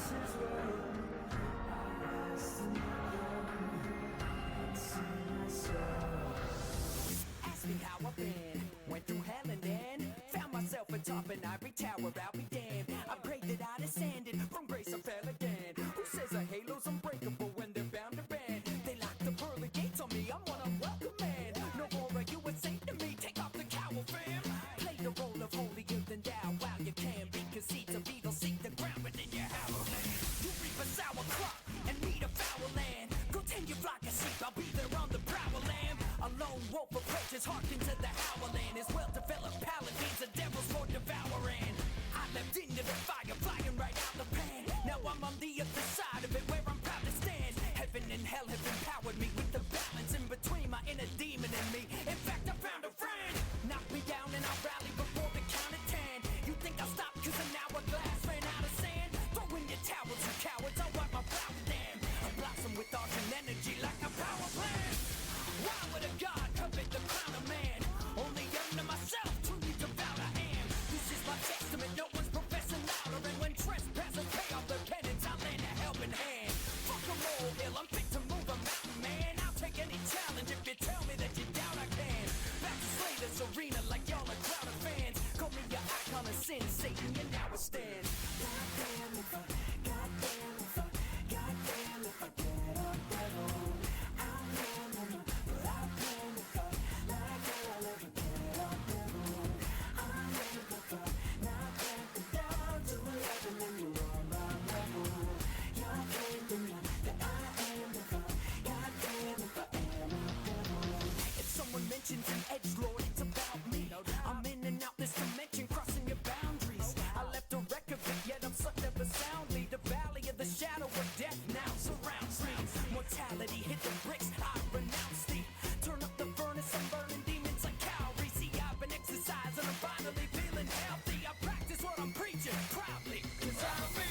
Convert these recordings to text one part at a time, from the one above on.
is when I rest in the ground and see myself. Ask me how I've been. Went through hell and then found myself atop an ivory tower. I'll be damned. I prayed that I descended from grace. I fell again. Who says a halo's unbreakable when they're bound to bend? They lock the pearly gates on me. I'm one unwelcome man. No more are you insane to me. Take off the cowl, fam. Play the role of holier than thou while you can be. Cause seeds of evil seek the ground within your hollow land. You reap a sour crop and meet a foul land. Go tend your flock of sheep. I'll be there on the prowl lamb. A lone wolf approaches, hearken to the howling. His well-developed paladins, the devil's for devouring. I leapt into the fire, flying right out the pan. Now I'm on the other side of it, where I'm proud to stand. Heaven and hell have empowered me with the balance in between my inner demon and me. In fact, I found a friend. Knock me down and I'll rally before the count of 10. You think I'll stop cause an hourglass ran out of sand? Throw in your towels, you cowards, I'll wipe my power down. I blossom with art and energy like a power plant. Why would a god covet the crown of man? Only unto myself, truly devout I am. This is my testament, no one's professing louder. And when trespassers pay off their penance, I'll lend a helping hand. Fuck a molehill, I'm fit to move a mountain, man. I'll take any challenge if you tell me that you doubt I can. Back to slay this arena like y'all a crowd of fans. Call me your icon of sin, Satan, and now I stand. Goddamn if I get up, devil. I'm living, but I plan to fuck like hell. I'll ever get up, devil. I'm ready to fuck, now back down to 11 and you're on my level. Y'all can't deny that I am the fuck. Goddamn if I am a devil. If someone mentions an edgelord, it's about me. I'm in and out this dimension, crossing your boundaries. I left a wreck of it, yet I'm sucked ever soundly. The valley of the shadow of death now surrounds me. Mortality hit the bricks, I renounce thee. Turn up the furnace, I'm burning demons like Calvary. See, I've been exercising, I'm finally feeling healthy. I practice what I'm preaching proudly, cause I'll be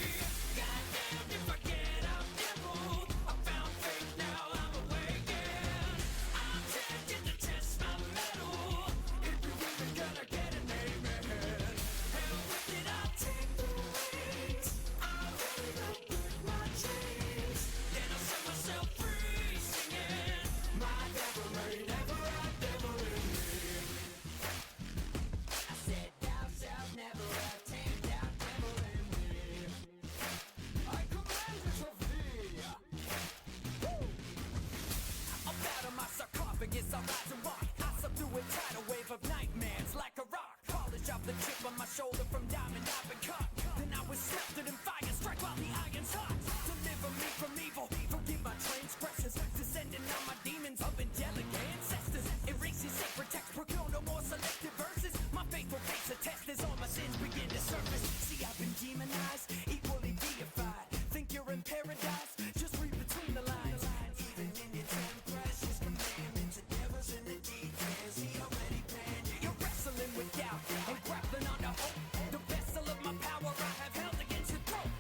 goddamn if I get up, devil. I found faith, now I'm awakened. I'm tempted to test my mettle. If you even gonna get an amen. Hell with it, I'll take the reins. I'm ready to break my chains. Then I'll set myself free, singing my devil may never have devil in me. I said thou shalt never have tamed out devil in me. I command it of thee. I'm out of my sarcophagus, I rise and walk. I subdue a tidal wave of nightmares like a rock. Polish off the chip on my shoulder from diamond I've been cut. Then I was smelted in fire, strike while the iron's hot. Deliver me from evil, forgive my transgressions. Descending on my demons of angelic ancestors. Erase your sacred text, procure no more selective verses. My faithful face attest as all my sins begin to surface. See, I've been demonized, equally deified. Think you're in paradise? Just read between the lines. Even in your 10 precious commandments, the devil's in the details. He already planned it. You're wrestling with doubt and grappling on the hope. The vessel of my power I have held against your throat.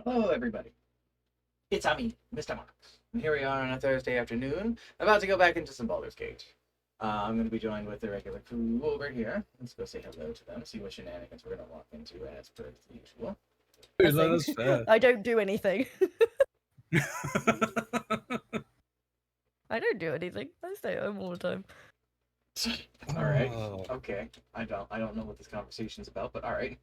Hello, everybody. It's me, Mr. Marks. And here we are on a Thursday afternoon, about to go back into some Baldur's Gate. I'm going to be joined with the regular crew over here. Let's go say hello to them, see what shenanigans we're going to walk into as per usual. Dude, Nothing. that's fair. I don't do anything. I don't do anything. I stay home all the time. All right. Oh. Okay. I don't know what this conversation's about, but all right.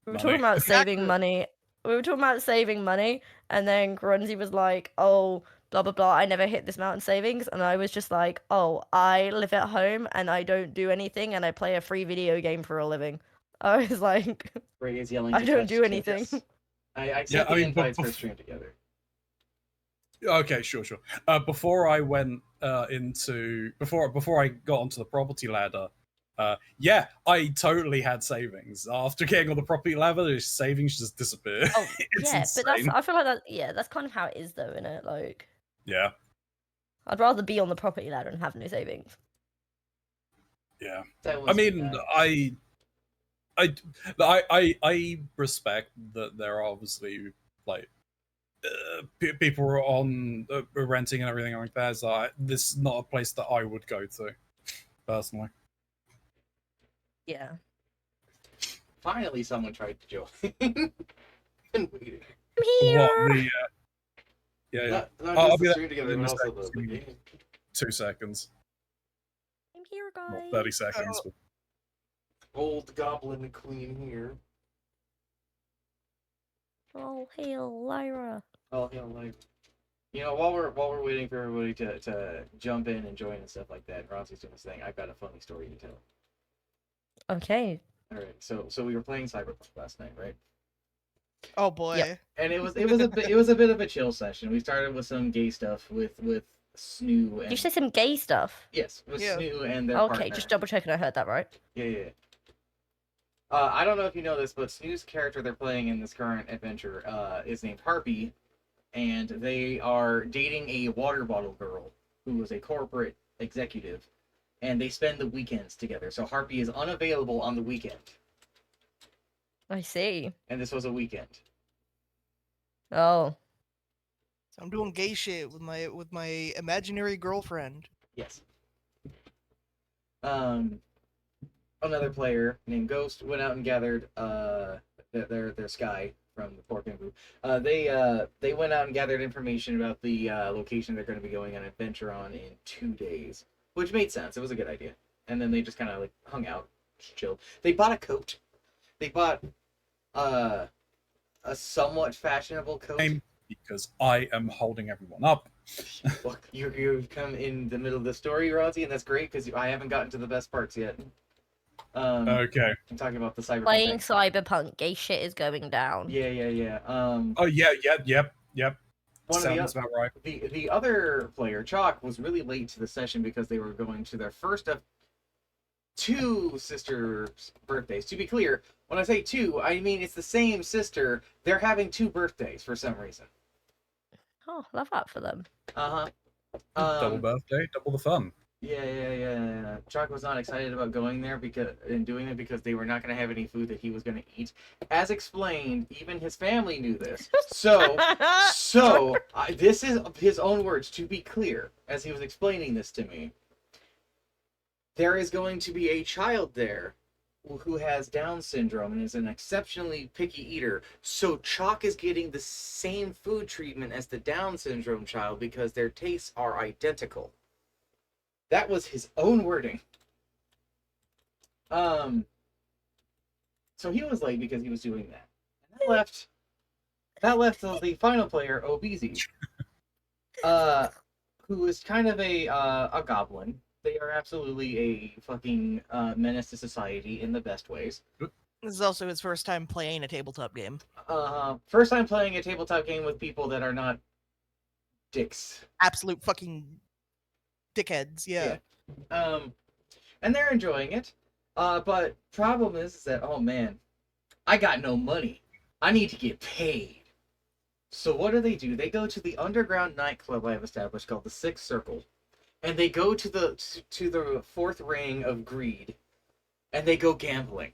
We were Money. talking about saving Exactly. money. We were talking about saving money, and then Grunzy was like, "Oh, blah blah blah. I never hit this amount in savings," and I was just like, "Oh, I live at home and I don't do anything, and I play a free video game for a living." I was like, Ray is yelling. I to don't touch do to- anything. Yes. I sent Yeah, I the mean, but invites for a bef- stream together. Okay, sure. Before I went before I got onto the property ladder, yeah, I totally had savings. After getting on the property ladder, the savings just disappear. Oh, It's yeah, but that's insane. I feel like that. Yeah, that's kind of how it is, though, isn't it? Like, Yeah, I'd rather be on the property ladder and have no savings. yeah. That I was mean, bad. I respect that there are obviously like people are on renting and everything like that. So this is not a place that I would go to personally. Yeah. Finally, someone tried to join. Been waiting. I'm What here. the? Yeah, Not I'll just be the there stream together, in but a also second. the game. 2 seconds, I'm here, well, guys. 30 seconds. Old Goblin Queen here. Oh, hail, Lyra. Oh, yeah, like, while we're waiting for everybody to jump in and join and stuff like that, and Ronzi's doing his thing, I've got a funny story to tell. Okay. All right, so we were playing Cyberpunk last night, right? Oh boy. Yep. And it was a bit of a chill session. We started with some gay stuff with Snoo and Did you say some gay stuff? yes, with Yeah. Snoo and their Okay, partner. just double checking I heard that right. Yeah. I don't know if you know this, but Snoo's character they're playing in this current adventure is named Harpy, and they are dating a water bottle girl who is a corporate executive, and they spend the weekends together. So Harpy is unavailable on the weekend, I see. and this was a weekend. Oh. So I'm doing gay shit with my imaginary girlfriend. Yes. Another player named Ghost went out and gathered their Sky from the Pork and Brew. They went out and gathered information about the location they're going to be going on an adventure on in 2 days, which made sense. It was a good idea. And then they just kind of like hung out, just chilled. They bought a coat. They bought a somewhat fashionable coat. Because I am holding everyone up. Look, you've come in the middle of the story, Rozzy, and that's great because I haven't gotten to the best parts yet. Okay. I'm talking about the cyberpunk. Playing thing. Cyberpunk, gay shit is going down. Yeah. Oh yeah, yep. One Sounds about right. the other player, Chalk, was really late to the session because they were going to their first of 2 sisters' birthdays. To be clear, when I say 2, I mean it's the same sister. They're having 2 birthdays for some reason. Oh, love that for them. Double birthday, double the fun. Yeah. Chalk was not excited about going there and doing it because they were not going to have any food that he was going to eat. As explained, even his family knew this. So this is his own words. To be clear, as he was explaining this to me, there is going to be a child there who has Down syndrome and is an exceptionally picky eater. So Chalk is getting the same food treatment as the Down syndrome child because their tastes are identical. That was his own wording. So he was late because he was doing that. And that left the final player, Obeezy, who is kind of a goblin. They are absolutely a fucking menace to society in the best ways. This is also his first time playing a tabletop game. First time playing a tabletop game with people that are not dicks. Absolute fucking dickheads, yeah. And they're enjoying it. But problem is that, oh man, I got no money. I need to get paid. So what do? They go to the underground nightclub I've established called the Sixth Circle. And they go to the 4th ring of greed. And they go gambling.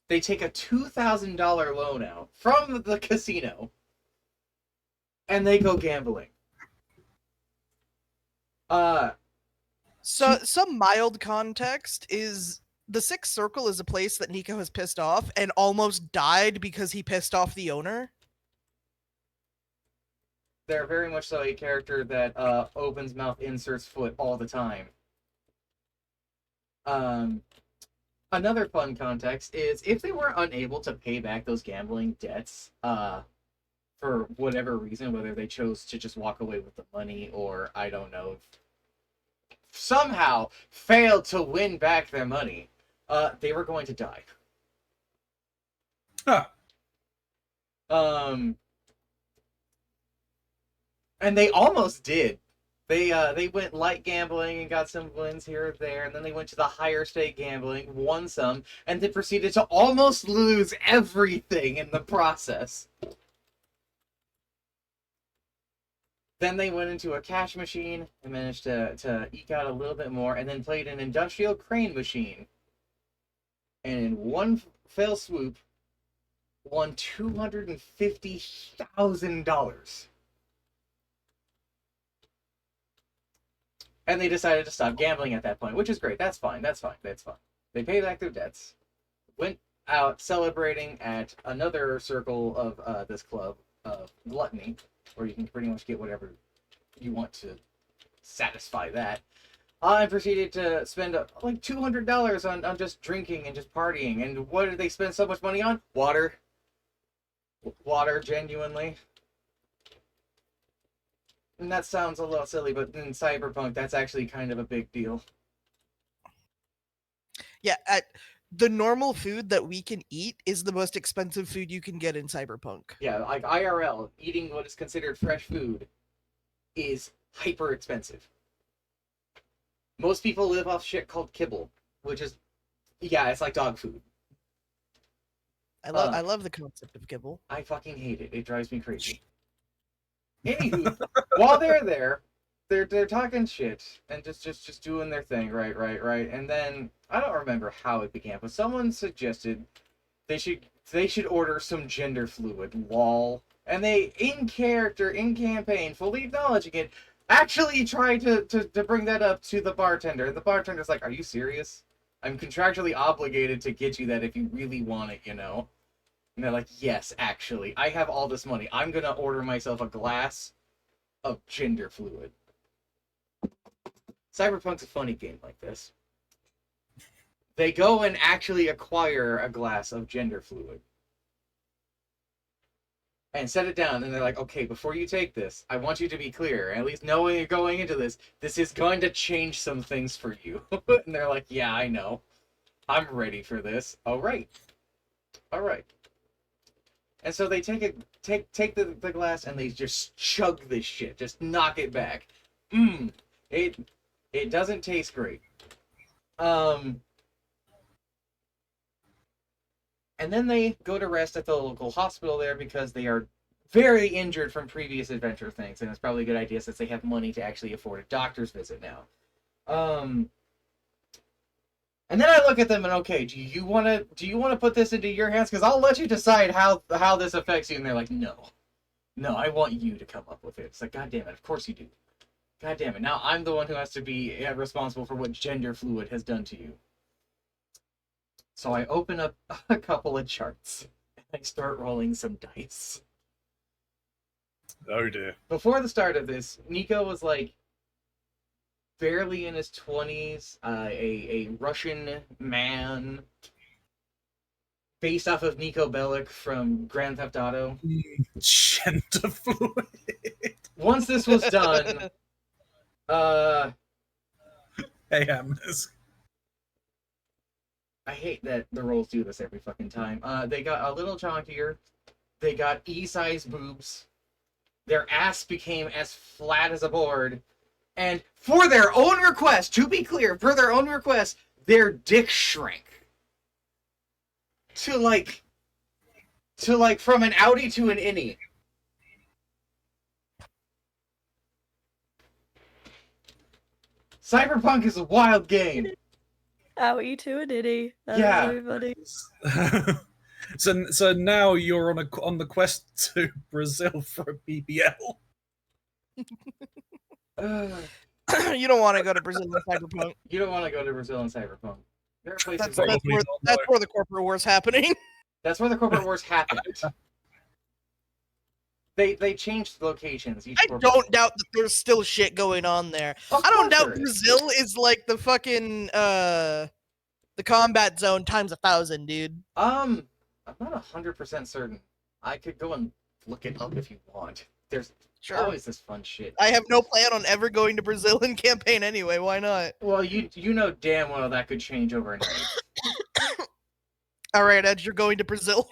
They take a $2,000 loan out from the casino, and they go gambling. So some mild context is the Sixth Circle is a place that Nico has pissed off and almost died because he pissed off the owner. They're very much so a character that opens mouth, inserts foot all the time. Another fun context is if they were unable to pay back those gambling debts, for whatever reason, whether they chose to just walk away with the money or I don't know, somehow failed to win back their money, they were going to die. Huh. And they almost did. They went light gambling and got some wins here or there, and then they went to the higher stake gambling, won some, and then proceeded to almost lose everything in the process. Then they went into a cash machine and managed to eke out a little bit more, and then played an industrial crane machine. And in one fell swoop, won $250,000. And they decided to stop gambling at that point, which is great. That's fine. That's fine. That's fine. They paid back their debts, went out celebrating at another circle of this club of gluttony, where you can pretty much get whatever you want to satisfy that. And proceeded to spend like $200 on just drinking and just partying. And what did they spend so much money on? Water. Water, genuinely. And that sounds a little silly, but in Cyberpunk, that's actually kind of a big deal. Yeah, the normal food that we can eat is the most expensive food you can get in Cyberpunk. Yeah, like IRL, eating what is considered fresh food is hyper expensive. Most people live off shit called kibble, which is, yeah, it's like dog food. I love the concept of kibble. I fucking hate it. It drives me crazy. Anywho, while they're there, they're talking shit and just doing their thing, right. And then I don't remember how it began, but someone suggested they should order some gender fluid, lol. And they, in character, in campaign, fully acknowledging it, actually try to bring that up to the bartender. The bartender's like, "Are you serious? I'm contractually obligated to get you that if you really want it, you know." And they're like, "Yes, actually, I have all this money. I'm gonna order myself a glass of gender fluid." Cyberpunk's a funny game like this. They go and actually acquire a glass of gender fluid. And set it down, and they're like, "Okay, before you take this, I want you to be clear, at least knowing you're going into this, this is going to change some things for you." And they're like, "Yeah, I know. I'm ready for this." All right. And so they take the glass and they just chug this shit, just knock it back. It doesn't taste great. And then they go to rest at the local hospital there because they are very injured from previous adventure things, and it's probably a good idea since they have money to actually afford a doctor's visit now. And then I look at them and, okay, do you want to put this into your hands? Because I'll let you decide how this affects you. And they're like, no, I want you to come up with it. It's like, God damn it, of course you do. God damn it, now I'm the one who has to be responsible for what gender fluid has done to you. So I open up a couple of charts and I start rolling some dice. Oh dear. Before the start of this, Nico was like barely in his 20s, a Russian man based off of Nico Bellic from Grand Theft Auto. Gender fluid. Once this was done, Hey, Amnes. I hate that the rolls do this every fucking time. They got a little chonkier. They got E-size boobs. Their ass became as flat as a board. And for their own request, to be clear, for their own request, their dick shrank. To like from an outie to an innie. Cyberpunk is a wild game. Outie to a diddy. That's Yeah. so funny. So now you're on the quest to Brazil for a BBL. You don't want to go to Brazil in Cyberpunk. You don't want to go to Brazil in Cyberpunk. There are places That's, where that's, where, not, that's no. where the corporate war's happening. that's where the corporate wars happened. They changed locations. Each I corporate don't doubt that there's still shit going on there. Of I don't course doubt there is. Brazil is like the fucking the combat zone times 1,000, dude. I'm not 100% certain. I could go and look it up if you want. There's Sure. always this fun shit. I have no plan on ever going to Brazil in campaign anyway. Why not? Well, you know damn well that could change overnight. All right, Edge, you're going to Brazil.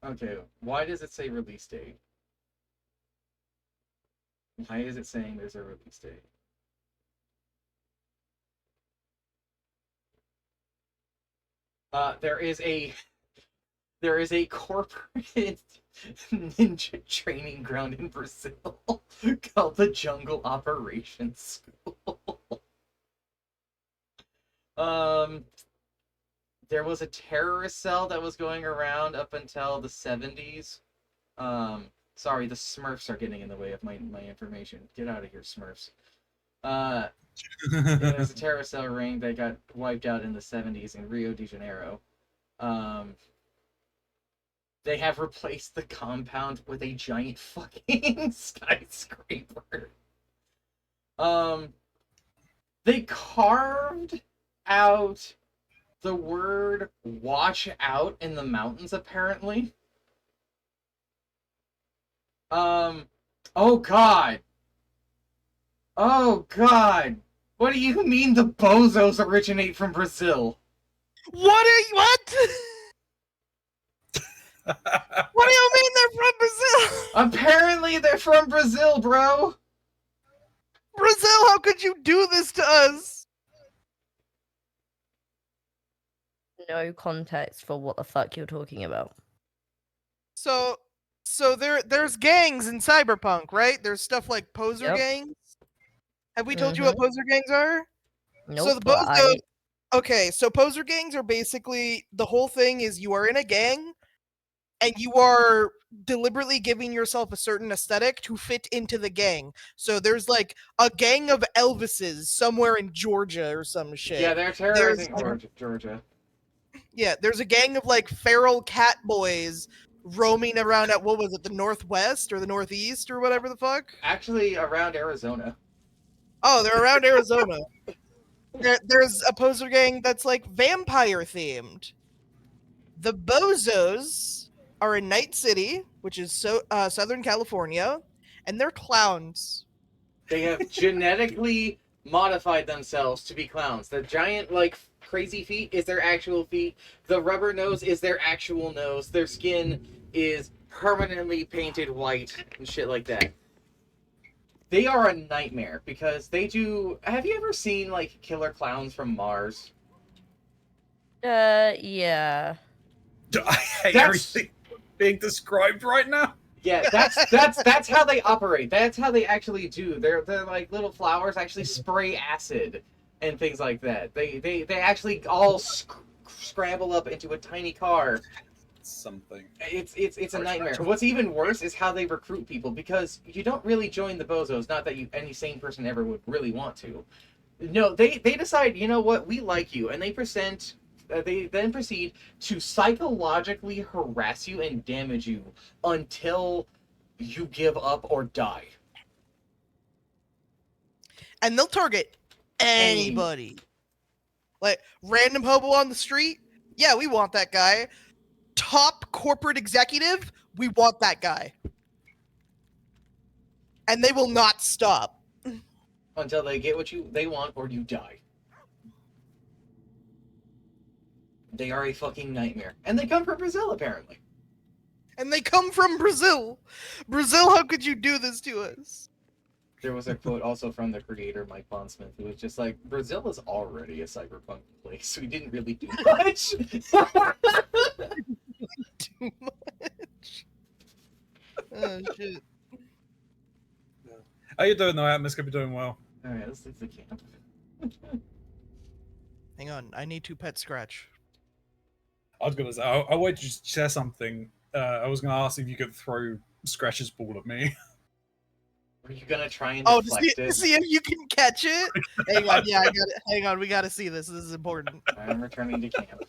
Okay, why does it say release date? Why is it saying there's a release date? There is a corporate ninja training ground in Brazil called the Jungle Operations School. There was a terrorist cell that was going around up until the 70s. Sorry, the Smurfs are getting in the way of my information. Get out of here, Smurfs. Yeah, there's a terrorist cell ring that got wiped out in the 70s in Rio de Janeiro. They have replaced the compound with a giant fucking skyscraper. They carved out the word "watch out" in the mountains, apparently. Oh god. Oh god. What do you mean the bozos originate from Brazil? What? What do you mean they're from Brazil? Apparently they're from Brazil, bro. Brazil, how could you do this to us? No context for what the fuck you're talking about. So there's gangs in Cyberpunk, right? There's stuff like poser Yep. gangs. Have we told you what poser gangs are? Nope, So the but I Okay, so poser gangs are basically the whole thing is you are in a gang and you are deliberately giving yourself a certain aesthetic to fit into the gang. So there's like a gang of Elvises somewhere in Georgia or some shit. Yeah, they're terrorizing Georgia. Yeah, there's a gang of like feral cat boys roaming around at what was it, the Northwest or the Northeast or whatever the fuck? Actually, around Arizona. Oh, they're around Arizona. There's a poser gang that's like vampire themed. The Bozos are in Night City, which is Southern California, and they're clowns. They have genetically modified themselves to be clowns. The giant, like, crazy feet is their actual feet. The rubber nose is their actual nose. Their skin is permanently painted white and shit like that. They are a nightmare because they do... Have you ever seen, like, killer clowns from Mars? yeah. I hate That's- everything being described right now. Yeah, that's how they operate. That's how they actually do. They're like little flowers actually spray acid and things like that. They actually all scramble up into a tiny car. Something. It's a nightmare. What's even worse is how they recruit people, because you don't really join the bozos. Not that any sane person ever would really want to. No, they decide, you know what, we like you, and they then proceed to psychologically harass you and damage you until you give up or die. And they'll target anybody. Like, random hobo on the street? Yeah, we want that guy. Top corporate executive? We want that guy. And they will not stop. Until they get what they want or you die. They are a fucking nightmare. And they come from Brazil, apparently. And they come from Brazil. Brazil, how could you do this to us? There was a quote also from the creator, Mike Pondsmith, who was just like, Brazil is already a cyberpunk place. We didn't really do much. Too much. Oh, shit. How you doing, though, Atmos? Could be doing well. Alright, let's leave the camp. Hang on, I need to pet Scratch. I was gonna say, I wanted to just share something. I was gonna ask if you could throw Scratch's ball at me. Are you gonna try and Oh, deflect to it? see if you can catch it. Hang on, yeah, I got it. Hang on, we gotta see this. This is important. I'm returning to camp.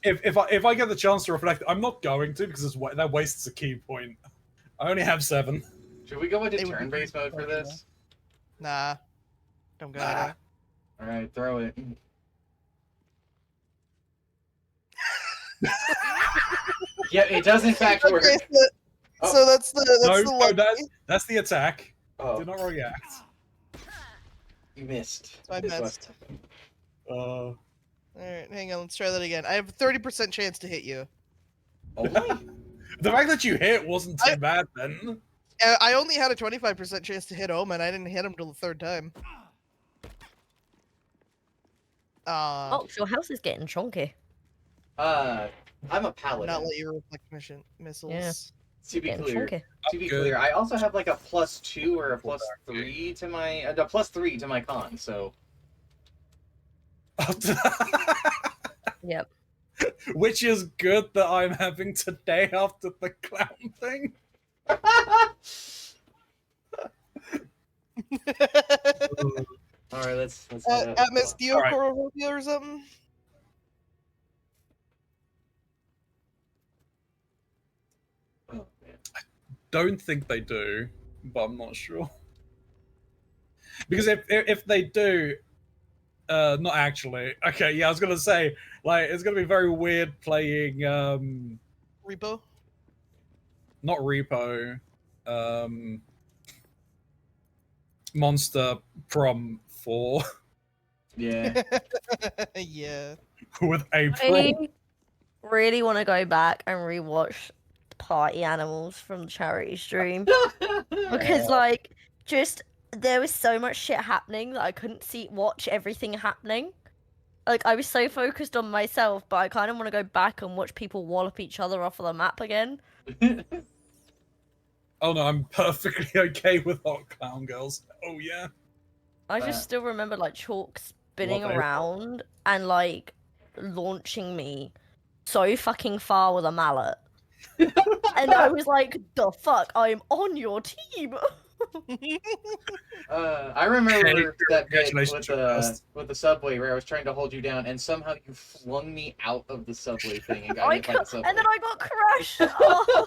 If I get the chance to reflect, I'm not going to because that wastes a key point. I only have 7. Should we go into It would be turn-based mode for funny, this? Nah, don't go Nah. there. Alright, throw it. Yeah, it does in fact work. Okay, so that's the No, lucky. that's the attack. Oh, Do not react. you missed. I This missed. Uh, Alright, hang on, let's try that again. I have a 30% chance to hit you. Only? the fact that you hit wasn't too bad then. I only had a 25% chance to hit Omen. I didn't hit him till the 3rd time. Oh, your house is getting chunky. I'm a Not paladin. let your reflect missiles. Yeah. To be Getting clear, chunky. to be clear, I also have like a +2 or a Full +3 to my a +3 to my con. So Yep. Which is good that I'm having today after the clown thing. all right, let's head out. Atmos, do you have Alright. Cororokia or something? Oh, man. Don't think they do, but I'm not sure. Because if they do, not actually. Okay, yeah, I was gonna say like it's gonna be very weird playing Repo? not Repo, Monster Prom 4 Yeah. Yeah. with April. I really want to go back and rewatch Party Animals from the charity stream because, like, just there was so much shit happening that I couldn't watch everything happening. Like, I was so focused on myself, but I kind of want to go back and watch people wallop each other off of the map again. Oh no, I'm perfectly okay with Hot Clown Girls. Oh yeah. I just still remember like Chalk spinning Love April. around and like launching me so fucking far with a mallet. And I was like, the fuck, I'm on your team. I remember that bit Congratulations, you're best. with the subway where I was trying to hold you down, and somehow you flung me out of the subway thing and got I hit by the got, subway. and then I got crushed. Oh,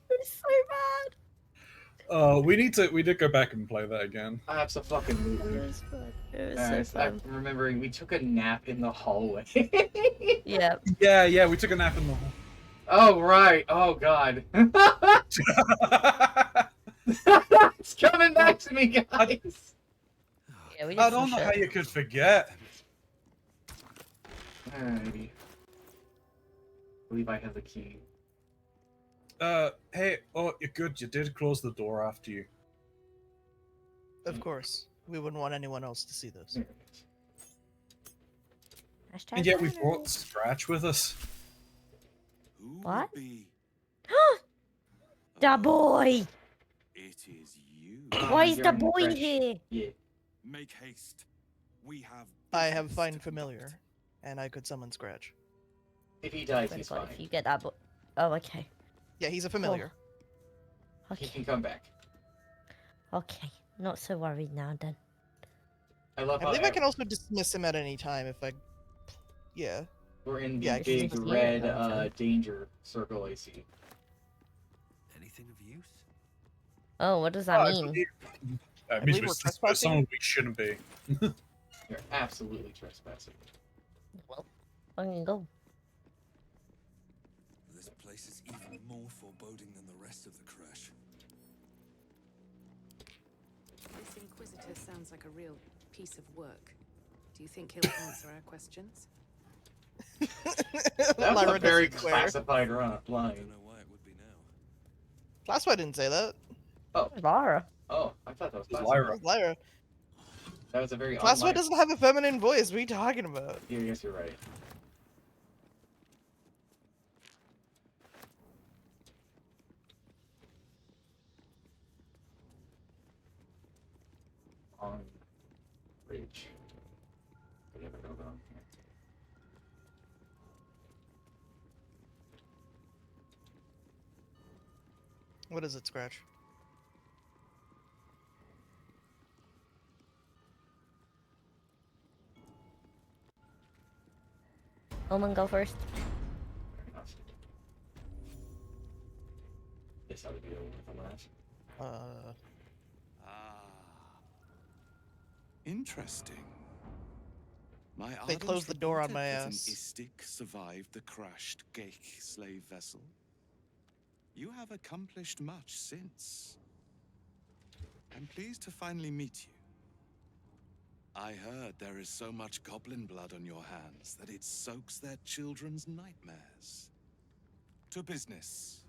it was so bad. We need to go back and play that again. Absolutely. It was fun. It was Alright, so I'm fun. remembering we took a nap in the hallway. Yeah. Yeah, we took a nap in the hall. Oh right. Oh god. It's coming back to me, guys. Yeah, we did I some don't know shit. how you could forget. Alrighty. I believe I have the key. Hey, oh, you're good. You did close the door after you. Of course. We wouldn't want anyone else to see this. There it is. Hashtag And yet we manners. brought Scratch with us. Who What? would be? Da boy! It is you. Why is You're the in boy fresh. here? Yeah. Make haste. We have. I have business Find to Familiar, tend and I could summon Scratch. If he dies, Oh he's God, fine. if you get that boy. Oh, okay. Yeah, he's a familiar. He Okay. can come back. Okay. Not so worried now then. I love I how believe I can also dismiss him at any time if I. Yeah. we're in the Yeah, because big he's here red now, so- danger circle I see. Anything of use? Oh, what does that I mean? believe- It believe means we're we're someone we shouldn't be. You're absolutely trespassing. Well, I can go. This place is even more foreboding than the rest of the crash. This Inquisitor sounds like a real piece of work. Do you think he'll answer our questions? That was Lyra a very doesn't swear. classified I line. don't know why it would be now. Classified didn't say that. Lara. Oh, I thought that was It's classified. Lyra. Lyra. That was a very Classified online- doesn't have a feminine voice. What are you talking about? Yeah, I guess you're right. on bridge. We have a go on here. What is it, Scratch? Omen, go first. Fair enough. This ought to be over with the last. Interesting. My They ardent closed the door on reported my that ass. An Istik survived the crashed Geik slave vessel. You have accomplished much since. I'm pleased to finally meet you. I heard there is so much goblin blood on your hands that it soaks their children's nightmares. To business.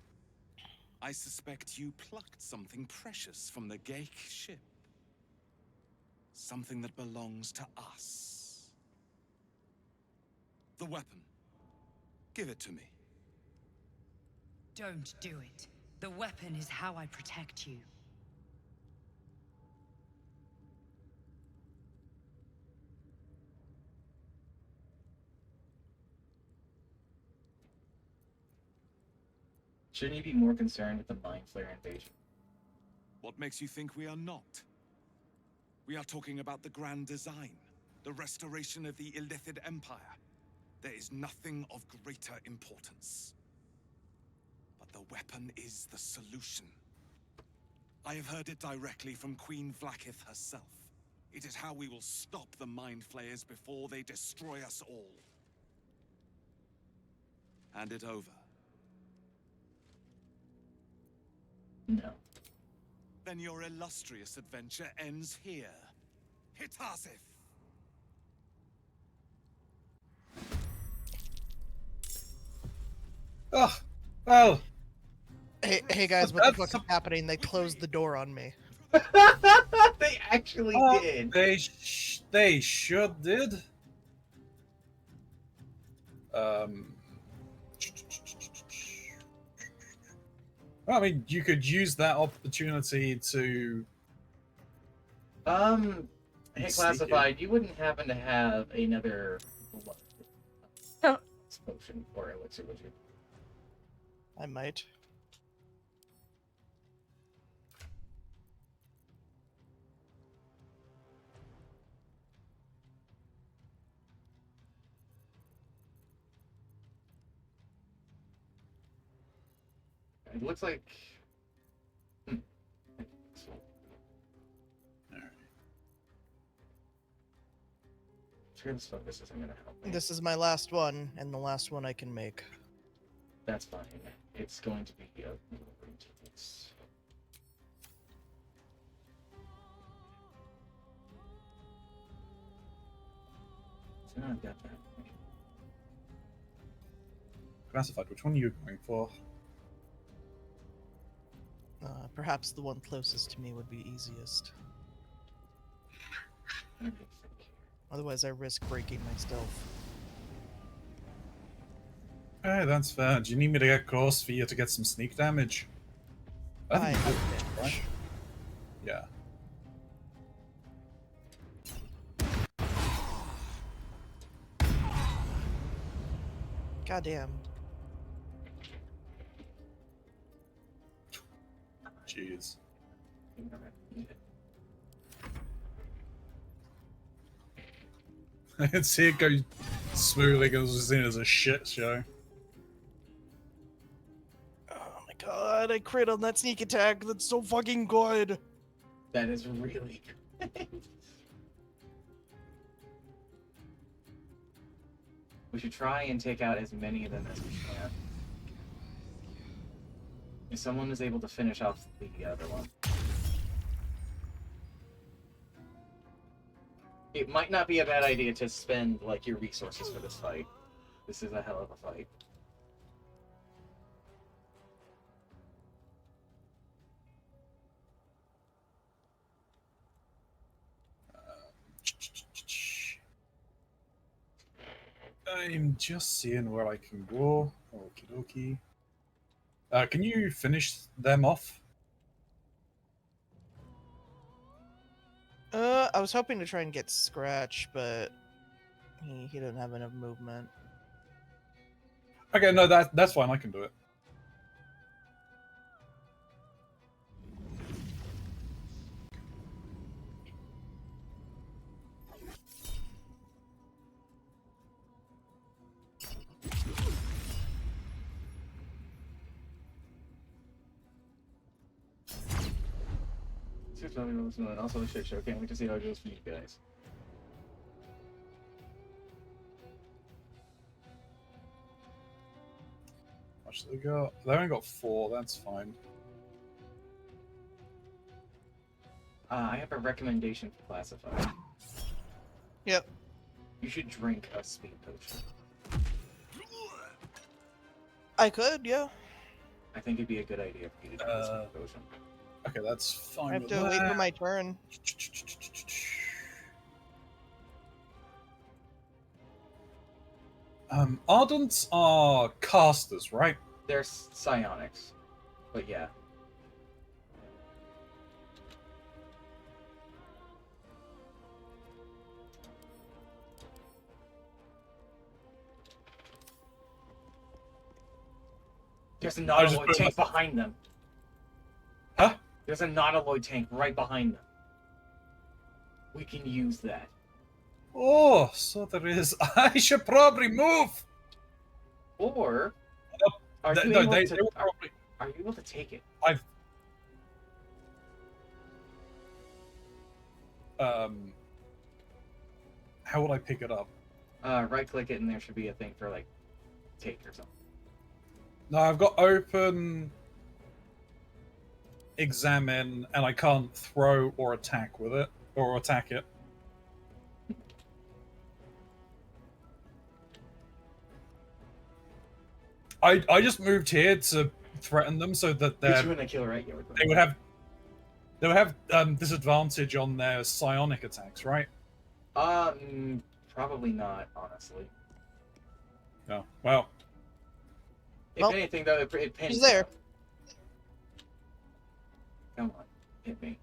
I suspect you plucked something precious from the Geik ship. Something that belongs to us. The weapon. Give it to me. Don't do it. The weapon is how I protect you. Shouldn't you be more concerned with the Mind Flayer invasion? What makes you think we are not? We are talking about the grand design, the restoration of the Illithid Empire. There is nothing of greater importance. But the weapon is the solution. I have heard it directly from Queen Vlaakith herself. It is how we will stop the Mind Flayers before they destroy us all. Hand it over. No. Then your illustrious adventure ends here. Hitasif! Oh, well. Hey guys, what the fuck is happening? They closed the door on me. They actually did. They sure did. I mean, you could use that opportunity to. Hey, Sneaky. classified. You wouldn't happen to have another potion or elixir, would you? I might. It looks like. Sure, this focus isn't gonna help me. This is my last one, and the last one I can make. That's fine. It's going to be a it's... So now I've got that. Classified, which one are you going for? Perhaps the one closest to me would be easiest. Let me think here. Otherwise, I risk breaking my stealth. Hey, that's fair. Do you need me to get close for you to get some sneak damage? I think you have do, damage. Yeah. Goddamn. Jeez. I think I'm gonna need it. I can see it go smoothly because it was seen as a shit show. Oh my god, I crit on that sneak attack. That's so fucking good. That is really good. We should try and take out as many of them as we can. If someone is able to finish off the other one. It might not be a bad idea to spend, like, your resources for this fight. This is a hell of a fight. I'm just seeing where I can go. Okie dokie. Can you finish them off? I was hoping to try and get Scratch, but he doesn't have enough movement. Okay, no, that's fine. I can do it. And also the shit show. Can't wait to see how it goes for you guys. How much do they got? They only got 4. That's fine. I have a recommendation for Classified. Yep. You should drink a speed potion. I could, yeah. I think it'd be a good idea for you to drink a speed potion. Okay, that's fine. I have with to wait for that. my turn. Ardents are casters, right? They're psionics. But yeah. There's a Nautiloid tank behind them. Huh? There's a Nautiloid tank right behind them. We can use that. Oh, so there is. I should probably move. Or Nope. are you No, able they to? will probably. Are you able to take it? How would I pick it up? Right click it and there should be a thing for like take or something. No, I've got open, examine, and I can't throw or attack with it or attack it. I just moved here to threaten them so that Put you in the killer right yard. they would have disadvantage on their psionic attacks, right? Probably not, honestly. No. Well, If Well, anything, though, it pins. he's there. them. Come on, hit me.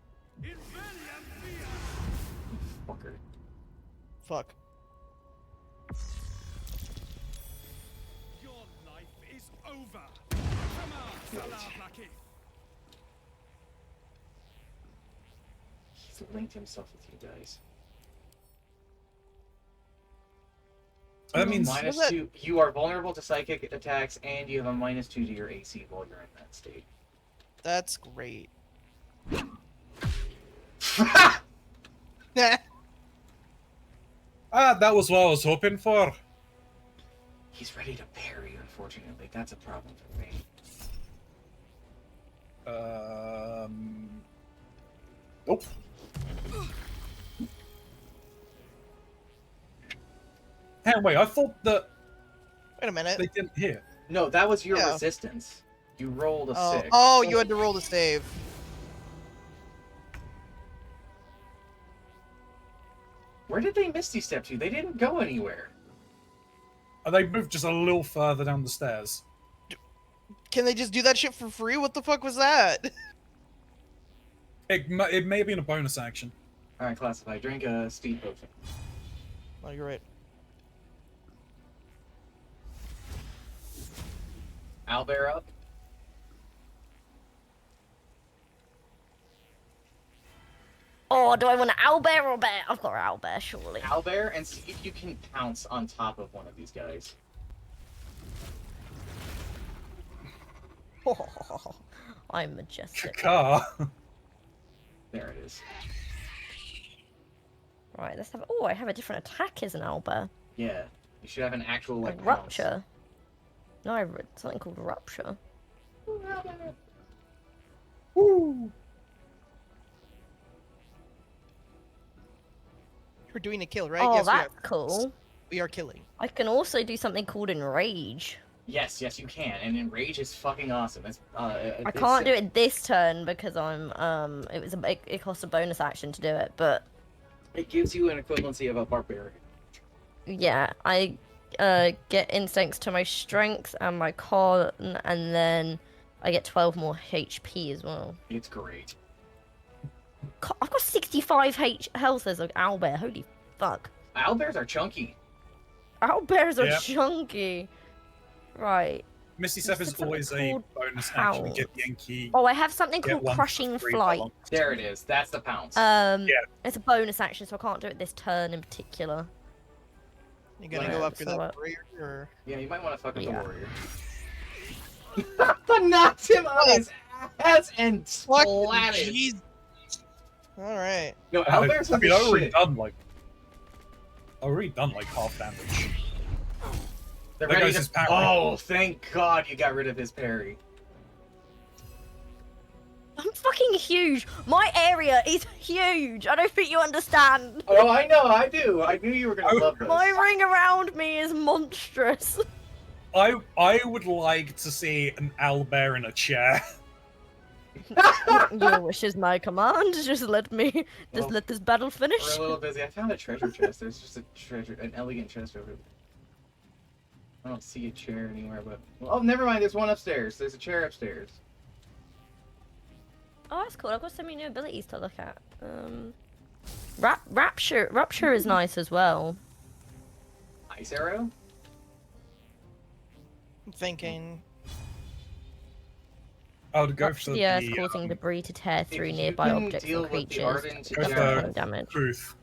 Fucker. Fuck. Your life is over. Come on, Salah Blackie. He's linked himself with you guys. that means -2. You are vulnerable to psychic attacks, and you have a -2 to your AC while you're in that state. That's great. that was what I was hoping for. He's ready to parry, unfortunately. That's a problem for me. Nope. Hey, wait, I thought that Wait a minute. they didn't hear. No, that was your Yeah. resistance. You rolled a Oh, 6. oh, you had to roll to save. Where did they Misty Step to? They didn't go anywhere. They moved just a little further down the stairs. Can they just do that shit for free? What the fuck was that? It may have been a bonus action. Alright, classify. Drink a speed potion. Oh, you're right. Owlbear up. Oh, do I want an owlbear or bear? I've got an owlbear, surely. Owlbear, and see if you can pounce on top of one of these guys. I'm majestic. Car. There it is. Right, let's have. Oh, I have a different attack as an owlbear. Yeah. You should have an actual, like, Like pounce. rupture. No, I read something called rupture. Woo. We're doing a kill, right? Oh, yes, that's cool. we are killing. I can also do something called enrage. Yes, yes, you can. And Enrage is fucking awesome. It's, I can't do it this turn because I'm it costs a bonus action to do it, but It gives you an equivalency of a barbarian. yeah, I get instincts to my strength and my con, and then I get 12 more HP as well. It's great. I've got 65 health as an owlbear. Holy fuck. Owlbears are chunky. Owlbears are Yep. chunky. Right. Misty Step is something always a called bonus action. Get pounce. Yankee. Oh, I have something Get called one for Crushing free Flight. along. There it is. That's the pounce. Yeah. It's a bonus action, so I can't do it this turn in particular. You gonna Yeah, go after so that what- warrior, or Yeah, you might want to fuck with Yeah. the warrior. Knocked him on his ass and splatted. Jeez. All right. No, owlbears I are mean, the I've already shit. done like half damage. They're There ready goes to... his parry. Oh, thank God you got rid of his parry. I'm fucking huge. My area is huge. I don't think you understand. Oh, I know, I do. I knew you were gonna Oh. love this. My ring around me is monstrous. I would like to see an owlbear in a chair. Your wish is my command. Just let Well, let this battle finish. We're a little busy. I found a treasure chest. There's just an elegant chest over there. I don't see a chair anywhere, but... Oh, never mind. There's one upstairs. There's a chair upstairs. Oh, that's cool. I've got so many new abilities to look at. Rupture is nice as well. Ice arrow? I'm thinking. I would go Rupture for the earth, the causing debris to tear if through you nearby can objects deal and with the creatures, ardent Go for dealing damage. truth.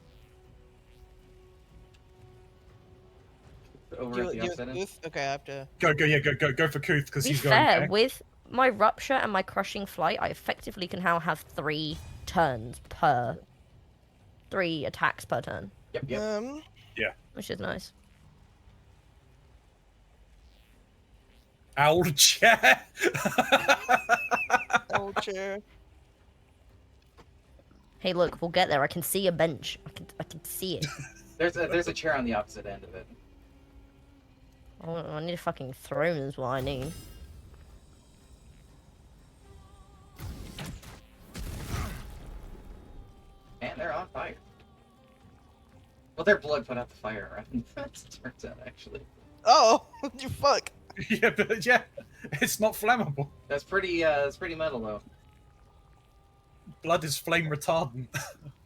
Over at the upside end. Okay, I have to. Go for Kuth because To be he's going fair, back. with my rupture and my crushing flight, I effectively can now have 3 attacks per turn, Yep. which is nice. Owl chair. Old chair. Hey, look, we'll get there. I can see a bench. I can see it. There's a chair on the opposite end of it. Oh, I need a fucking throne is what I need. And they're on fire. Well, their blood put out the fire, right? That turns out, actually. Oh, you fuck. Yeah, but yeah, it's not flammable. That's pretty metal, though. Blood is flame retardant.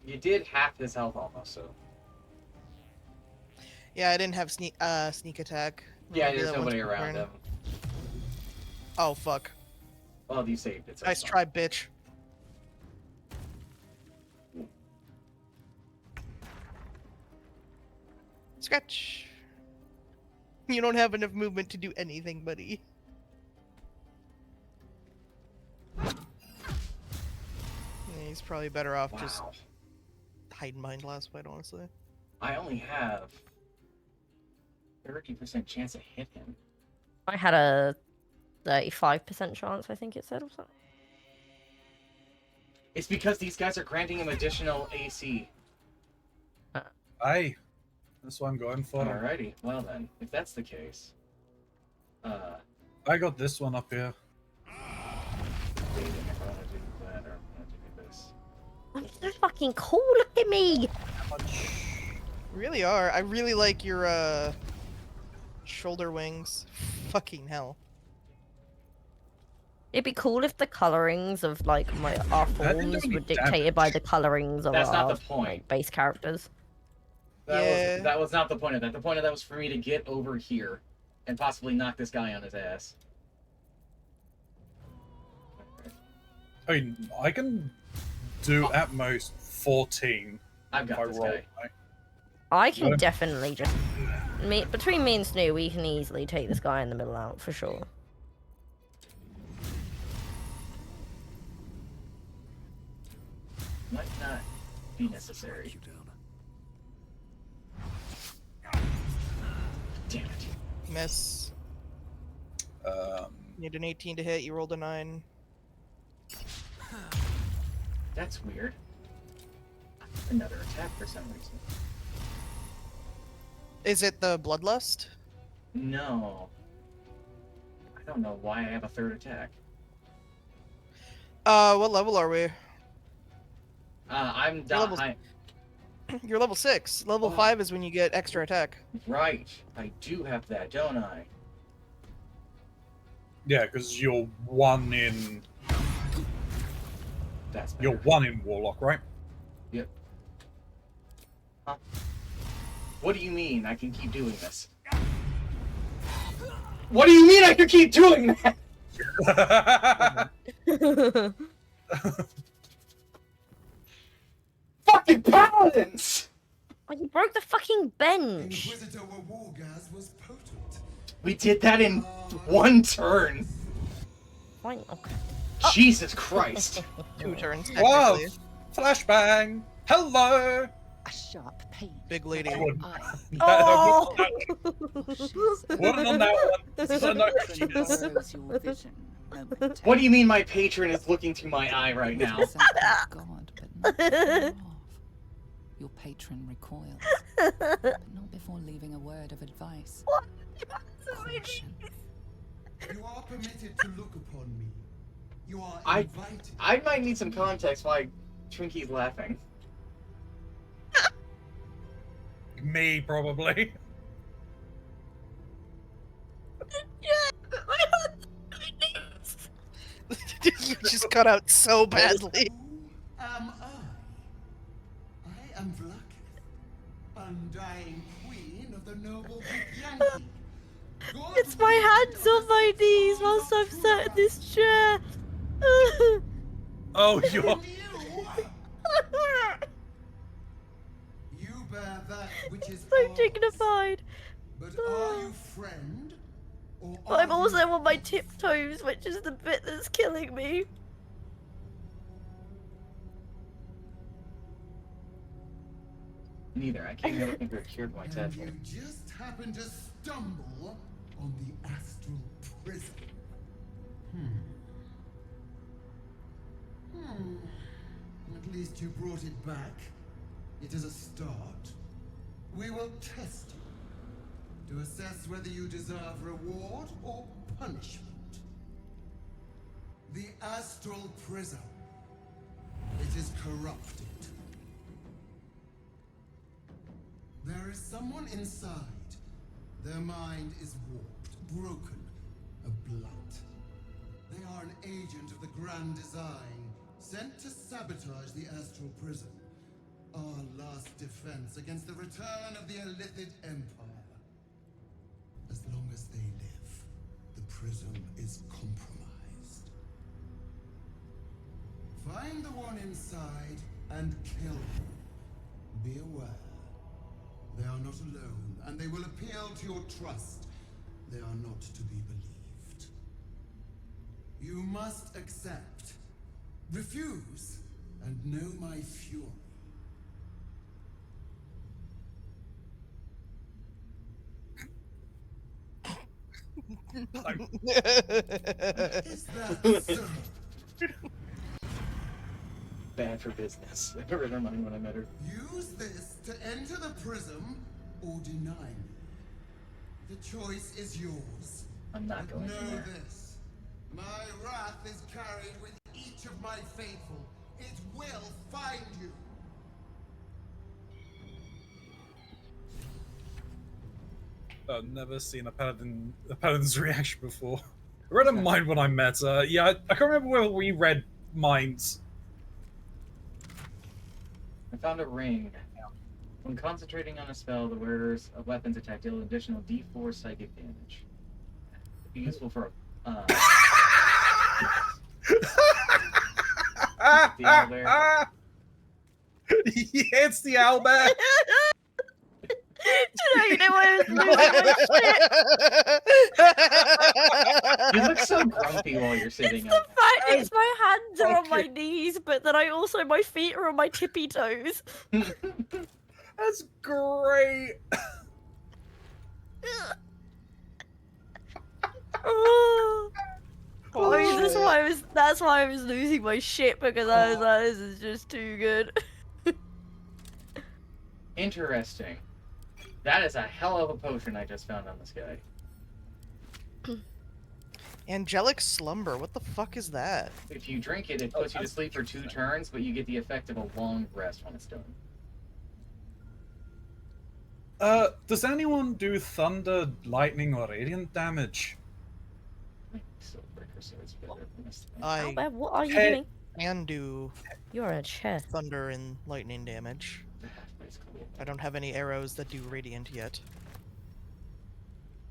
You did half his health almost, so... Yeah, I didn't have sneak attack. Yeah, I'll do there's that once nobody per around turn. him. Oh fuck. Well, you saved it, so Nice it's try, bitch. Scratch. You don't have enough movement to do anything, buddy. Yeah, he's probably better off fine. just Wow. hiding behind last fight, honestly. I only have 30% chance to hit him. I had a 35% chance, I think it said, or something. It's because these guys are granting him additional AC. Aye, that's what I'm going for. Alrighty, well then, if that's the case, I got this one up here. debating if I want to do that or I want to do this. I'm so fucking cool. Look at me. You really are. I really like your shoulder wings. Fucking hell. It'd be cool if the colorings of like our That didn't forms do were any dictated by the colorings of That's not our the point. like, base characters. Yeah. That was not the point of that. The point of that was for me to get over here and possibly knock this guy on his ass. I mean, I can do at most 14 I've if I got this roll. guy. Right? I can Yeah. definitely just between me and Snoo, we can easily take this guy in the middle out for sure. Might not be necessary. Damn it. Miss. You had an 18 to hit, you rolled a 9. That's weird. Another attack for some reason. Is it the Bloodlust? No. I don't know why I have a third attack. What level are we? I'm Your level's- dying. You're level 6. Level Oh. 5 is when you get extra attack. Right. I do have that, don't I? Yeah, because you're 1 in That's better. You're 1 in Warlock, right? Yep. Huh? What do you mean I can keep doing this? What do you mean I can keep doing that? Fucking paladins! Oh, you broke the fucking bench. Inquisitor Wargas was potent. We did that in 1 turn. Fine, okay. Jesus Christ. 2 turns, Wow! technically. Flashbang! Hello! A sharp pain. Big lady. I wouldn't- Oh! Wasn't on that one. So no, she is. Borrows your vision momentarily. What do you mean my patron is looking through my eye right now? Something of God, but not far off. Your patron recoils, but not before leaving a word of advice. Caution. You are permitted to look upon me. You are I- invited. I might need some context why Twinkie's laughing. Me, probably. You just cut out so badly. Who am I? I am Vlaakith, undying queen of the noble Yankee. It's my hands on my knees whilst I'm sat in this chair. Oh, you're. You bear that which is So ours. dignified. But are you friend? Or But I'm are also you on my foe? tiptoes, which is the bit that's killing me. Neither. I came here looking for a cure for my And tadpole. you just happen to stumble on the astral prison. At least you brought it back. It is a start. We will test you to assess whether you deserve reward or punishment. The astral prison. It is corrupted. There is someone inside. Their mind is warped, broken, a blunt. They are an agent of the Grand Design, sent to sabotage the astral prison. Our last defense against the return of the Illithid Empire. As long as they live, the prison is compromised. Find the one inside and kill them. Be aware. They are not alone, and they will appeal to your trust. They are not to be believed. You must accept, refuse, and know my fury. Is that so? Bad for business. I read her mind when I met her. Use this to enter the prism or deny me. The choice is yours. I'm not But going know in there. this. My wrath is carried with each of my faithful. It will find you. I've never seen a paladin's reaction before. I read a mind when I met her. Yeah, I can't remember whether we read minds. I found a ring. When concentrating on a spell, the wearers of weapons attack deal additional D4 psychic damage. It'd be useful for the owlbear. Yeah, it's the owlbear. You know why I was losing my shit? You look so grumpy while you're sitting The up. fact is my hands are on my Okay. knees, but then my feet are on my tippy toes. That's great. Oh. Oh, I mean, shit. that's why I was losing my shit, because I was like, this is just too good. Interesting. That is a hell of a potion I just found on this guy. Angelic slumber. What the fuck is that? If you drink it, it puts you to sleep for 2 turns, but you get the effect of a long rest when it's done. Does anyone do thunder, lightning, or radiant damage? Silverbreaker sword's better than this thing. I Albert, what are you Hey. doing? And do You're a chest. thunder and lightning damage. That's cool. I don't have any arrows that do radiant yet.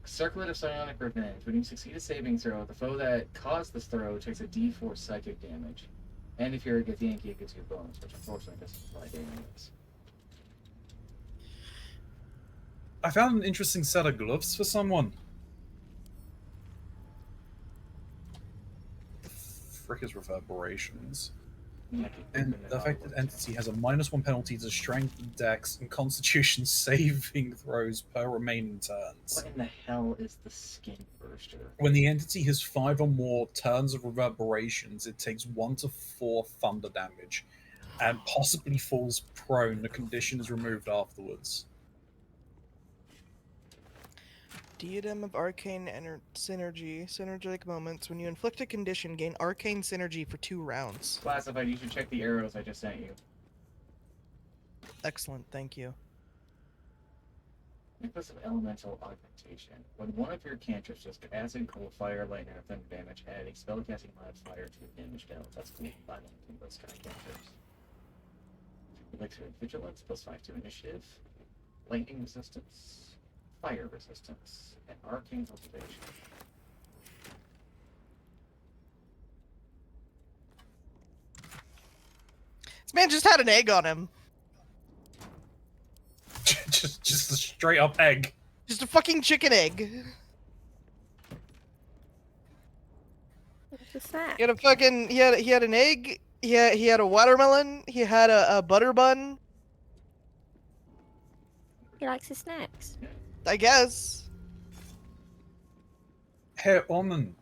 Circlet of Psionic Revenge. When you succeed a saving throw, the foe that caused this throw takes a d4 psychic damage. And if you're a Githyanki, it gives you a bonus, which unfortunately doesn't apply to anyways. I found an interesting set of gloves for someone. The frick is reverberations? And the affected entity has a -1 penalty to strength, dex, and constitution saving throws per remaining turns. What in the hell is the Skin Burster? When the entity has 5 or more turns of reverberations, it takes 1 to 4 thunder damage and possibly falls prone. The condition is removed afterwards. Diadem of Arcane Synergy. Synergetic moments. When you inflict a condition, gain Arcane Synergy for 2 rounds. Classified, you should check the arrows I just sent you. Excellent, thank you. Necklace of Elemental Augmentation. When one of your cantrips does acid, cold, fire, lightning, or thunder damage, add a spellcasting modifier to the damage balance. That's cool. I don't think those kind of cantrips. Elixir of Vigilance, +5 to initiative. Lightning resistance, fire resistance, and arcane cultivation. This man just had an egg on him. just a straight up egg. Just a fucking chicken egg. What's that? He had a fucking he had an egg. He had a watermelon. He had a butter bun. He likes his snacks. I guess. Hey, Omen.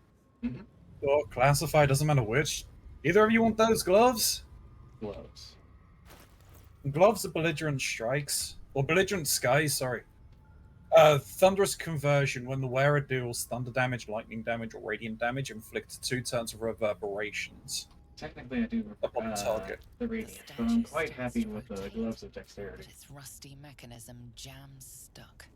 Or classify, doesn't matter which. Either of you want those gloves? Gloves. Gloves are belligerent strikes. Or belligerent skies, sorry. Thunderous conversion. When the wearer deals thunder damage, lightning damage, or radiant damage, inflict 2 turns of reverberations. Technically, I do Upon the target. the radiant, but I'm quite happy with the gloves of dexterity. Its rusty mechanism jams stuck.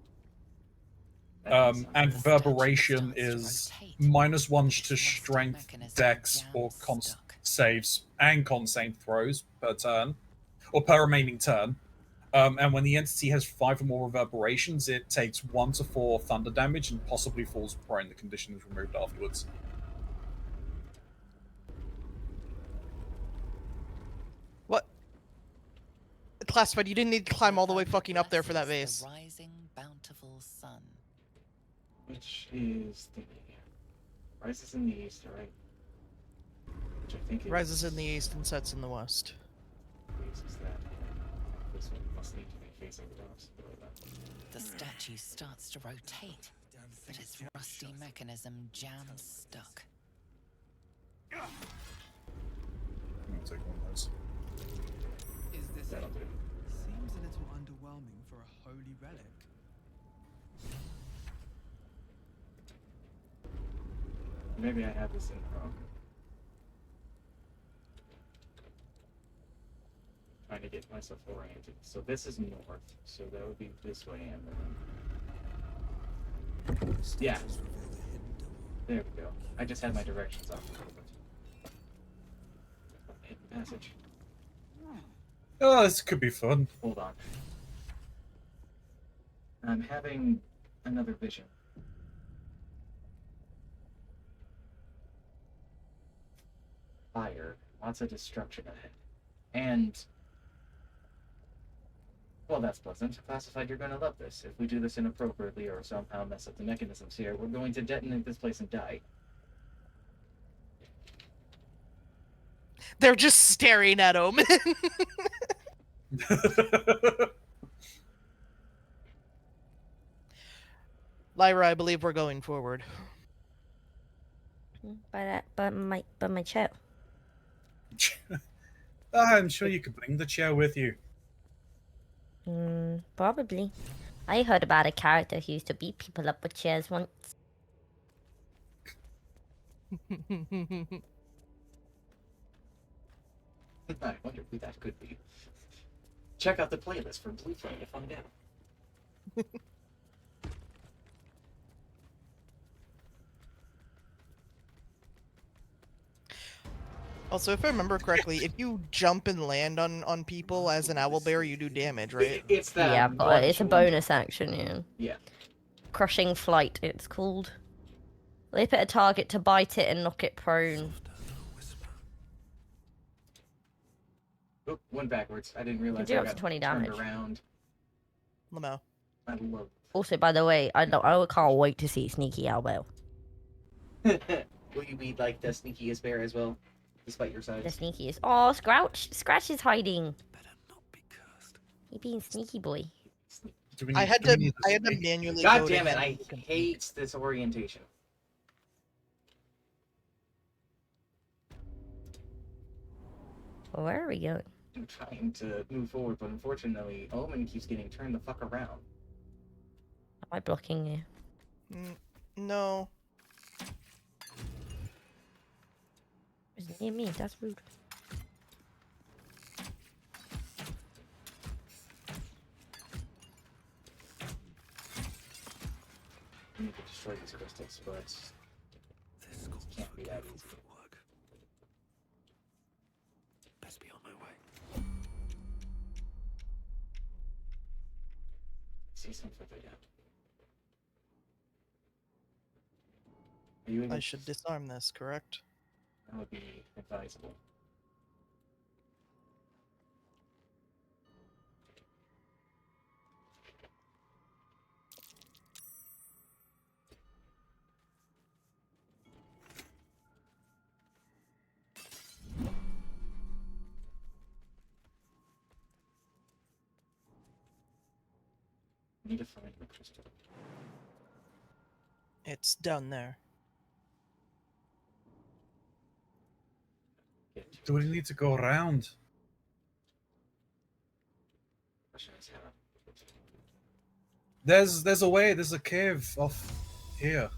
And reverberation is -1 to strength, dex, or con saves and con save throws per turn, or per remaining turn. And when the entity has 5 or more reverberations, it takes 1 to 4 thunder damage and possibly falls prone. The condition is removed afterwards. What? Classified, you didn't need to climb all the way fucking up there for that vase. The rising bountiful sun. Which is the rises in the east, right? Which I think is Rises in the east and sets in the west. Is that. This one must need to be facing the dogs. The statue starts to rotate, but its rusty mechanism jams stuck. I'm gonna take one of those. Is this That'll do. Seems a little underwhelming for a holy relic. Maybe I have this in wrong. Trying to get myself oriented. So this is north, so that would be this way and then. Yeah. There we go. I just had my directions off a little bit. Hidden passage. Oh, this could be fun. Hold on. I'm having another vision. Fire. Lots of destruction ahead. And well, that's pleasant. Classified, you're going to love this. If we do this inappropriately or somehow mess up the mechanisms here, we're going to detonate this place and die. They're just staring at him. Lyra, I believe we're going forward. But my chair. I'm sure you could bring the chair with you. Probably. I heard about a character who used to beat people up with chairs once. I wonder who that could be. Check out the playlist for Blue Flame to find out. Also, if I remember correctly, if you jump and land on people as an owlbear, you do damage, right? It's that Yeah, but it's a one bonus shot. action, yeah. Yeah. Crushing Flight, it's called. Leap at a target to bite it and knock it prone. Oop, went backwards. I didn't realize do I up to got 20 turned damage. around. Lamo. I love. Also, by the way, I can't wait to see Sneaky Owlbear. Will you be like the sneakiest bear as well, despite your The size? sneakiest. Oh, Scratch is hiding. He being sneaky boy. Do we I need, had do we to need I had to sneak? manually God go to damn it! him I to complete. hate this orientation. Well, where are we going? I'm trying to move forward, but unfortunately, Omen keeps getting turned the fuck around. Am I blocking you? No. It's near me. That's rude. I need to destroy these crystals, but it can't be that easy. Best be on my way. See something like that. Are you I able? should disarm this, correct? That would be advisable. I need to find the crystal. It's down there. Get to Do we it. need to go around? Question is how. There's a way. There's a cave off here.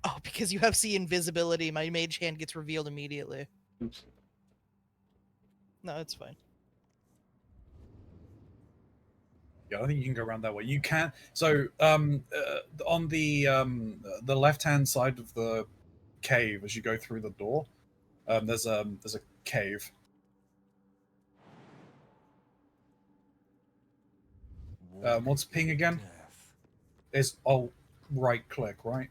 Oh, because you have see invisibility, my mage hand gets revealed immediately. Oops. No, it's fine. Yeah, I think you can go around that way. You can. So, on the left-hand side of the cave, as you go through the door, there's a cave. What's ping again? Is right click, right?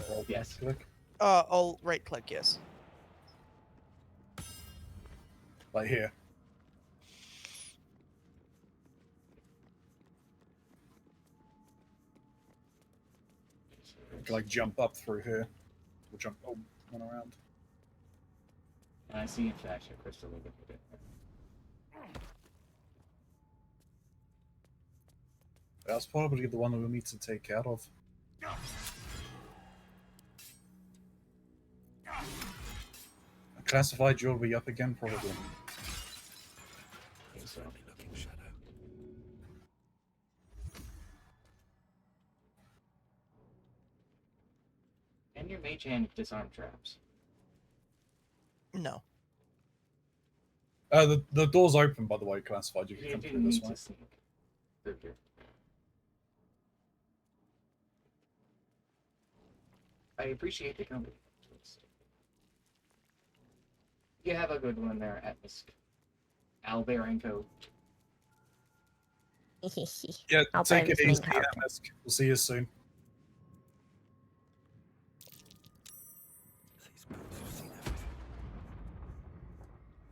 Alt Yes. click. I'll right click, yes. Like here. You can like jump up through here. Or jump one around. And I see, in fact, a crystal over here. That's probably the one that we need to take care of. A classified jewelry up again, probably. Okay, so Looking shadow. and your mage hand disarm traps. No. The door's open, by the way, classified. You can You come do through this need way. to sneak through here. I appreciate the company. You have a good one there, Atmisk. Alberenko. Yeah, I'll take play it this main easy, character. Atmisk. We'll see you soon. These boots have seen everything.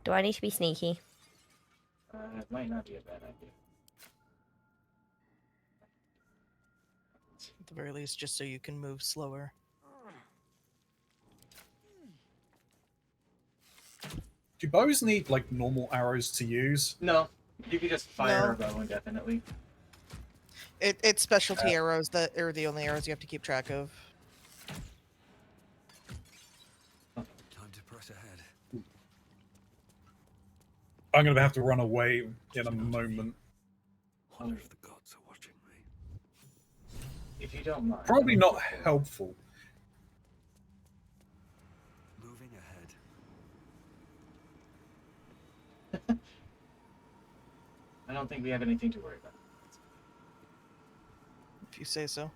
Do I need to be sneaky? It might not be a bad idea. At the very least, just so you can move slower. Do bows need like normal arrows to use? No, you could just fire No. a bow indefinitely. It's specialty arrows that are the only arrows you have to keep track of. Time to press ahead. I'm gonna have to run away in a moment. Wonder if the gods are watching me. If you don't mind. Probably not helpful. Moving ahead. I don't think we have anything to worry about. If you say so.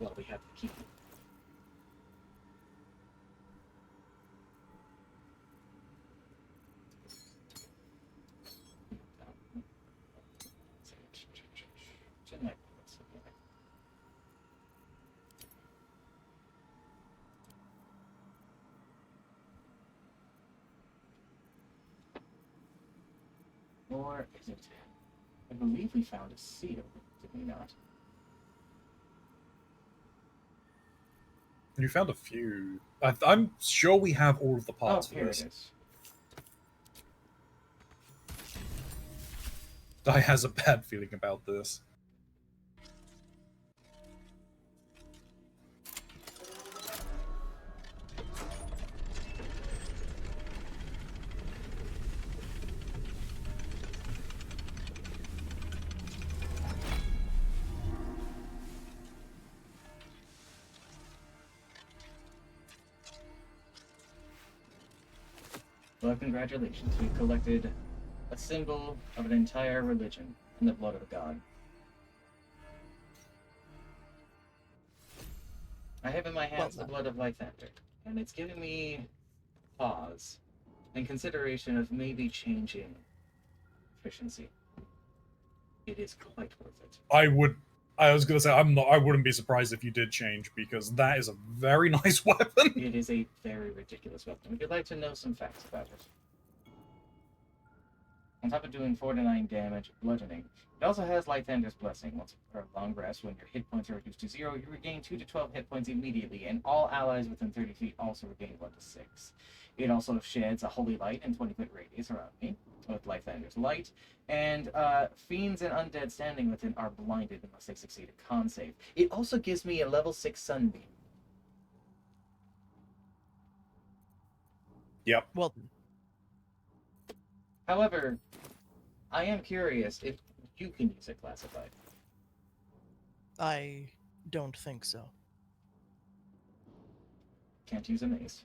Well, we have the key. Or is it? I believe we found a seal, did we not? You found a few. I'm sure we have all of the parts for here this. it is. I has a bad feeling about this. Well, congratulations. We've collected a symbol of an entire religion in the blood of a god. I have in my hands the blood of Lythander, and it's giving me pause and consideration of maybe changing efficiency. It is quite worth it. I was gonna say I wouldn't be surprised if you did change, because that is a very nice weapon. It is a very ridiculous weapon. Would you like to know some facts about it? On top of doing 4 to 9 damage bludgeoning, it also has Lythander's Blessing. Once per long rest, when your hit points are reduced to 0, you regain 2 to 12 hit points immediately, and all allies within 30 feet also regain 1 to 6. It also sheds a holy light in 20-foot radius around me with Lythander's Light, and fiends and undead standing within are blinded unless they succeed a con save. It also gives me a level 6 Sunbeam. Yep. Well, However, I am curious if you can use it classified. I don't think so. Can't use a mace.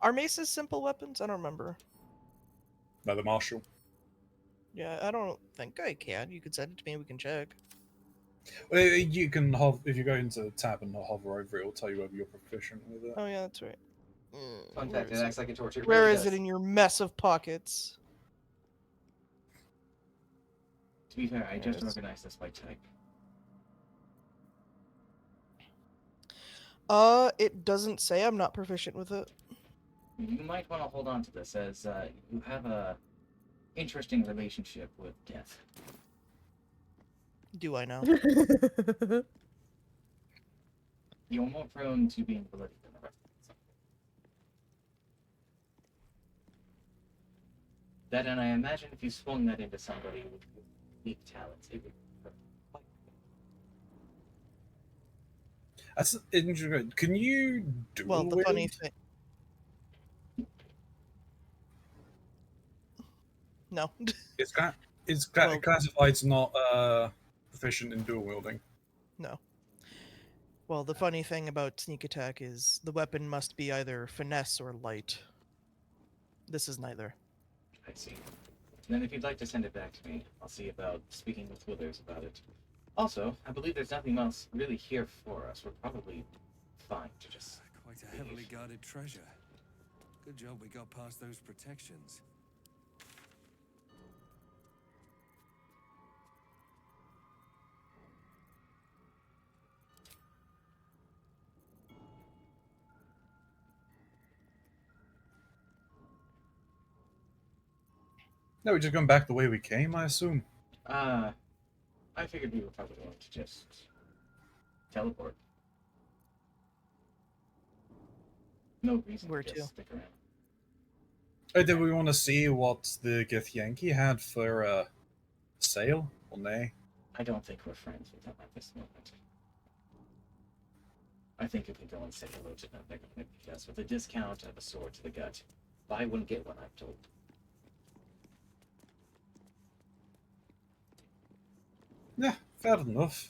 Are maces simple weapons? I don't remember. By the marshal. Yeah, I don't think I can. You could send it to me. We can check. You can if you go into the tab and hover over it, it'll tell you whether you're proficient with it. Oh yeah, that's right. Fun fact, it acts like a torch. It Where really is does. it in your mess of pockets? To be fair, I There just it is. organized this by type. It doesn't say. I'm not proficient with it. You might want to hold on to this, as you have a interesting relationship with death. Do I know? You're more prone to being bloody than the rest of us. That, and I imagine if you swung that into somebody with unique talents, it would. That's interesting. Can you do Well, the funny thing. No. It's Well- classified's not proficient in dual wielding. No. Well, the funny thing about sneak attack is the weapon must be either finesse or light. This is neither. I see. And then if you'd like to send it back to me, I'll see about speaking with Withers about it. Also, I believe there's nothing else really here for us. We're probably fine to just Quite a heavily guarded treasure. Good job we got past those protections. No, we're just going back the way we came, I assume. I figured we were probably going to just teleport. No reason Where to to? just stick around. Oh, did we want to see what the Githyanki had for sale or nay? I don't think we're friends with them at this moment. I think if we go and say hello to them, they're going to beat us with a discount of a sword to the gut. Buy one, get one, I'm told. Yeah, fair enough.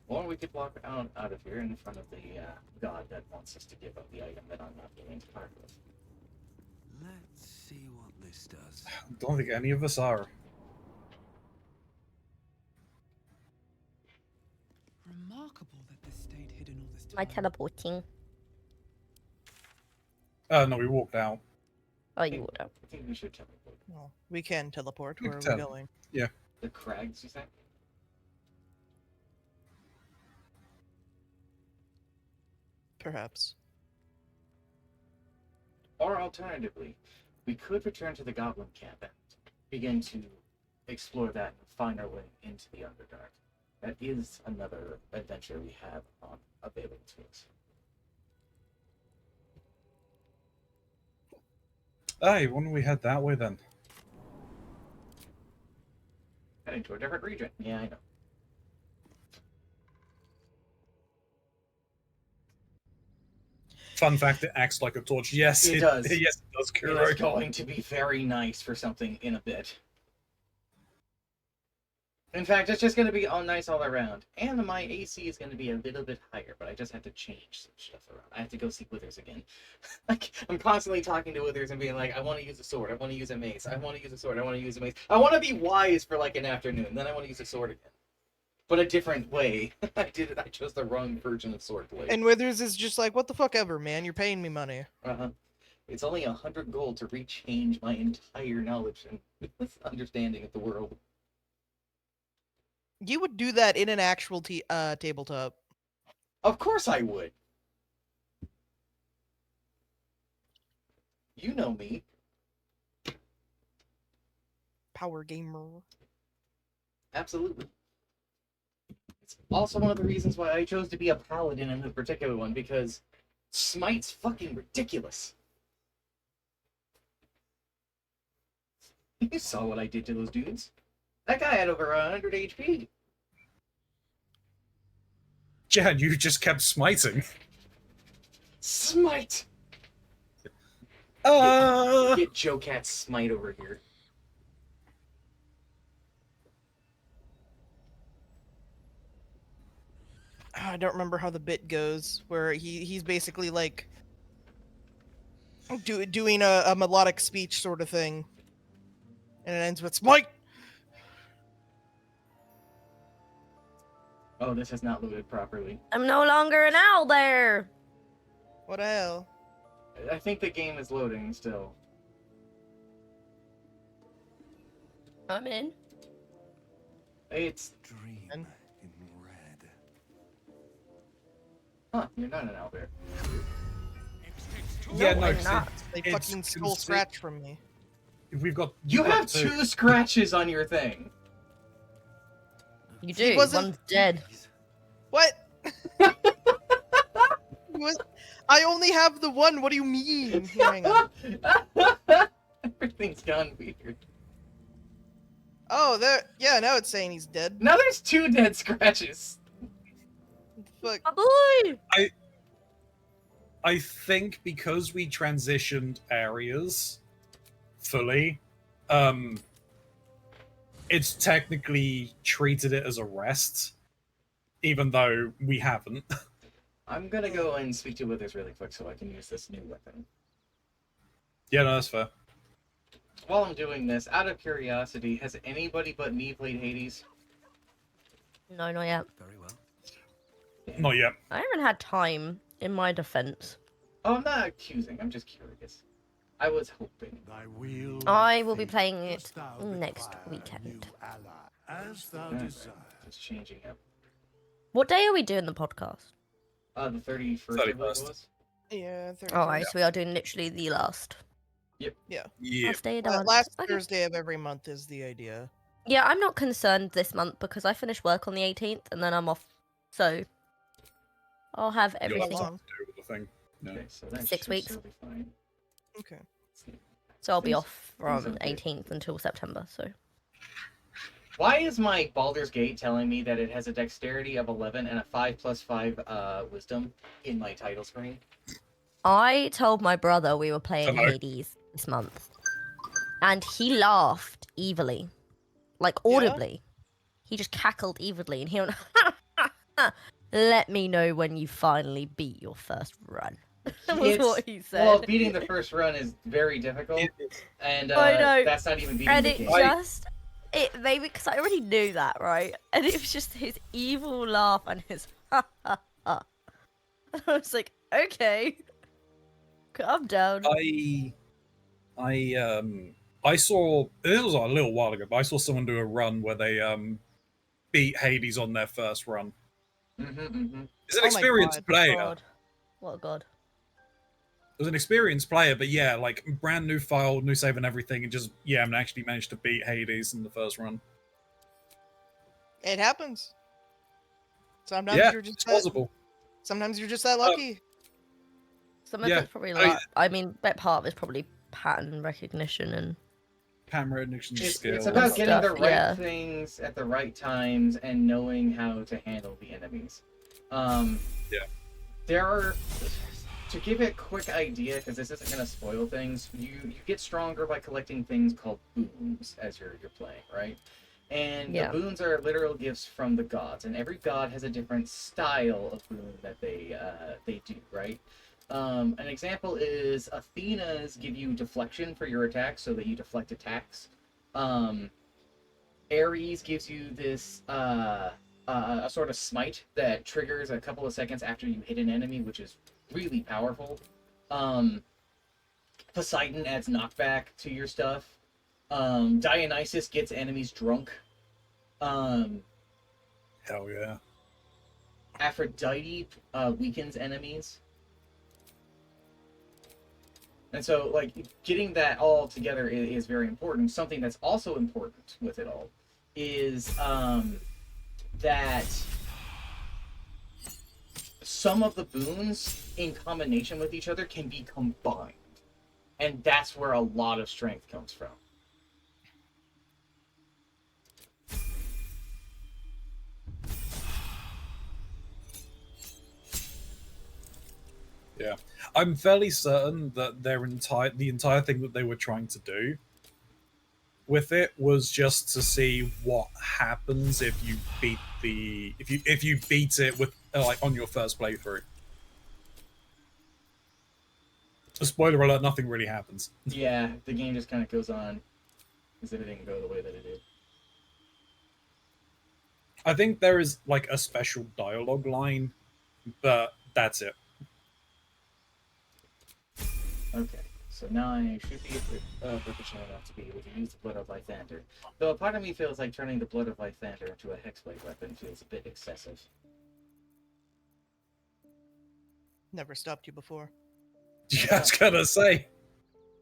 Or we could walk out of here in front of the god that wants us to give up the item that I'm not willing to part with. Let's see what this this does. Don't think any of us are. Remarkable that this stayed hidden all this time. My teleporting. No, we walked out. Oh, you would have. I think we should teleport. Well, we can teleport. You Where are can we tele- going? The crags, you think? Perhaps. Or alternatively, we could return to the Goblin camp and begin to explore that and find our way into the Underdark. That is another adventure we have on available to us. Hey, why don't we head that way then? Heading to a different region. Yeah, I know. Fun fact, it acts like a torch. Yes, It does. Yes, it does, It Kuro. is going to be very nice for something in a bit. In fact, it's just going to be all nice all around. And my AC is going to be a little bit higher, but I just have to change some stuff around. I have to go see Withers again. Like, I'm constantly talking to Withers and being like, I want to use a sword, I want to use a mace, I want to use a sword, I want to use a mace. I want to be wise for like an afternoon, then I want to use a sword again. But a different way. I chose the wrong version of swordblade. And Withers is just like, what the fuck ever, man? You're paying me money. Uh-huh. It's only 100 gold to rechange my entire knowledge and understanding of the world. You would do that in an actual tabletop. Of course I would. You know me. Power gamer. Absolutely. It's also one of the reasons why I chose to be a paladin in this particular one, because smite's fucking ridiculous. You saw what I did to those dudes. That guy had over 100 HP. Jan, you just kept smiting. Smite! Get Joe Cat's smite over here. I don't remember how the bit goes, where he's basically like doing a melodic speech sort of thing, and it ends with smite. Oh, this has not loaded properly. I'm no longer an owl there. What the hell? I think the game is loading still. I'm in. It's... Dream And- in red. Huh, you're not an owlbear. Yeah, no, I'm see, not. They it's fucking stole consi- Scratch from me. We've got. You we've got have two scratches on your thing. You He do. wasn't- One's dead. What? What? I only have the one. What do you mean? Here, hang on. Everything's gone weird. Oh, there. Yeah, now it's saying he's dead. Now there's two dead scratches. Fuck. Oh boy! I think because we transitioned areas fully, it's technically treated it as a rest, even though we haven't. I'm gonna go and speak to Withers really quick so I can use this new weapon. Yeah, no, that's fair. While I'm doing this, out of curiosity, has anybody but me played Hades? No, not yet. Very well. Not yet. I haven't had time, in my defense. Oh, I'm not accusing, I'm just curious. I was hoping. Thy wheel I will of be fate playing it dost thou next require, weekend. new ally, as thou Alright, desire. it's changing up. What day are we doing the podcast? The 31st, I believe it 31st. was. Yeah. Alright, so we are doing literally the last. Yeah. Last day of the month. Last Okay. Thursday of every month is the idea. Yeah, I'm not concerned this month because I finish work on the 18th and then I'm off. So I'll have You'll have everything. long. to do with the thing. Yeah. Okay, so that 6 should weeks. still be fine. Okay. So I'll be Things- off things from are good. 18th until September. So Why is my Baldur's Gate telling me that it has a dexterity of 11 and a 5+5 wisdom in my title screen? I told my brother we were playing Hello. Hades this month, and he laughed evilly, like Yeah? audibly. He just cackled evilly, and he went, "Let me know when you finally beat your first run." was what he said. Well, beating the first run is very difficult, and I know. that's not even beating And the it game. it made me, because I already knew that, right? And it was just his evil laugh and his ha ha ha. I was like, okay, calm down. I saw, this was a little while ago, but I saw someone do a run where they beat Hades on their first run. It's an experienced player. God. What a god. It was an experienced player, but yeah, like brand new file, new save and everything, and just actually managed to beat Hades in the first run. It happens. Sometimes Yeah, you're just it's possible. Sometimes you're just that lucky. Some of it's probably I mean, that part of it's probably pattern recognition and pattern recognition skills. It's about getting the right yeah. things at the right times and knowing how to handle the enemies. There are, to give it a quick idea, because this isn't going to spoil things, you get stronger by collecting things called boons as you're playing, right? And the boons are literal gifts from the gods, and every god has a different style of boon that they do, right? An example is Athena's give you deflection for your attacks, so that you deflect attacks. Ares gives you this a sort of smite that triggers a couple of seconds after you hit an enemy, which is really powerful. Poseidon adds knockback to your stuff. Dionysus gets enemies drunk. Hell yeah. Aphrodite weakens enemies. And so, like, getting that all together is very important. Something that's also important with it all is that some of the boons in combination with each other can be combined. And that's where a lot of strength comes from. Yeah, I'm fairly certain that the entire thing that they were trying to do with it was just to see what happens if you beat if you beat it with like on your first playthrough. A spoiler alert: nothing really happens. Yeah, the game just kind of goes on as if it didn't go the way that it did. I think there is like a special dialogue line, but that's it. Okay, so now I should be proficient enough to be able to use the Blood of Lythander. Though a part of me feels like turning the Blood of Lythander into a Hexblade weapon feels a bit excessive. Never stopped you before. Yeah, I was gonna say.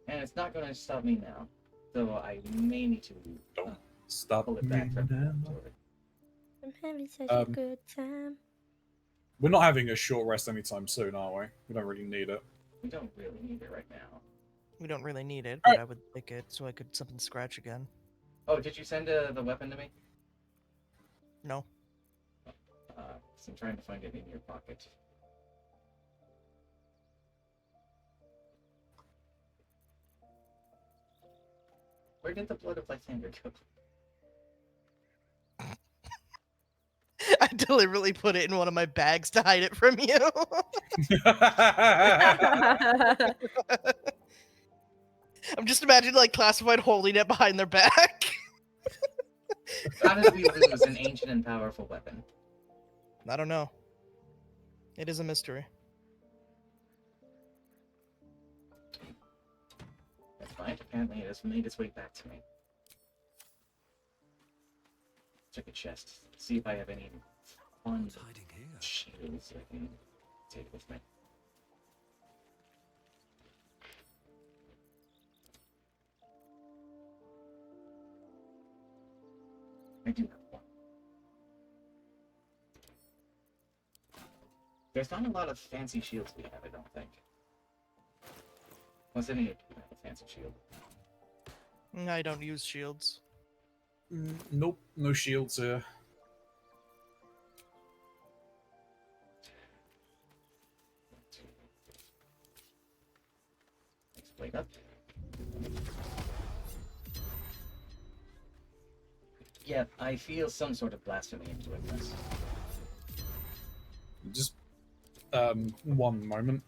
And it's not gonna stop me now, though I may need to stop pull it back from the inventory. I'm having such a good time. We're not having a short rest anytime soon, are we? We don't really need it. We don't really need it right now. We don't really need it, but I would like it so I could something scratch again. Oh, did you send the weapon to me? No. I'm trying to find it in your pocket. Where did the Blood of Lythander go? I deliberately put it in one of my bags to hide it from you. I'm just imagining like Classified holding it behind their back. How did we lose an ancient and powerful weapon? I don't know. It is a mystery. That's fine. Apparently it has made its way back to me. Check a chest. See if I have any fun shields I can take with me. I do have one. There's not a lot of fancy shields we have, I don't think. Unless any of you have a fancy shield. I don't use shields. Nope, no shields here. Let's play up. Yeah, I feel some sort of blasphemy in doing this. Just one moment.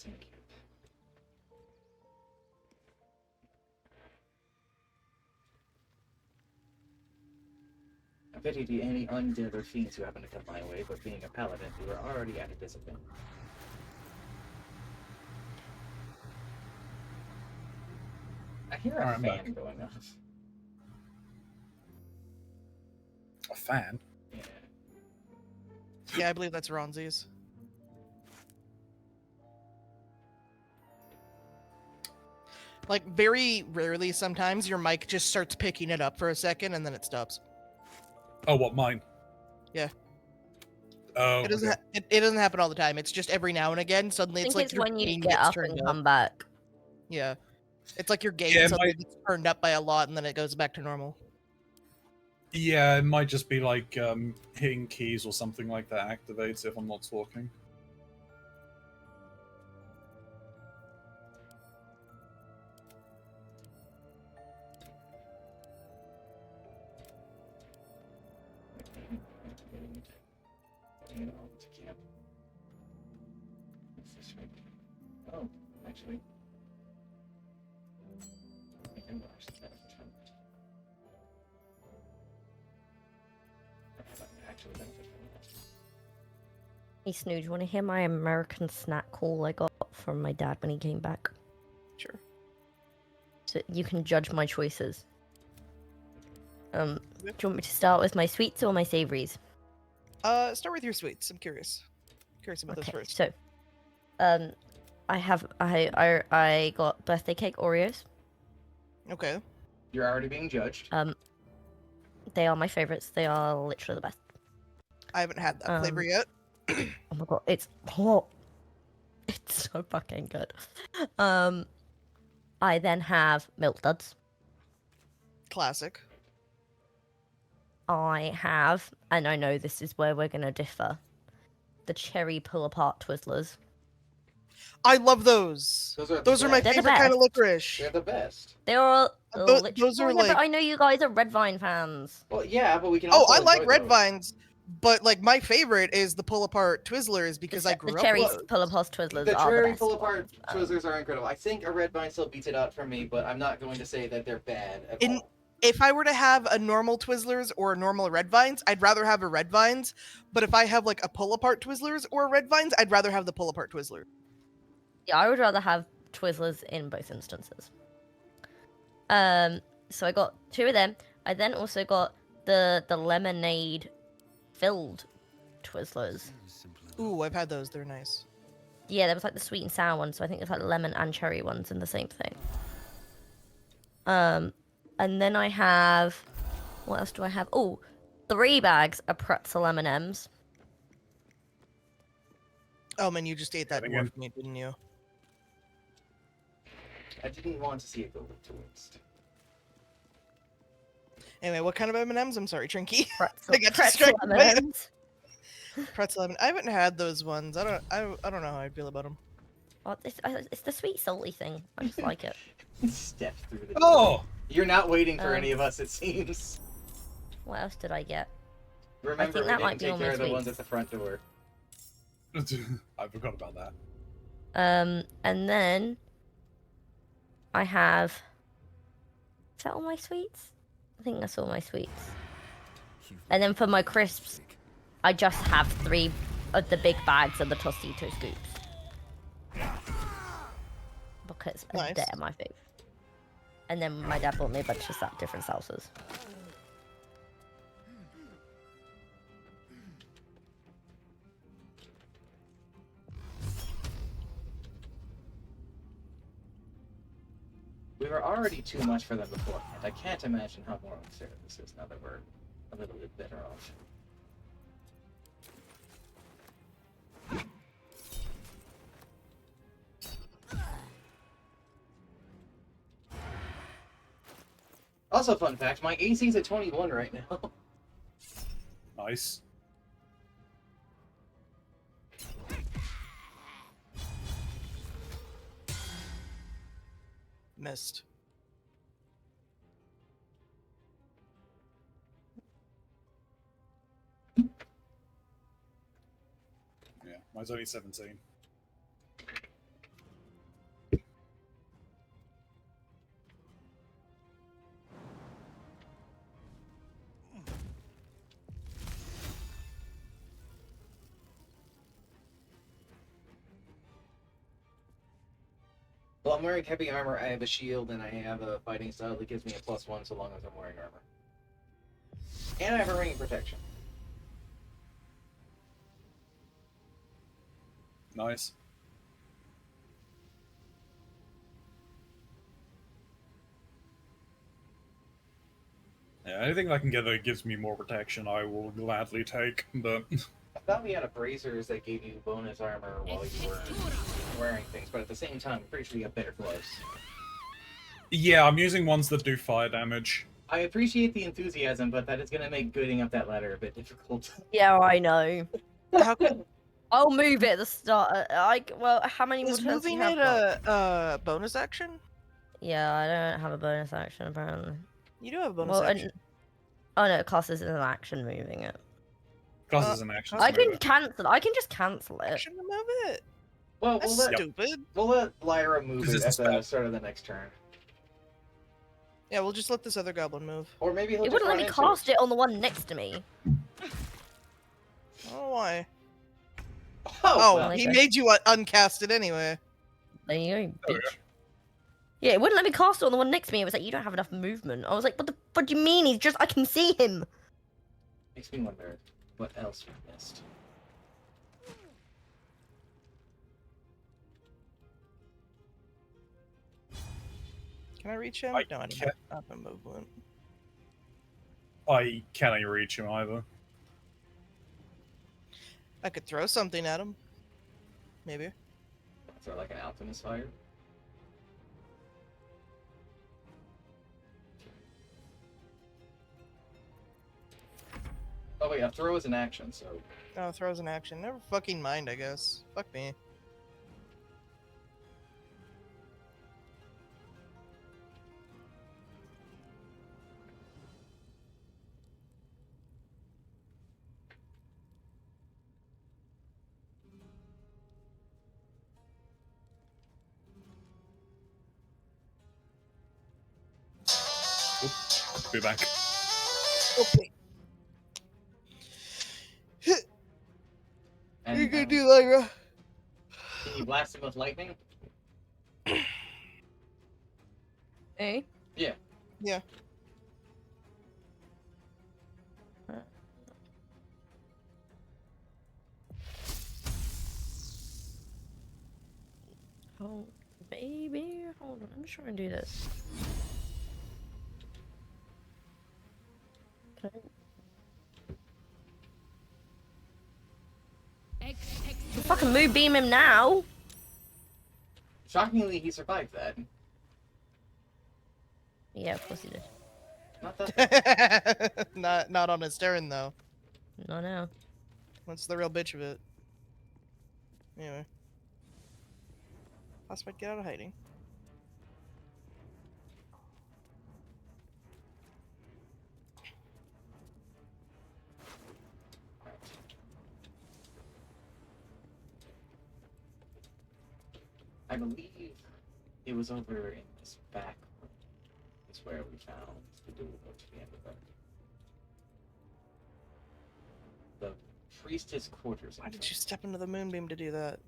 Thank you. I pity to any undead or fiends who happen to come my way, but being a paladin, we were already at a disadvantage. I hear a Alright, I'm fan back. going off. A fan? Yeah. Yeah, I believe that's Ronzi's. Like, very rarely sometimes your mic just starts picking it up for a second and then it stops. Oh, what, mine? Yeah. Oh, It doesn't. okay. It doesn't happen all the time. It's just every now and again. Suddenly, I it's think like it's your when you gain get gets up turned and up. come back. Yeah, it's like your gain Yeah, suddenly gets turned up by a lot, and then it goes back to normal. Yeah, it might just be like hitting keys or something like that activates if I'm not talking. To camp. What's this right? Oh, actually. I can watch that. Actually benefit from that. Hey Snoo, do you want to hear my American snack call I got from my dad when he came back? Sure. So you can judge my choices. Do Yep. you want me to start with my sweets or my savories? Start with your sweets. I'm curious. Curious about those Okay, first. so, I got birthday cake Oreos. Okay. You're already being judged. They are my favorites. They are literally the best. I haven't had that flavor yet. Oh my god, it's hot. It's so fucking good. I then have milk duds. Classic. I have, and I know this is where we're gonna differ, the cherry pull apart Twizzlers. I love those. Those are my They're the favorite kind of best. licorice. They're the best. They're all Those are yeah, like. but I know you guys are red vine fans. Well, yeah, but we can Oh, also I like enjoy red those. vines, but like my favorite is the pull apart Twizzlers because I The grew cherry up with. pull apart Twizzlers The are the cherry best pull apart ones. Twizzlers are incredible. I think a red vine still beats it out for me, but I'm not going to say that they're bad at all. If I were to have a normal Twizzlers or a normal red vines, I'd rather have a red vines. But if I have like a pull apart Twizzlers or a red vines, I'd rather have the pull apart Twizzlers. Yeah, I would rather have Twizzlers in both instances. So I got 2 of them. I then also got the lemonade filled Twizzlers. Ooh, I've had those. They're nice. Yeah, there was like the sweet and sour ones, so I think there's like lemon and cherry ones in the same thing. And then I have, what else do I have? Oh, 3 bags of pretzel M&Ms. Oh man, you just ate that Getting dwarf in. meat, didn't you? I didn't want to see it go to waste. Anyway, what kind of M&Ms? I'm sorry, Trinky. Pretzel, I got pretzel distracted by it. M&Ms. Pretzel M&Ms. I haven't had those ones. I don't know how I feel about them. Oh, it's the sweet salty thing. I just like it. Step through the door. Oh! You're not waiting for Um, any of us, it seems. What else did I get? Remember, think we that might didn't be take on my care of the ones sweets. at the front door. I forgot about that. And then I have. Is that all my sweets? I think that's all my sweets. And then for my crisps, I just have 3 of the big bags of the Tostito scoops. Because Nice. they're my favorite. And then my dad bought me a bunch of different salsas. We were already too much for them beforehand. I can't imagine how more unfair this is now that we're a little bit better off. Also, fun fact, my AC's at 21 right now. Nice. Missed. Yeah, mine's only 17. Well, I'm wearing heavy armor. I have a shield, and I have a fighting style that gives me a +1 so long as I'm wearing armor. And I have a ring of protection. Nice. Yeah, anything I can get that gives me more protection, I will gladly take. But I thought we had a bracers that gave you bonus armor while you were wearing things, but at the same time, I'm pretty sure you have better gloves. yeah, I'm using ones that do fire damage. I appreciate the enthusiasm, but that is going to make getting up that ladder a bit difficult. Yeah, I know. How could I'll move it at the start. Well, how many more is turns do you moving have? it a bonus action? Yeah, I don't have a bonus action apparently. You do have a bonus Well, action. oh no, it costs as an action moving it. Classes and actions. I to move can it. cancel. I can just cancel it. Action to move it. Well, That's we'll let, stupid. we'll let Lyra move 'Cause it it's a at the spell. start of the next turn. Yeah, we'll just let this other goblin move. Or maybe he'll It just wouldn't let run me into cast it on the one next to me. I don't know why. Oh, Oh, well. he okay. made you uncast it anyway. There you go, There we bitch. Yeah, it wouldn't let me cast it on the one next to me. It was like, you don't have enough movement. I was like, what do you mean? He's just, I can see him. Makes me wonder what else we missed. Can I reach him? I No, I don't can't. have a movement. I cannot reach him either. I could throw something at him. Maybe. Throw like an alchemist fire. Oh wait, a throw is an action, so Oh, throws an action. Never fucking mind, I guess. Fuck me. Be back. Okay. and, What are you gonna um, do, Lyra? can you blast him with lightning? Eh? Yeah. Yeah. Oh, baby. Hold on. I'm just trying to do this. Okay. Fucking move beam him now. Shockingly, he survived that. Yeah, of course he did. Not that. not on his turn though. No, no. What's the real bitch of it? Anyway. Prospect, get out of hiding. I believe it was over in this back room. Is where we found the duel to the end of it. The priestess quarters. Why did you step into the moonbeam to do that?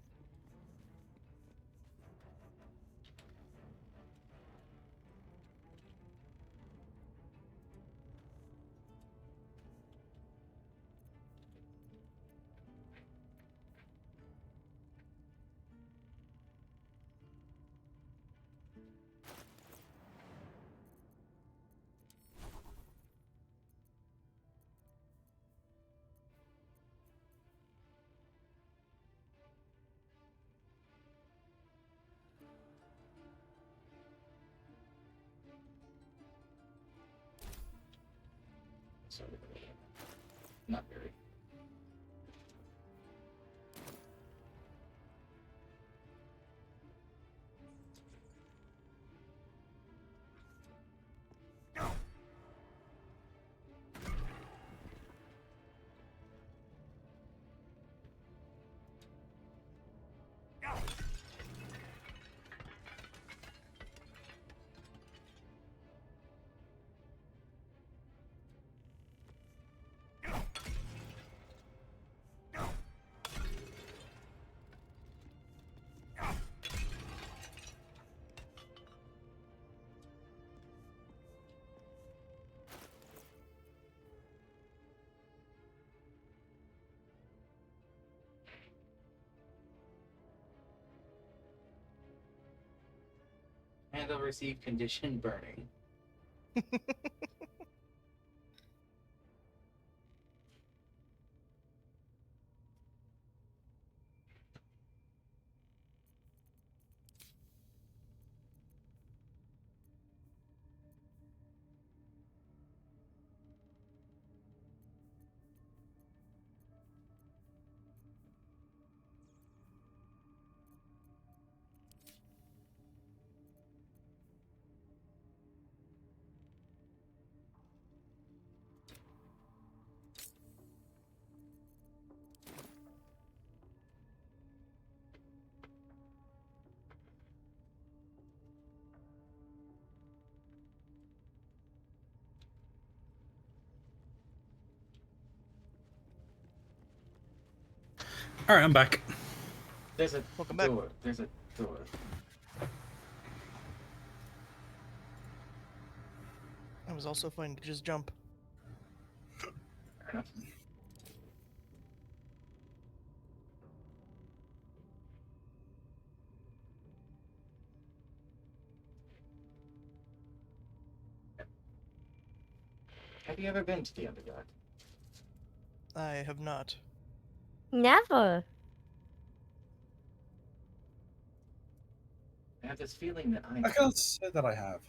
So, not very. candle received conditioned burning. All right, I'm back. There's a Welcome back. door. There's a door. I was also fine to just jump. Fair enough. Have you ever been to the Underdark? I have not. Never. I have this feeling that I can't say that I have.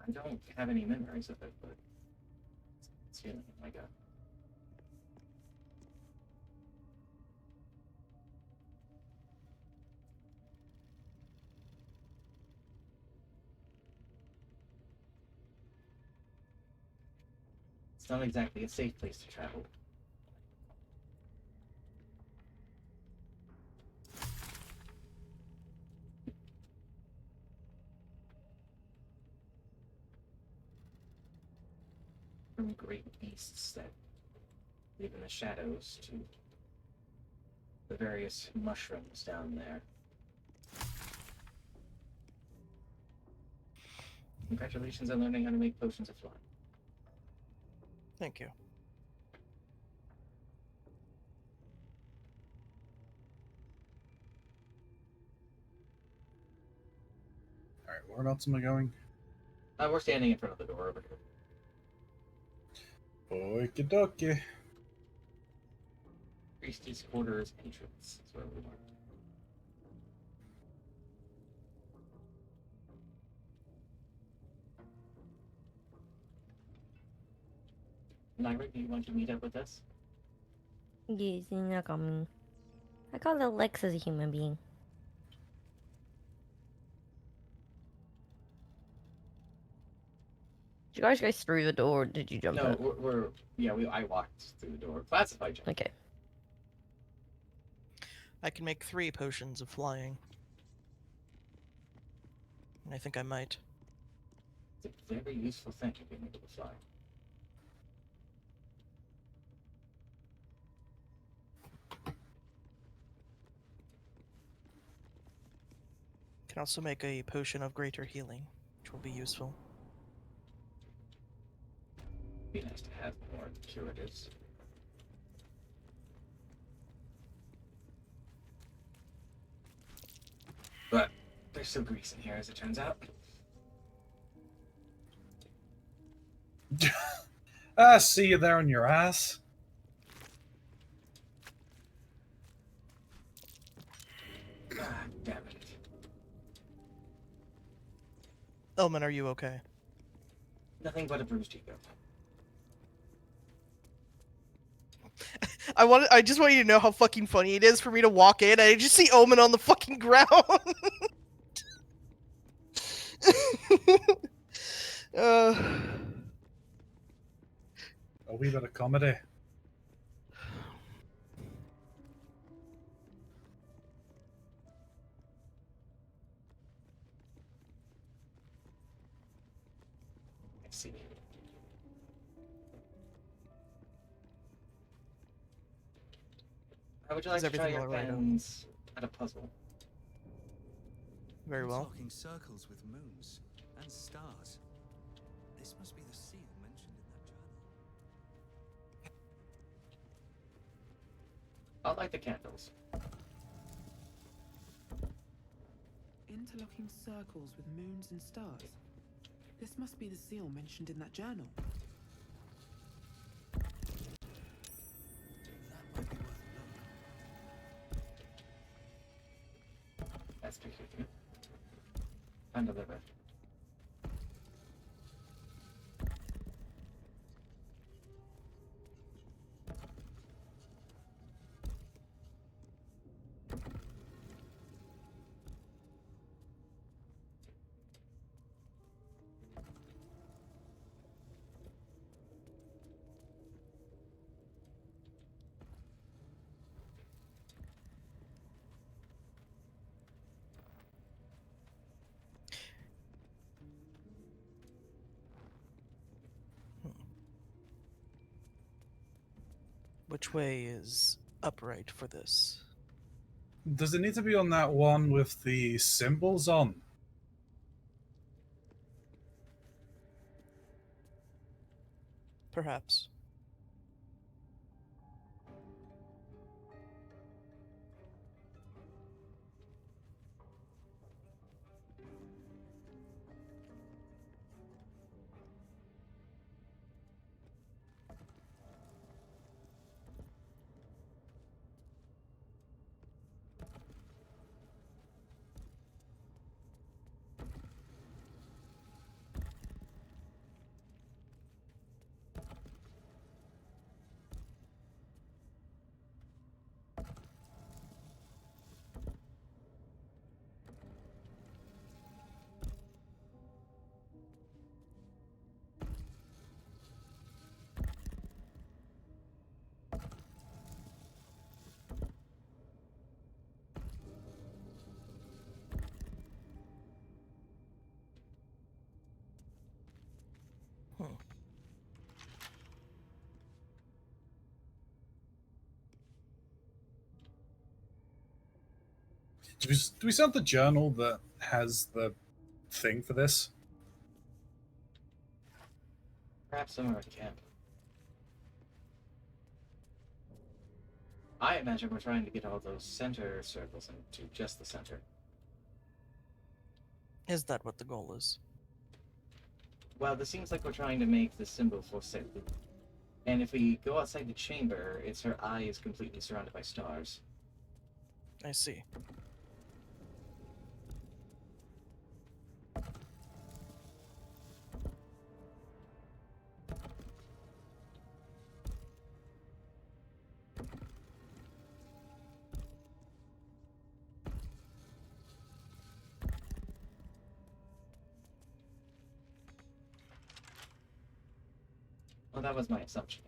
I don't have any memories of it, but it's feeling in my gut. It's not exactly a safe place to travel. From great beasts that live in the shadows to the various mushrooms down there. Congratulations on learning how to make potions of flying. Thank you. All right, whereabouts am I going? We're standing in front of the door over here. Okie dokie. Priestess quarters entrance is where we are. Lyra, do you want to meet up with us? Yes, you're not coming. I call Lex as a human being. Did you guys go through the door or did you jump No, it? I walked through the door. Classified jump. Okay. I can make 3 potions of flying. And I think I might. It's a very useful thing of being able to fly. Can also make a potion of greater healing, which will be useful. Be nice to have more curatives. But there's still grease in here, as it turns out. See you there on your ass. Ah, damn it. Elman, are you okay? Nothing but a bruised ego. I just want you to know how fucking funny it is for me to walk in and I just see Omen on the fucking ground. A wee bit of comedy. I see. How would you like Is to try everything your all right, hands at a puzzle? Very well. Talking circles with moons and stars. This must be the seal mentioned in that journal. I'll light the candles. interlocking circles with moons and stars. This must be the seal mentioned in that journal. That's peculiar. Undelivered. Which way is upright for this? Does it need to be on that one with the symbols on? Perhaps. Do we send the journal that has the thing for this? Perhaps somewhere at camp. I imagine we're trying to get all those center circles into just the center. Is that what the goal is? Well, this seems like we're trying to make the symbol for Selu. And if we go outside the chamber, it's her eye is completely surrounded by stars. I see. Well, that was my assumption.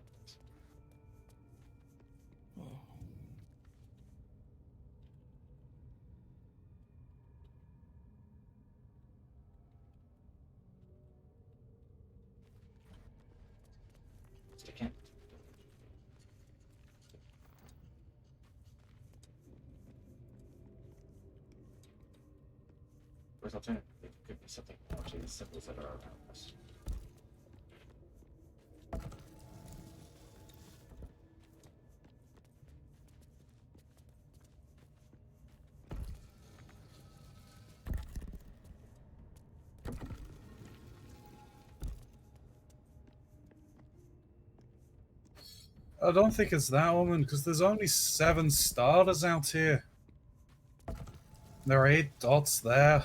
Just a camp. Where's alternative? It could be something actually the symbols that are around us. I don't think it's that woman, because there's only 7 stars out here. There are 8 dots there.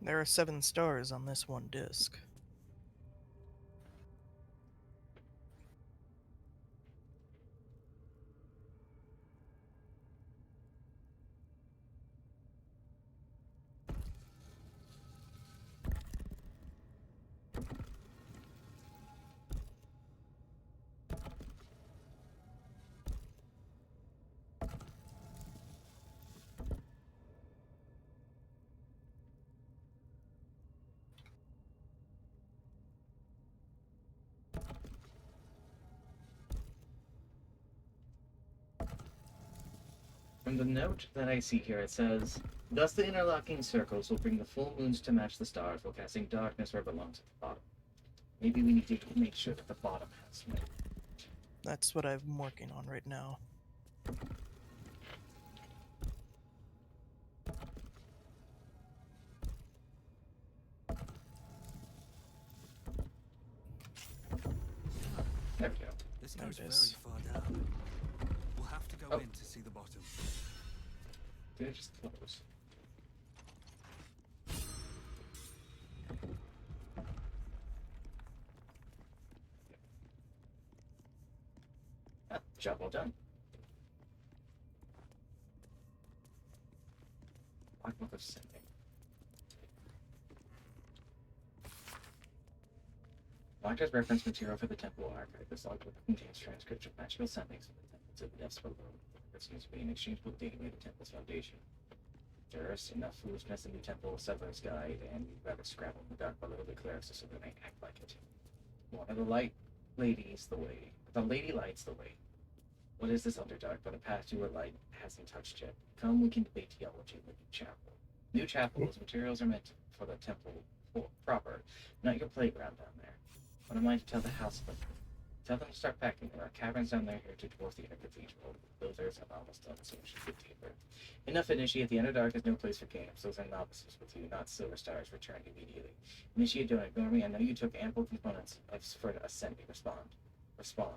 There are 7 stars on this one disc. From the note that I see here, it says, thus the interlocking circles will bring the full moons to match the stars while casting darkness where it belongs at the bottom. Maybe we need to make sure that the bottom has no. That's what I'm working on right now. There we go. This There goes it very is. far down. We'll have to go Oh. in to see the bottom. Did it just close? Ah, job well done. Logbook of sending. Locked as reference material for the temple archive. This logbook contains transcripts of magical sendings from the temple to the depths below. There seems to be an exchangeable data made the temple's foundation. There's enough foolishness in the temple Settler's Guide, and you'd rather scramble in the dark below the clerics so they may act like it. One of the light ladies the way. The lady lights the way. What is this Underdark but a path to where light hasn't touched yet? Come, we can debate theology in the new chapel. New chapel, those materials are meant for the temple proper, not your playground down there. What am I to tell the house of them? Tell them to start packing. There are caverns down there here to dwarf the inner cathedral. Builders have almost done so we should dig deeper. Enough, Initiate. The Underdark is no place for games. Those are novices with you, not silver stars. Return immediately. Initiate, don't ignore me. I know you took ample components for ascending. Respond.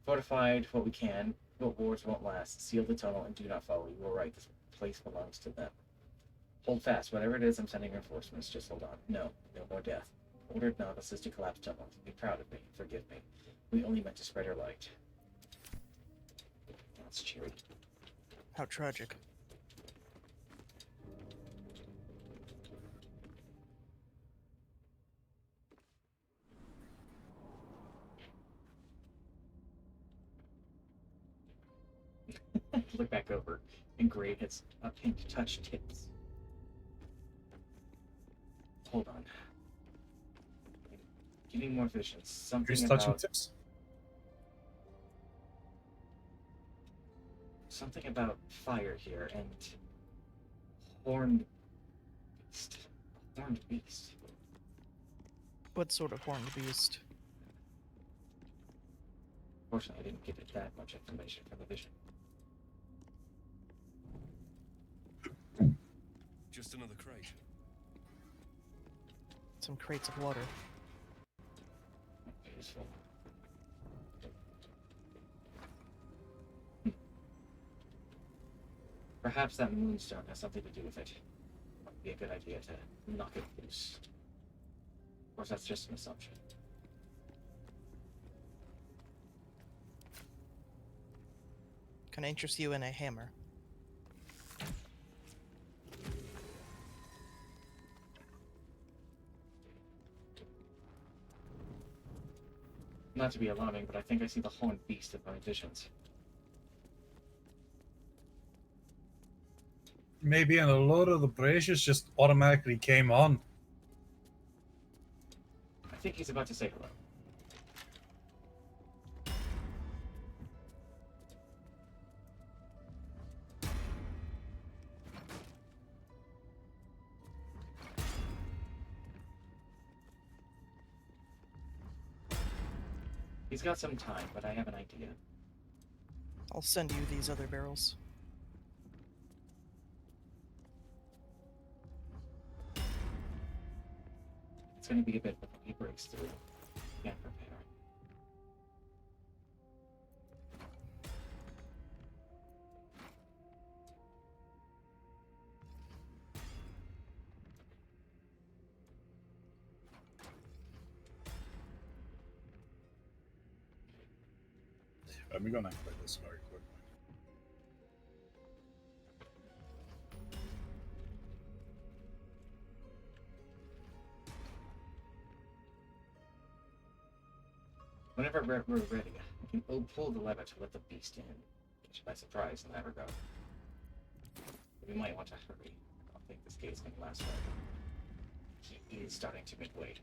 Fortified what we can, but wars won't last. Seal the tunnel and do not follow. You were right. This place belongs to them. Hold fast. Whatever it is, I'm sending reinforcements. Just hold on. No more death. Ordered novices to collapse tunnels. Be proud of me. Forgive me. We only meant to spread our light. That's cheery. How tragic. Look back over and grade his pink touch tips. Hold on. Give me more visions. Something Who's touching about tips? something about fire here and horned beast. Horned beast. What sort of horned beast? Fortunately, I didn't get it that much information from the vision. Just another crate. Some crates of water. Useful. Perhaps that moonstone has something to do with it. Might be a good idea to knock it loose. Of course, that's just an assumption. Can I interest you in a hammer? Not to be alarming, but I think I see the horned beast in my visions. Maybe in a lot of the braziers just automatically came on. I think he's about to say hello. He's got some time, but I have an idea. I'll send you these other barrels. It's going to be a bit before he breaks through. Can't prepare. We're gonna activate this very quickly. Whenever we're ready, I can pull the lever to let the beast in. Catch you by surprise in that regard. But we might want to hurry. I don't think this gate's going to last forever. He is starting to make weight.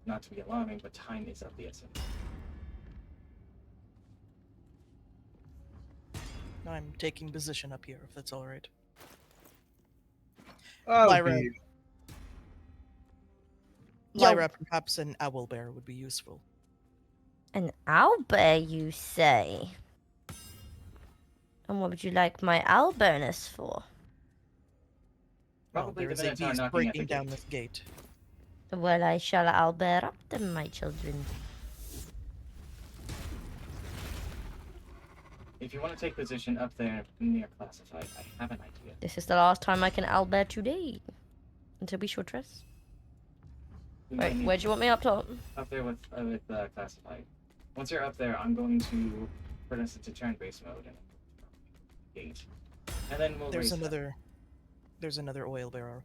Not to be alarming, but time is of the essence. I'm taking position up here, if that's all right. That'll Lyra. be Lyra, perhaps an owl bear would be useful. An owlbear, you say? And what would you like my owl bonus for? Well, Probably there the is a Minotaur beast knocking at the breaking down gate. this gate. Well, I shall owlbear up them, my children. If you want to take position up there near classified, I have an idea. This is the last time I can owlbear today. Until we short rest. We might Wait, need where do you want me up top? up there with classified. Once you're up there, I'm going to put us into turn-based mode and gate, and then we'll. There's race them. another. There's another oil bearer.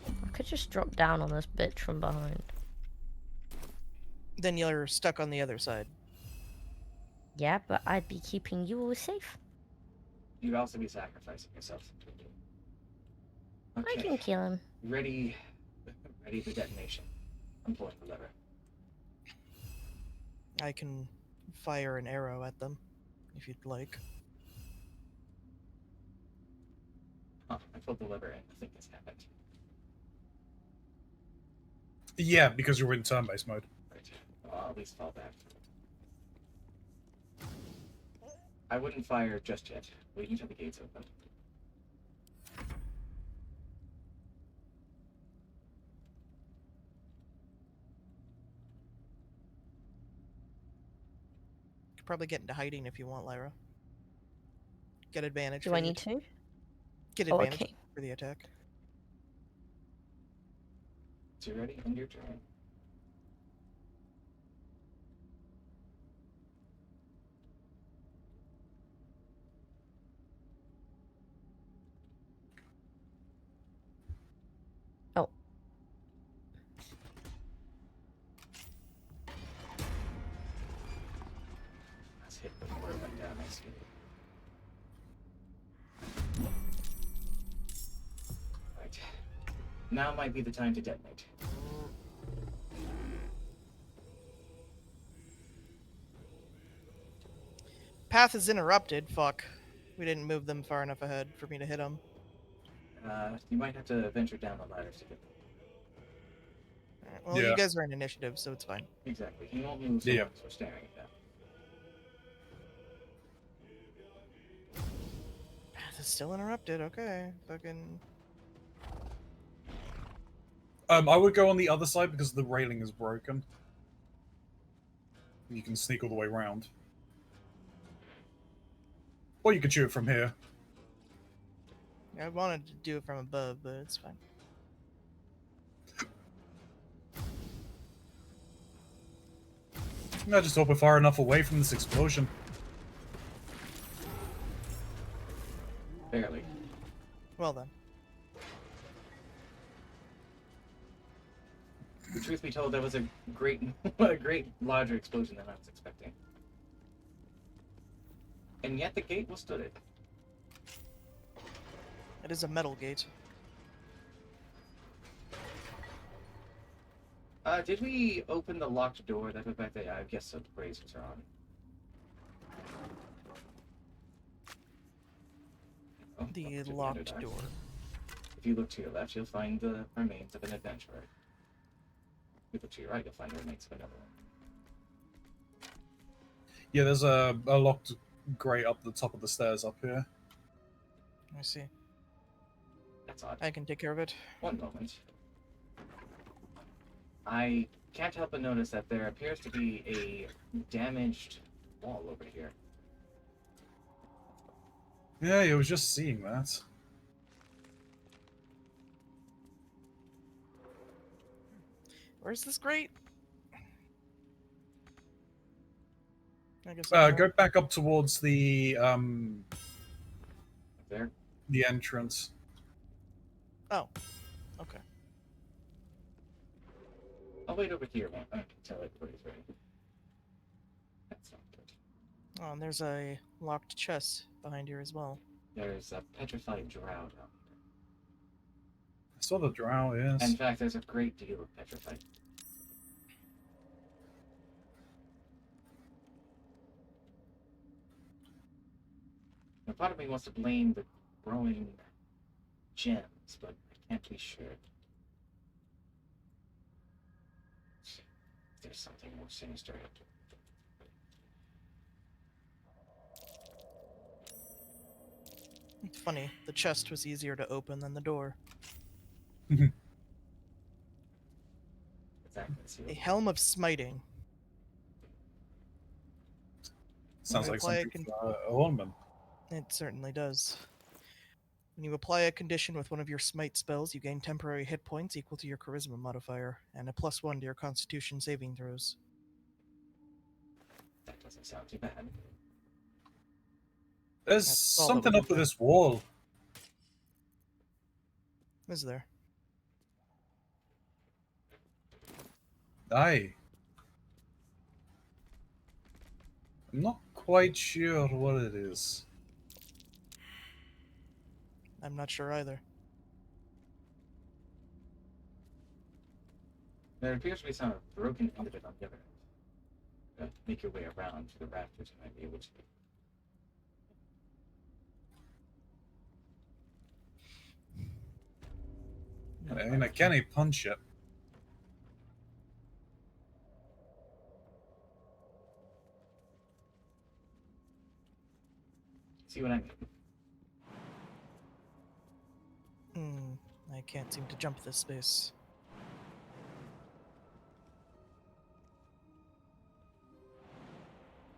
I could just drop down on this bitch from behind. Then you're stuck on the other side. Yeah, but I'd be keeping you all safe. You'd also be sacrificing yourself. I Okay. can kill him. Ready for detonation. I'm pulling the lever. I can fire an arrow at them, if you'd like. Oh, I pulled the lever and nothing has happened. yeah, because you're in turn-based mode. Right. Well, I'll at least fall back. I wouldn't fire just yet. Wait until the gate's open. Could probably get into hiding if you want, Lyra. Get advantage. Do for I the need to? Get Oh, advantage okay. for the attack. So you ready? End your turn. Oh. Let's hit before it went down. I see. Right. Now might be the time to detonate. Path is interrupted. Fuck. We didn't move them far enough ahead for me to hit them. You might have to venture down the ladders to get them. Alright, well, Yeah. you guys are in initiative, so it's fine. Exactly. He won't move so Yeah. long as we're staring at that. Path is still interrupted. Okay. Fucking. I would go on the other side because the railing is broken. You can sneak all the way around. Or you could shoot it from here. I wanted to do it from above, but it's fine. I just hope we're far enough away from this explosion. Barely. Well then. The truth be told, that was a great, a great larger explosion than I was expecting. And yet the gate withstood it. It is a metal gate. Did we open the locked door that went back there? I guess so. The braziers are on. Oh, The to other locked side. door. If you look to your left, you'll find the remains of an adventurer. If you look to your right, you'll find the remains of another one. Yeah, there's a locked grate up the top of the stairs up here. I see. That's odd. I can take care of it. One moment. I can't help but notice that there appears to be a damaged wall over here. Yeah, I was just seeing that. Where's this grate? I guess Go back up towards There. the entrance. Oh. Okay. I'll wait over here until everybody's ready. That's not good. Oh, and there's a locked chest behind here as well. There's a petrified drow down here. I saw the drow, yes. In fact, there's a great deal of petrified. part of me wants to blame the growing gems, but I can't be sure. There's something more sinister. It's funny, the chest was easier to open than the door. A helm of smiting. Sounds When like apply a something for a ornament. It certainly does. When you apply a condition with one of your smite spells, you gain temporary hit points equal to your charisma modifier, and a +1 to your constitution saving throws. That doesn't sound too bad. There's That's all that something we up with do. this wall. Is there? Aye. I'm not quite sure what it is. I'm not sure either. There appears to be some broken end of it on the other end. Make your way around to the rafters, you might be able to. I mean, I can't punch it. See what I mean? I can't seem to jump this space.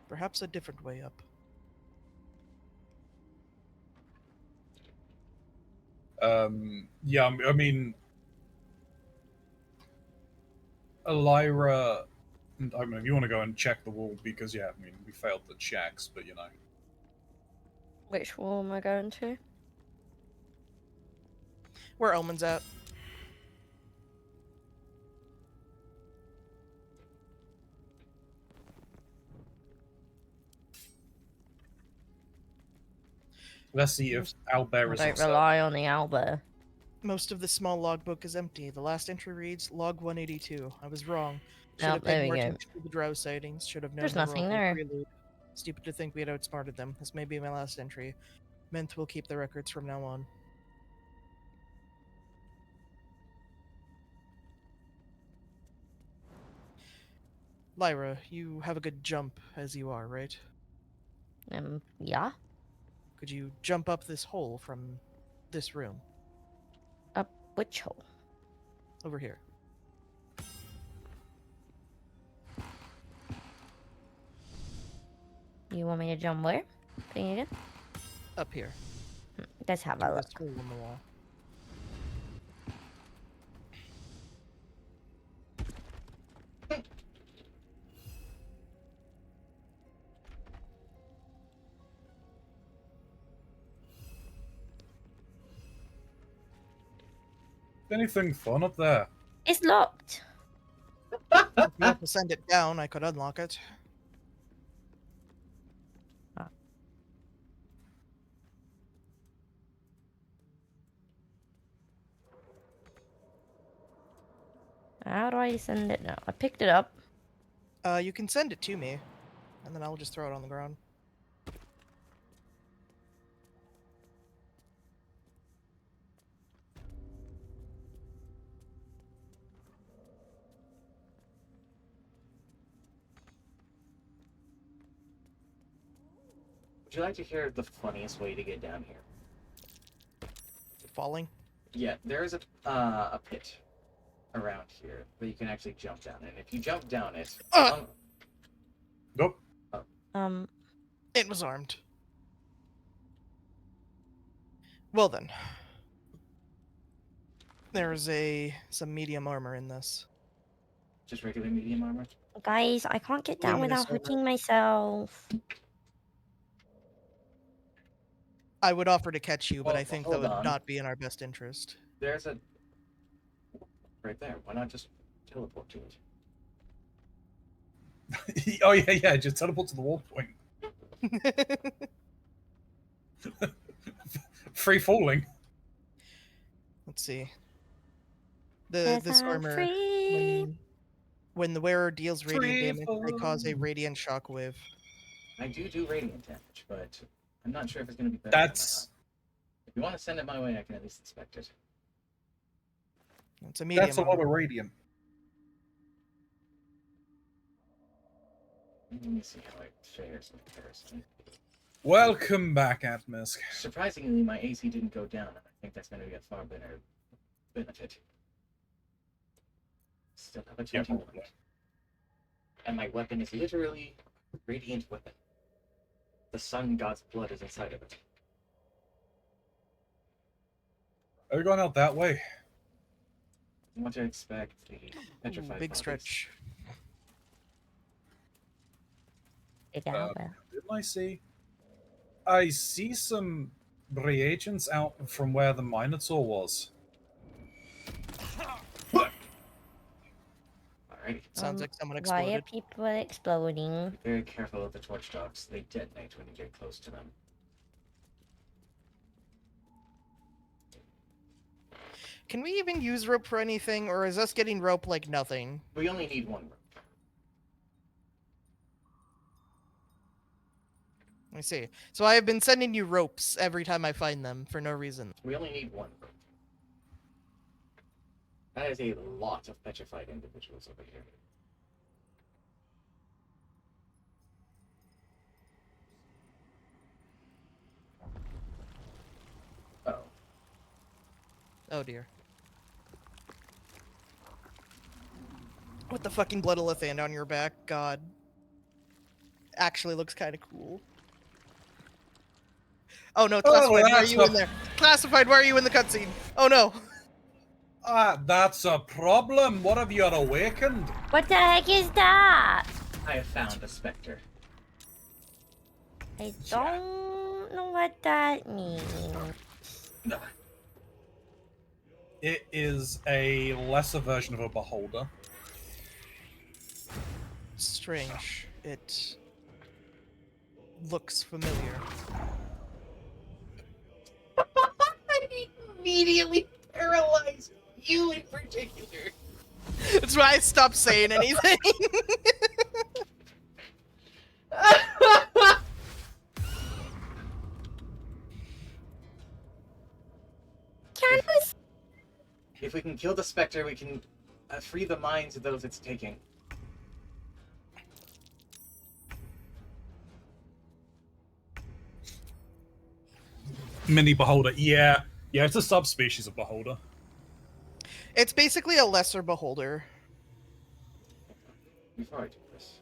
Perhaps a different way up. Yeah, I mean, Elira, I mean, if you want to go and check the wall, because, yeah, I mean, we failed the checks, but, you know. Which wall am I going to? Where Elman's at. Let's see if Owlbear I is don't upset. rely on the owlbear. Most of the small logbook is empty. The last entry reads log 182. I was wrong. Should Oh, have there paid we more go. attention to the drow sightings. Should have known There's they were nothing only a there. prelude. Stupid to think we had outsmarted them. This may be my last entry. Menth will keep the records from now on. Lyra, you have a good jump as you are, right? Yeah? Could you jump up this hole from this room? Up which hole? Over here. You want me to jump where? Thing again? Up here. Let's have Through a look. this hole in the wall. Anything fun up there? It's locked. If you want to send it down, I could unlock it. How do I send it now? I picked it up. You can send it to me, and then I'll just throw it on the ground. Would you like to hear the funniest way to get down here? Falling? Yeah, there is a pit around here that you can actually jump down in. If you jump down it, Nope. It was armed. Well then. There's some medium armor in this. just regular medium armor. Guys, I can't get down Luminous without armor. hurting myself. I would offer to catch you, but I Hold- think that hold would on. not be in our best interest. There's a right there. Why not just teleport to it? Oh, yeah, just teleport to the wall point. Free falling. Let's see. Yes, This I'm armor, free. when the wearer deals radiant Free damage, they cause a falling. radiant shockwave. I do radiant damage, but I'm not sure if it's going to be better. That's If you want to send it my way, I can at least inspect it. It's a medium. that's a lot of radiant. Let me see how it fares in comparison. Welcome back, Atmisk. Surprisingly, my AC didn't go down, and I think that's going to be a far better benefit. Still have a 21. And my weapon is literally a radiant weapon. The sun god's blood is inside of it. Are we going out that way? What to expect the petrified Big bodies. stretch. Figure out where. Didn't I see? I see some reagents out from where the Minotaur was. Alrighty. Sounds like someone Why are exploded. people exploding? Be very careful of the torch dogs. They detonate when you get close to them. Can we even use rope for anything, or is us getting rope like nothing? We only need one rope. I see. So I have been sending you ropes every time I find them for no reason. We only need one rope. That is a lot of petrified individuals over here. Oh. Oh dear. With the fucking blood elephant on your back, God. Actually looks kind of cool. Oh no, classified, why are you in there? Classified, why are you in the cutscene? Oh no! That's a problem. What have you awakened? What the heck is that? I have found a specter. I don't know what that means. It is a lesser version of a beholder. Strange. It looks familiar. I immediately paralyzed you in particular. That's why I stopped saying anything. If we can kill the specter, we can free the minds of those it's taking. Mini beholder. Yeah, it's a subspecies of beholder. It's basically a lesser beholder. Before I do this.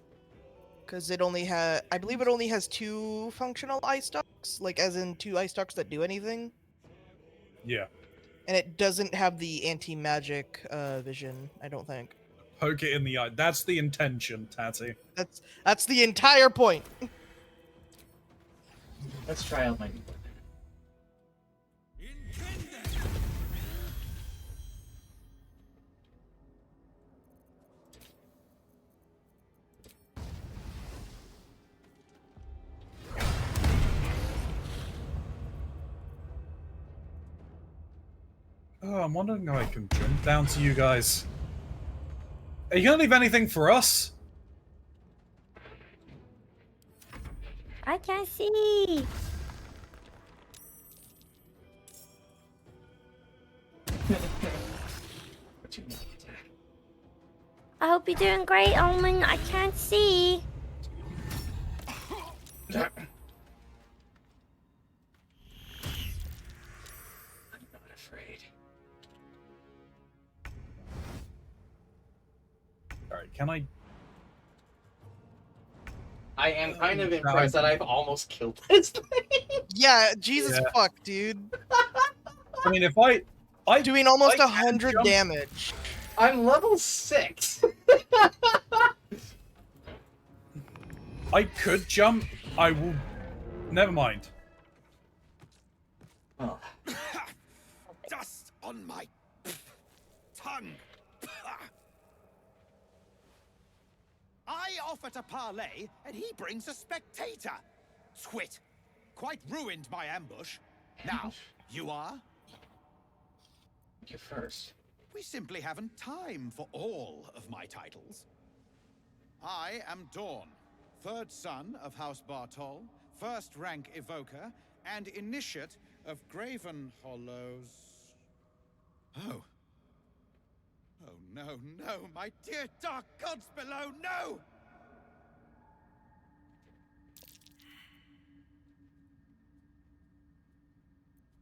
Because it only has, I believe it only has 2 functional eye stalks, like as in 2 eye stalks that do anything. Yeah. And it doesn't have the anti-magic vision, I don't think. Poke it in the eye. That's the intention, Tatty. That's the entire point. Let's try out my new weapon. Oh, I'm wondering how I can jump down to you guys. Are you gonna leave anything for us? I can't see. What you need? I hope you're doing great, Omen. I can't see. I'm not afraid. Alright, can I... I am kind of impressed that I've almost killed this thing. Yeah, Jesus Yeah. fuck, dude. I mean, if I Doing almost I 100 jump- damage. I'm level 6. I could jump, I will... Never mind. Oh. Dust on my tongue. I offer to parley, and he brings a spectator. Twit. Quite ruined my ambush. Now, you are? You first. We simply haven't time for all of my titles. I am Dawn, third son of House Bartol, first rank evoker, and initiate of Graven Hollows. Oh. Oh no, no, my dear dark gods below, no!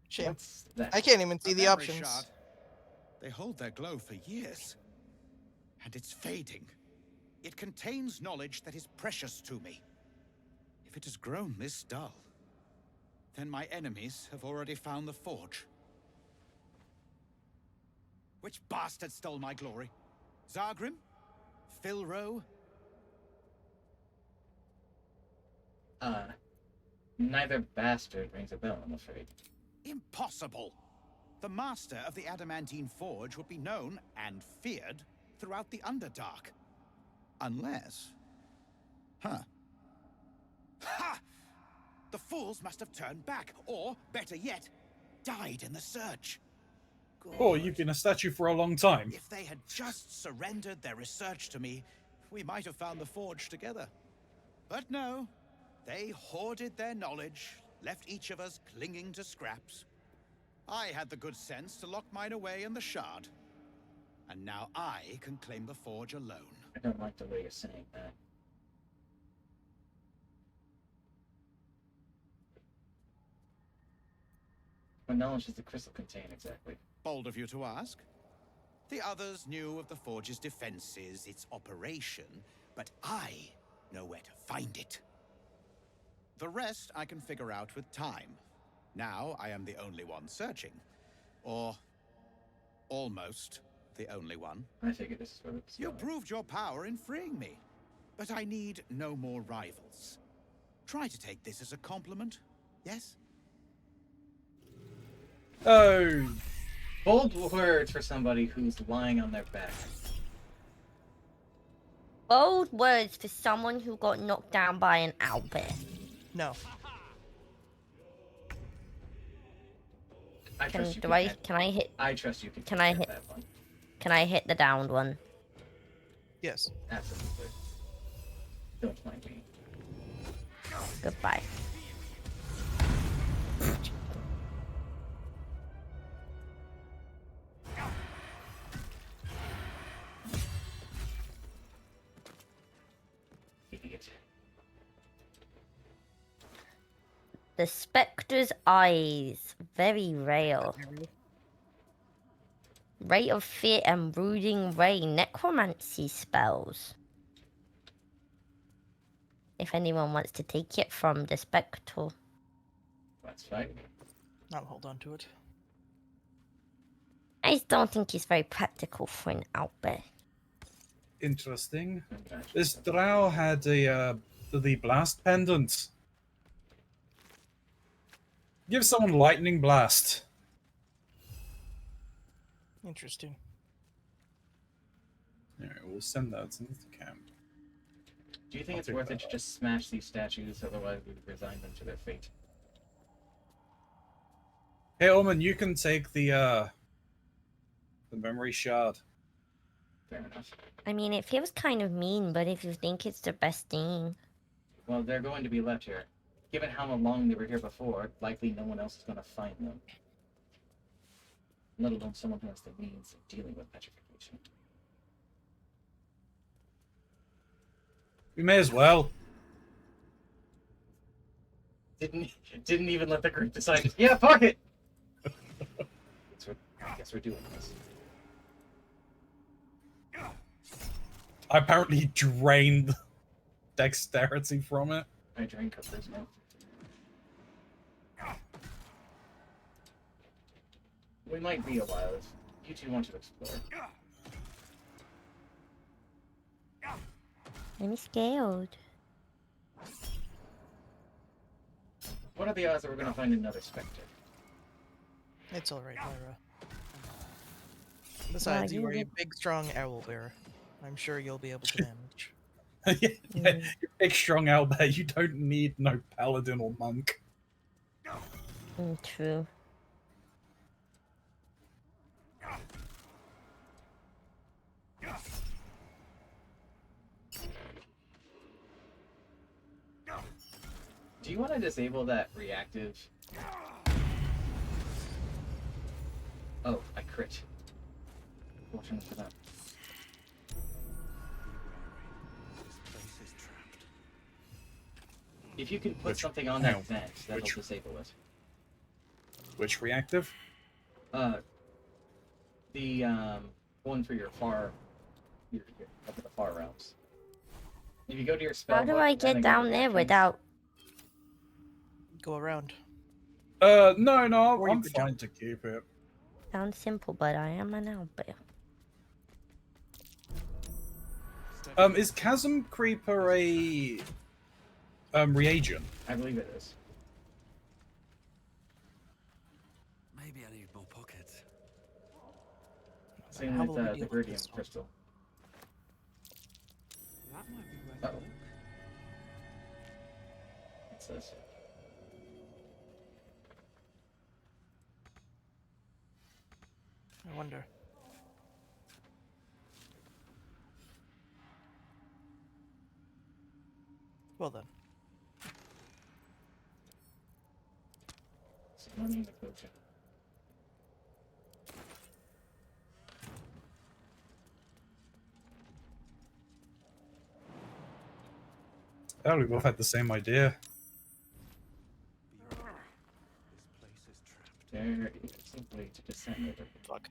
Shame. What's that? I can't even see A the memory options. shard. They hold their glow for years. And it's fading. It contains knowledge that is precious to me. If it has grown this dull, then my enemies have already found the forge. Which bastard stole my glory? Zargrim? Philro? Neither bastard rings a bell, I'm afraid. Impossible! The master of the adamantine forge would be known and feared throughout the Underdark. Unless... Huh. Ha! The fools must have turned back, or, better yet, died in the search. Oh, you've been a statue for a long time. If they had just surrendered their research to me, we might have found the forge together. But no, they hoarded their knowledge, left each of us clinging to scraps. I had the good sense to lock mine away in the shard. And now I can claim the forge alone. I don't like the way you're saying that. What knowledge does the crystal contain exactly? Bold of you to ask. The others knew of the forge's defenses, its operation, but I know where to find it. The rest I can figure out with time. Now I am the only one searching. Or almost the only one. I figured this is where it's You going. proved your power in freeing me. But I need no more rivals. Try to take this as a compliment, yes? Oh, Bold words for somebody who's lying on their back. Bold words for someone who got knocked down by an owlbear. No. I Can trust you. do can I hit- can I hit I trust you. Can I hit- that one? can I hit the downed one? Yes. Absolutely. Don't mind me. Goodbye. Idiot. The Spectre's Eyes. Very rare. Ray of Fear and Brooding Ray. Necromancy spells. If anyone wants to take it from the Spectre. That's fine. I'll hold on to it. I just don't think it's very practical for an owlbear. interesting. Okay. This drow had the blast pendant. Give someone lightning blast. Interesting. Alright, we'll send that to the camp. Do you think I'll it's take worth that it to up. just smash these statues, otherwise we would resign them to their fate? Hey, Omen, you can take the memory shard. Fair enough. I mean, it feels kind of mean, but if you think it's the best thing. Well, they're going to be left here. Given how long they were here before, likely no one else is going to find them. Let alone someone who has the means of dealing with petrification. We may as well. Didn't even let the group decide. Yeah, fuck it. I guess we're doing this. I apparently drained dexterity from it. I drink of this now. We might be a while if you two want to explore. I'm scared. What are the odds that we're going to find another Spectre? It's alright, Lyra. Besides, you you are a did- big, strong owlbear. I'm sure you'll be able to manage. Yeah, you're big, strong owlbear. You don't need no paladin or monk. True. Do you want to disable that reactive? Oh, I crit. Fortunate for that. This place is trapped. If you can put Which- something on hang that on, vent, that'll which- disable it. Which reactive? The one for your up at the far realms. If you go to your spell How do book I and then get go to down there actions- without? Go around. No, Or you I'm could fine jump. to keep it. Sounds simple, but I am an owlbear. Is Chasm Creeper a reagent? I believe it is. Maybe I need more pockets. Same How with will we the deal with Viridian this one? crystal. That might be worth a Uh-oh. look. What's this? I wonder. Well then. Money in the potion. Oh, we both had the same idea. This place is trapped. There is a way to descend over. Fuck.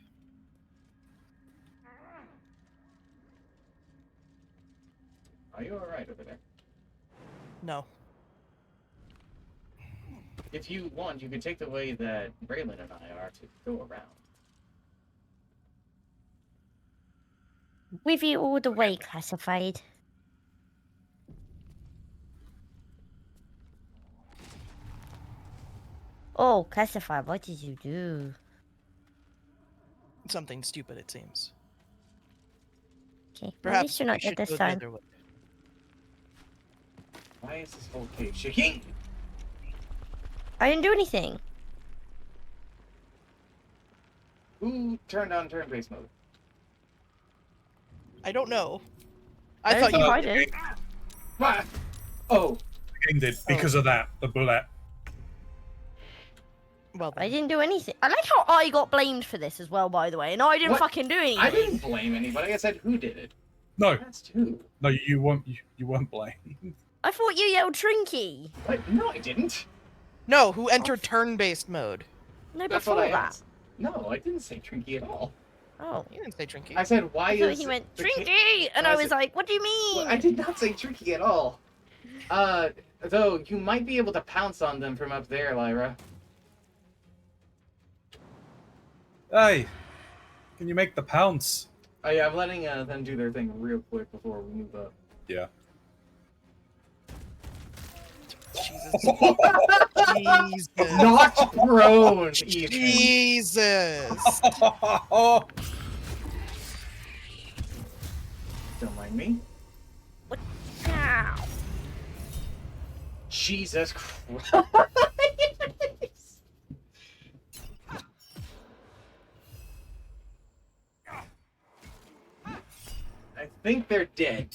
Are you alright over there? No. If you want, you can take the way that Braylon and I are to go around. With you all the way, classified. Oh, classified, what did you do? Something stupid, it seems. Okay, at Perhaps least you're we not dead should this go the time. other way. Why is this whole cave shaking? I didn't do anything. Who turned on turn-based mode? I don't know. I I thought don't you. think I did. What? Oh, The game did because of that. The bullet. Well I then. didn't do anything. I like how I got blamed for this as well, by the way, and I didn't What? fucking do anything. I didn't blame anybody. I said who did it. No, That's who. no, you weren't blamed. I thought you yelled Trinky. What? No, I didn't. No, who entered turn-based mode? No, That's before what I that. asked. No, I didn't say Trinky at all. Oh. You didn't say Trinky. I said why I thought is he went the Trinky, and I I was said- like, "What do you mean?" Well, I did not say Trinky at all. Though you might be able to pounce on them from up there, Lyra. Hey, can you make the pounce? Oh yeah, I'm letting them do their thing real quick before we move up. Yeah. Jesus. Jesus. Not prone, even. Jesus. Don't mind me. Ow. Jesus Christ. I think they're dead.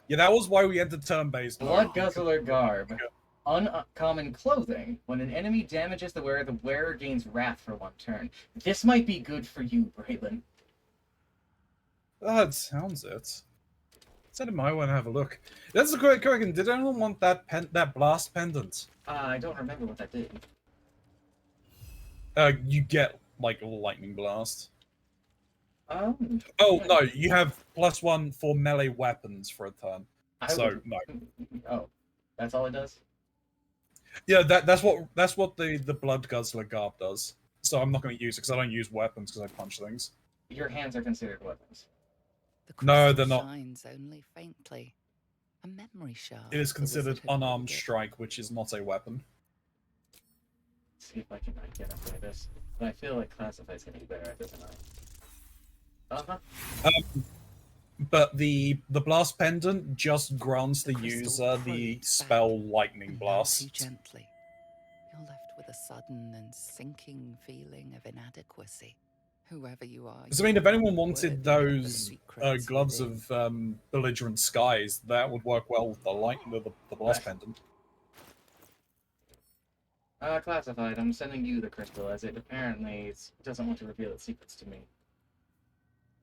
Yeah, that was why we entered turn-based. Blood Guzzler Garb. Uncommon clothing. When an enemy damages the wearer gains wrath for one turn. This might be good for you, Braylon. That sounds it. Said it might want to have a look. That's a great question. Did anyone want that blast pendant? I don't remember what that did. You get like a lightning blast. Oh, No, you have +1 for melee weapons for a turn. I So would- no. Oh, that's all it does? Yeah, that's what the blood guzzler garb does. So I'm not going to use it because I don't use weapons because I punch things. Your hands are considered weapons. The No, crystal they're not. shines only faintly. A memory shard. It is the wizard considered had unarmed called it. strike, which is not a weapon. Let's see if I can identify this. But I feel like Classify's getting better at this than I. Uh-huh. But the blast pendant just grants the crystal user the probes spell back lightning and blast. nudge you gently. You're left with a sudden and sinking feeling of inadequacy. Whoever you are. So, I mean, if anyone you're wanted worthy of the those secrets gloves within. of belligerent skies, that would work well with the light, the boss pendant. Classified. I'm sending you the crystal as it apparently doesn't want to reveal its secrets to me.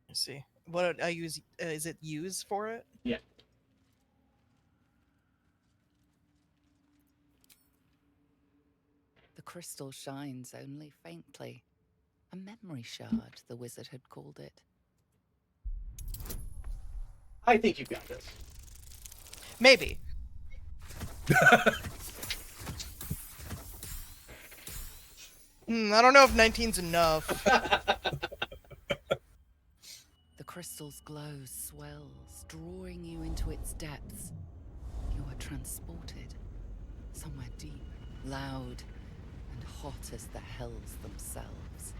Let's see. What I use? Is it use for it? Yeah. The crystal shines only faintly. A memory shard, the wizard had called it. I think you've got this. Maybe. I don't know if 19's enough. The crystal's glow swells, drawing you into its depths. You are transported somewhere deep, loud, and hot as the hells themselves.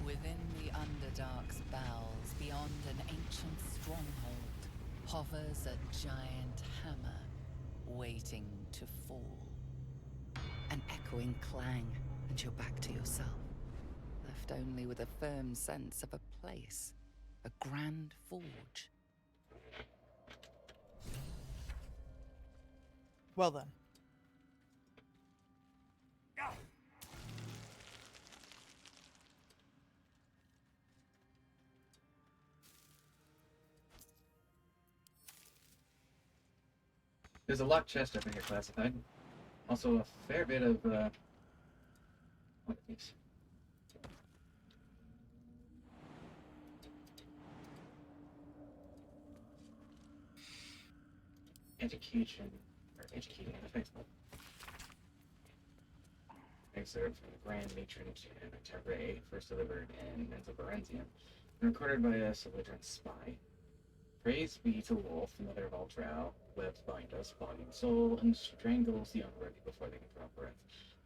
Within the Underdark's bowels, beyond an ancient stronghold, hovers a giant hammer, waiting to fall. An echoing clang, and you're back to yourself, left only with a firm sense of a place, a grand forge. Well then. There's a locked chest over here classified. Also a fair bit of, what are these? Education, or educating the faithful. Excerpt from the Grand Matron Terre, first delivered in Mental Varenzian, and recorded by a Solitran spy. Praise be to Wolf, the mother of all drow, webs bind us, body and soul, and strangles the unworthy before they can draw breath.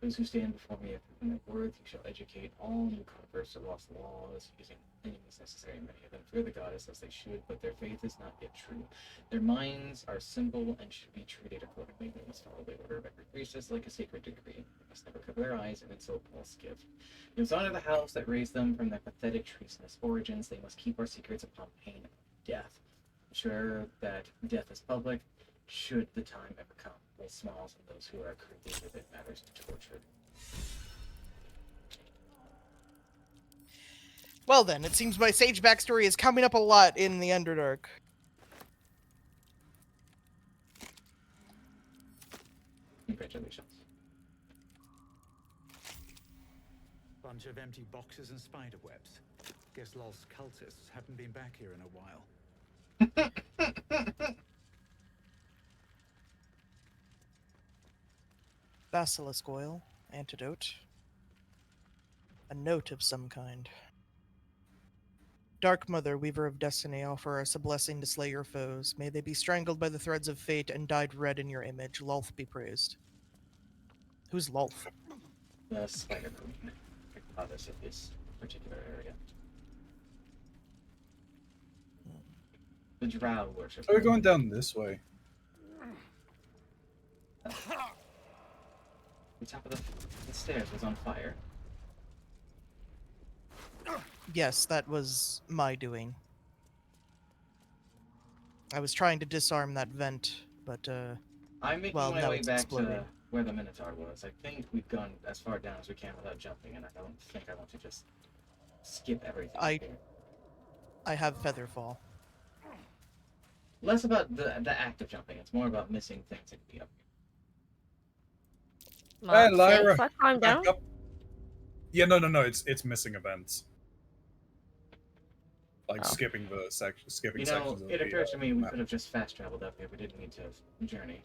Those who stand before me have proven their worth. You shall educate all new converts to lost laws, using any means necessary. Many of them fear the goddess as they should, but their faith is not yet true. Their minds are simple and should be treated accordingly. They must follow the order of every priestess like a sacred decree. They must never cover their eyes and insult Paul's gift. They must honor the house that raised them from their pathetic treasonous origins. They must keep our secrets upon pain of death. Ensure that death is public, should the time ever come. Both smiles and those who are created with it matters to torture. Well then, it seems my sage backstory is coming up a lot in the Underdark. Congratulations. Bunch of empty boxes and spider webs. Guess Lol's cultists haven't been back here in a while. Basilisk oil, antidote. A note of some kind. Dark Mother, Weaver of Destiny, offer us a blessing to slay your foes. May they be strangled by the threads of fate and dyed red in your image. Lolth be praised. Who's Lolth? The Spider Queen, goddess of this particular area. The drow worship. So we're going down this way. The top of the stairs was on fire. Yes, that was my doing. I was trying to disarm that vent, but, I'm making well, my now way it's back exploding. to where the Minotaur was. I think we've gone as far down as we can without jumping, and I don't think I want to just skip everything here. I have Featherfall. Less about the act of jumping, it's more about missing things that could be up here. Mark, Hey, Lyra, if I climb down? back up. Yeah, no, it's missing events. Like skipping the sections of It the, occurs to me we map. could have just fast traveled up here. We didn't need to journey.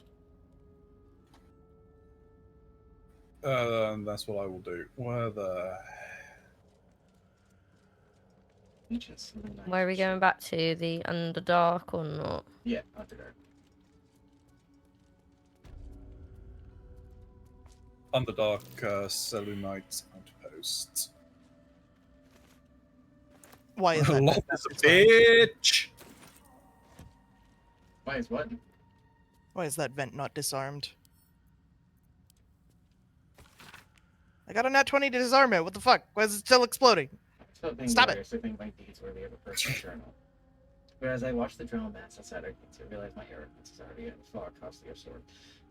That's what I will do. Where the... Where are we going back to? The Underdark or not? Yeah, Underdark. Underdark Selûnite outposts. Why is that? Lol is a bitch! Why is what? Why is that vent not disarmed? I got a nat 20 to disarm it. What the fuck? Why is it still exploding? So Stop it. gloriously think my deeds worthy of a personal journal. But as I watch the drama mats outside our gates, I realize my arrogance is already at a far costlier sort.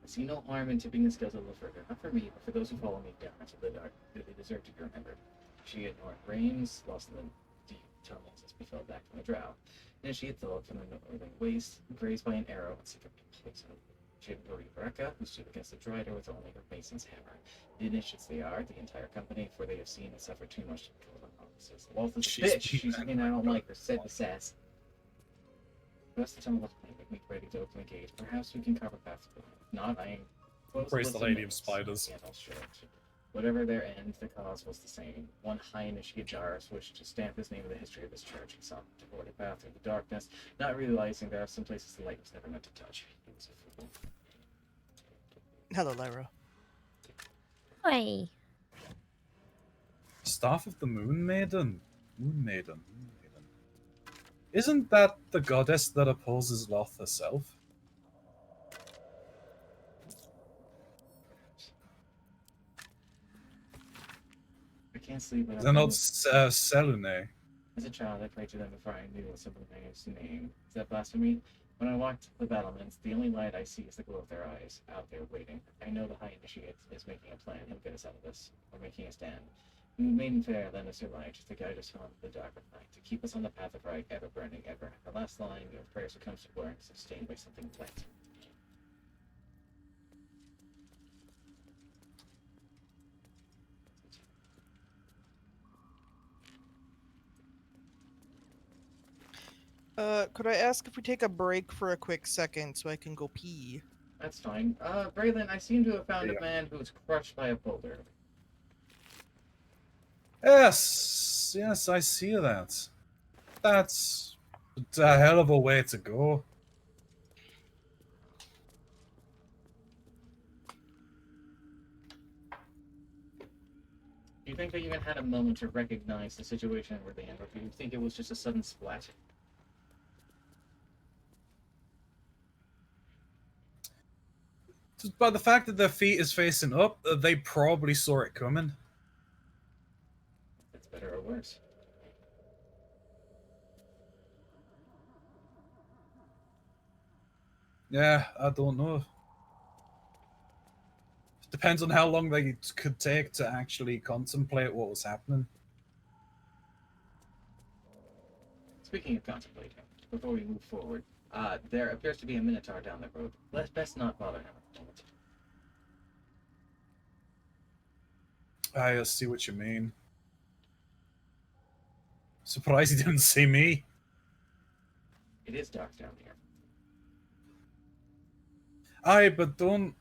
I see no harm in tipping the scales a little further, not for me, but for those who follow me down into the dark, who they deserve to be remembered. She ignored rains, lost in the deep tunnels as we fell back from the drought, and she had thought from the northern waste, grazed by an arrow and secretly poisoned. She had worried Rekka, who stood against the Drider with only her mason's hammer. The initiates they are, the entire company, for they have seen and suffered too much to control their offices. Walt's a bitch. She's I don't like her, said the sass. The rest of the tunnel looks plain, make me ready to open the gate. Perhaps we can carve a path through. If not, I am close Praise the to Lady of Spiders. Whatever their end, the cause was the same. One high initiate Jarus wished to stamp his name in the history of his church. He sought to avoid a path through the darkness, not realizing there are some places the light was never meant to touch. He was a fool. Hello, Lyra. Hi. Staff of the Moon Maiden. Moon Maiden. Moon Maiden. Isn't that the goddess that opposes Loth herself? I can't sleep without They're not thinking- Selune. As a child, I prayed to them before I knew a simple man's name. Is that blasphemy? When I walked the battlements, the only light I see is the glow of their eyes, out there waiting. I know the High Initiate is making a plan. He'll get us out of this. We're making a stand. Maiden Fair lend us her light to guide us on the dark of night, to keep us on the path of right, ever burning, ever. The last line of prayers that comes to burn, sustained by something light. Could I ask if we take a break for a quick second so I can go pee? That's fine. Braylon, I seem to have found a man who was crushed by a boulder. Yes, yes, I see that. That's a hell of a way to go. Do you think they even had a moment to recognize the situation where they ended, or do you think it was just a sudden splat? By the fact that their feet is facing up, they probably saw it coming. That's better or worse. Yeah, I don't know. Depends on how long they could take to actually contemplate what was happening. Speaking of contemplating, before we move forward, there appears to be a Minotaur down the road. Let's best not bother him at the moment. I see what you mean. Surprised he didn't see me. It is dark down here. Aye, but don't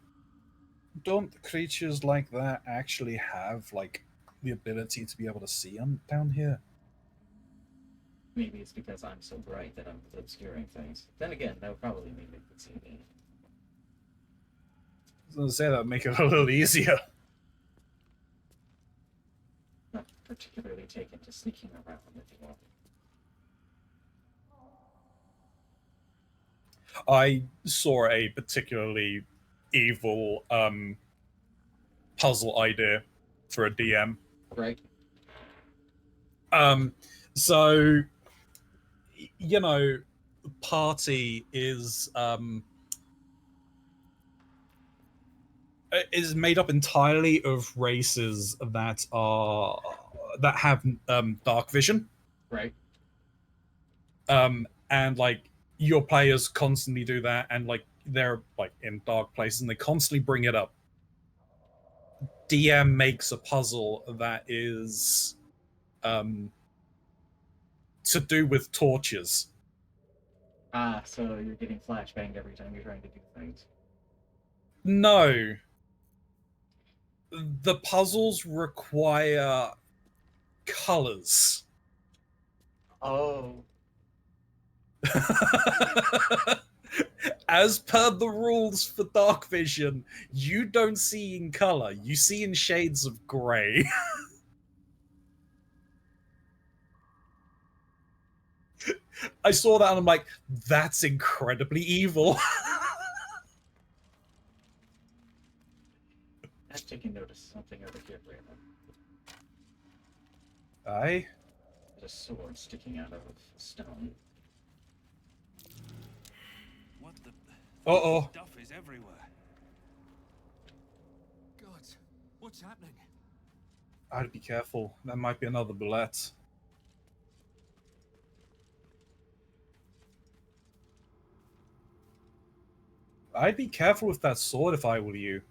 creatures like that actually have like the ability to be able to see down here? Maybe it's because I'm so bright that I'm obscuring things. Then again, that would probably mean they could see me. I was gonna say that would make it a little easier. Not particularly taken to sneaking around, if you will. I saw a particularly evil puzzle idea for a DM. Right. So you know, party is made up entirely of races that have dark vision. Right. And like your players constantly do that, and like they're like in dark places and they constantly bring it up. DM makes a puzzle that is to do with torches. Ah, so you're getting flashbanged every time you're trying to do things. No. The puzzles require colors. Oh. As per the rules for dark vision, you don't see in color, you see in shades of gray. I saw that and I'm like, that's incredibly evil. I've taken notice of something over here, Braylon. Aye? a sword sticking out of stone. What the? Uh-oh. Stuff is everywhere. God, what's happening? I'd be careful. That might be another bullet. I'd be careful with that sword if I were you.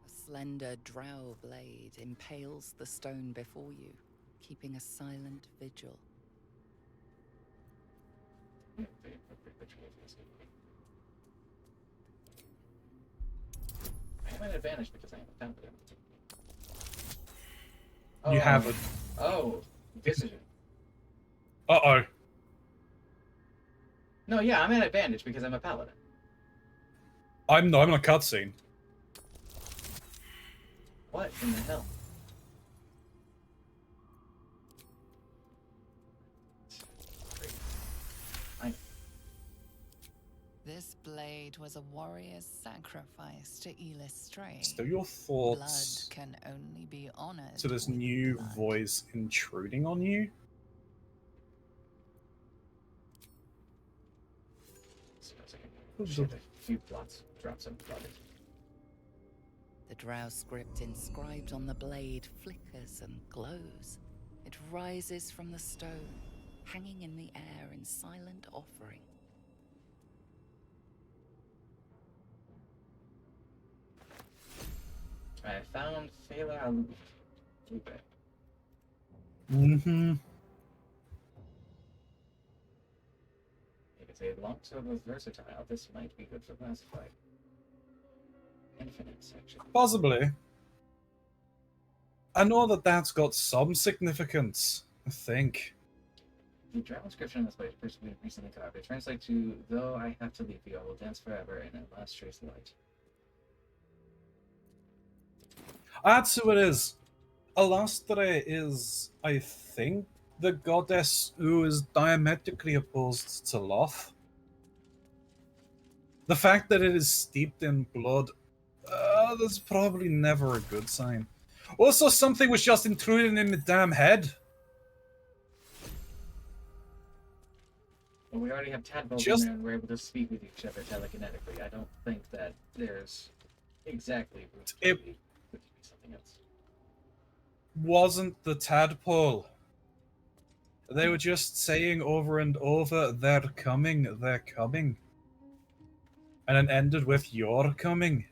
A slender drow blade impales the stone before you, keeping a silent vigil. I have an advantage because I am a paladin. You have it. Oh, decision. Uh-oh. No, yeah, I'm at advantage because I'm a paladin. I'm in a cutscene. What in the hell? This blade was a warrior's sacrifice to Elistray. Still your thoughts Blood can only be honored. to this with new blood. voice intruding on you? Shit, a few plots, drops of blood. The drow script inscribed on the blade flickers and glows. It rises from the stone, hanging in the air in silent offering. I found Fela Lupe. Mm-hmm. If it's a longsword with versatile, this might be good for boss fight. Infinite section. Possibly. I know that that's got some significance, I think. The transcription of this blade is recently carved. It translates to, though I have to leave you, I will dance forever in a last trace of light. That's who it is. Alastre is, I think, the goddess who is diametrically opposed to Loth. The fact that it is steeped in blood, that's probably never a good sign. Also, something was just intruding in my damn head. Well, we already have tadpoles Just- in there and we're able to speak with each other telekinetically. I don't think that there's exactly room to It- be something else. Wasn't the tadpole. They were just saying over and over, they're coming, they're coming. And it ended with, you're coming.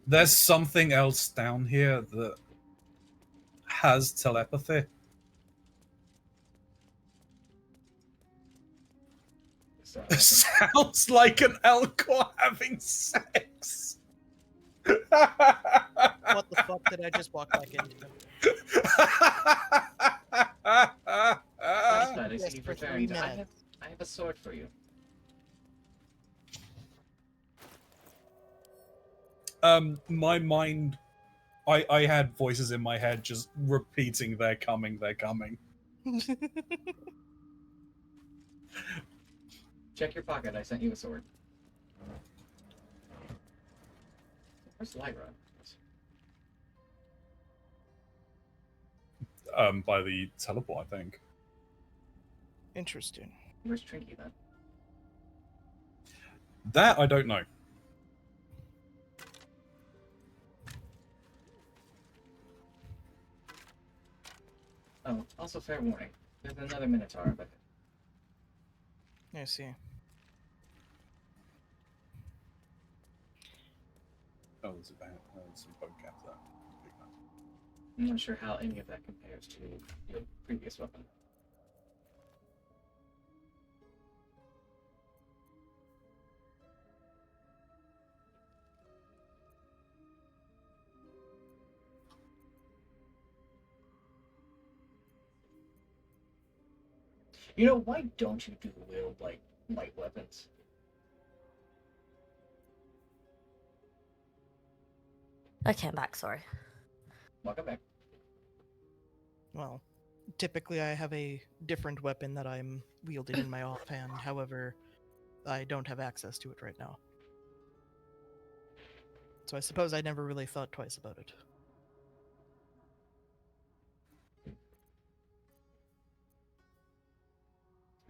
There's something else down here that has telepathy. So, Sounds like an Elcor having sex. What the fuck did I just walk back into? Nice, I Yes, see you've for 3 returned. minutes. I have a sword for you. My mind, I had voices in my head just repeating, they're coming, they're coming. Check your pocket, I sent you a sword. Where's Lyra? By the teleport, I think. Interesting. Where's Trinky then? That I don't know. Oh, also fair warning. There's another Minotaur, but I see. Oh, there's some bone caps there. I'm not sure how any of that compares to your previous weapon. You know, why don't you do wield, like, light weapons? Okay, I'm back, sorry. Welcome back. Well, typically I have a different weapon that I'm wielding in my offhand. However, I don't have access to it right now. So I suppose I never really thought twice about it.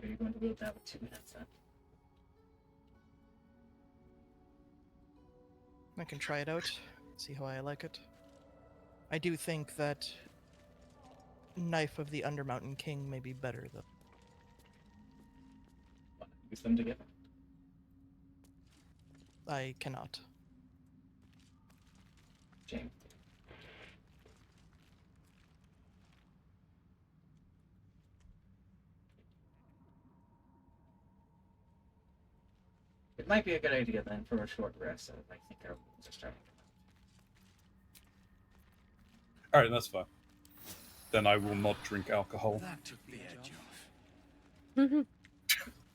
Are you going to load that with 2 minutes then? I can try it out, see how I like it. I do think that Knife of the Undermountain King may be better, though. Use them together. I cannot. James. It might be a good idea then for a short rest. I think our wounds are starting. All right, that's fine. Then I will not drink alcohol. That took the edge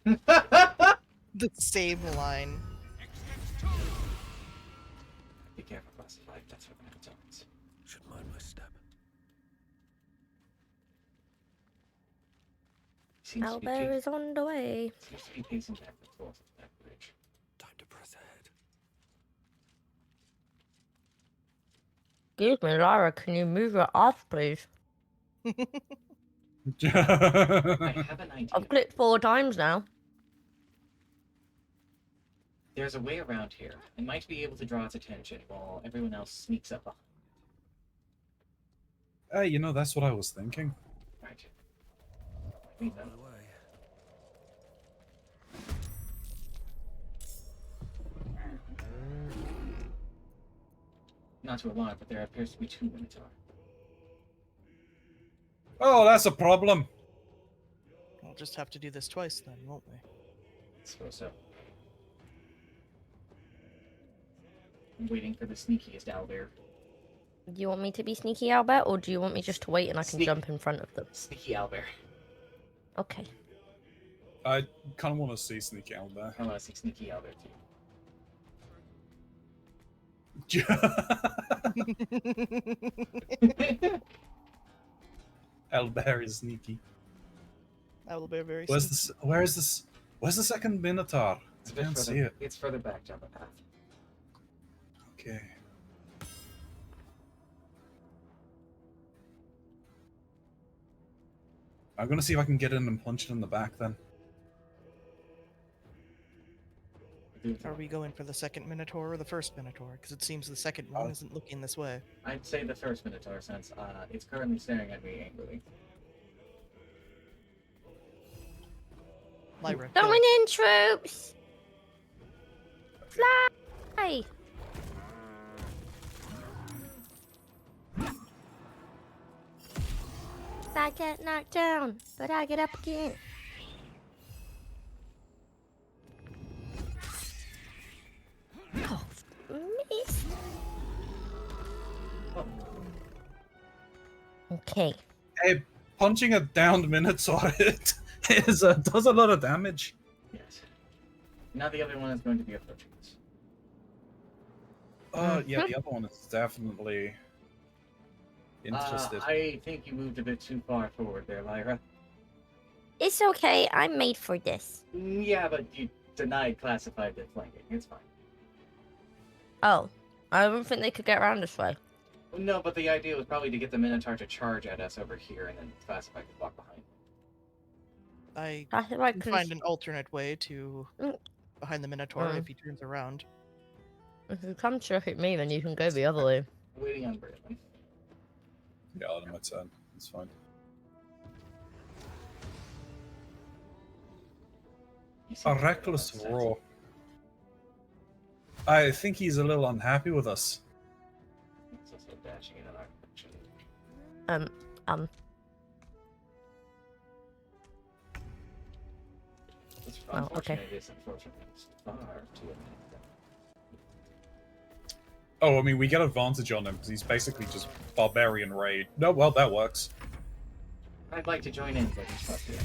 off. The same line. Be careful, classified. That's what I'm telling you. Should mind my step. Seems to be Albert is on the way. Seems to be pacing back and forth on that bridge. Time to press ahead. Excuse me, Lara, can you move it off, please? I have an idea. I've clicked 4 times now. There's a way around here. I might be able to draw its attention while everyone else sneaks up behind. Hey, you know, that's what I was thinking. Right. Leave On them. the way. Not to alarm, but there appears to be 2 Minotaur. Oh, that's a problem. We'll just have to do this twice then, won't we? I suppose so. I'm waiting for the sneakiest owlbear. Do you want me to be sneaky, Albert, or do you want me just to wait and I can Sneak- jump in front of them? Sneaky owlbear. Okay. I kind of want to see Sneaky out there. I want to see sneaky owlbear too. Albert is sneaky. I will be very Where's sneaky. this? Where is this? Where's the second Minotaur? It's I a bit can't further, see it. It's further back down the path. Okay. I'm gonna see if I can get in and punch it in the back then. Are we going for the second Minotaur or the first Minotaur? Because it seems the second one isn't looking this way. I'd say the first Minotaur, since it's currently staring at me angrily. Lyra, go. Going in, troops! Fly! I get knocked down, but I get up again. Oh, missed. Okay. Hey, punching a downed Minotaur does a lot of damage. Yes. Now the other one is going to be approaching us. Yeah, the other one is definitely interested. I think you moved a bit too far forward there, Lyra. It's okay, I'm made for this. Yeah, but you denied classified their flanking. It's fine. Oh, I don't think they could get around this way. No, but the idea was probably to get the Minotaur to charge at us over here, and then classified could walk behind. I Classified can can find an alternate way to Mm. behind the Minotaur Mm. if he turns around. If you come to hit me, then you can go the other way. Waiting on Braylon. Yeah, on my turn. It's fine. You seem A to be reckless upset. roar. I think he's a little unhappy with us. He's also dashing in our direction. It's Oh, okay. unfortunate. It is unfortunate. It's far too late. Oh, I mean, we get advantage on him because he's basically just barbarian raid. No, well, that works. I'd like to join in, but he's not here.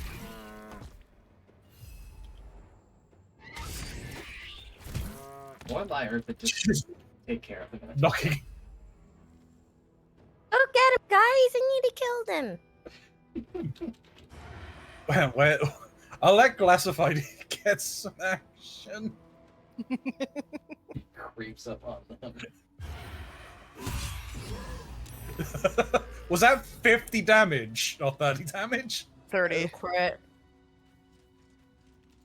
Or Lyra, but just take care of the Minotaur. Knocking. Go get him, guys! I need to kill them. Where? I'll let Classified get some action. Creeps up on them. Was that 50 damage or 30 damage? 30. Crit.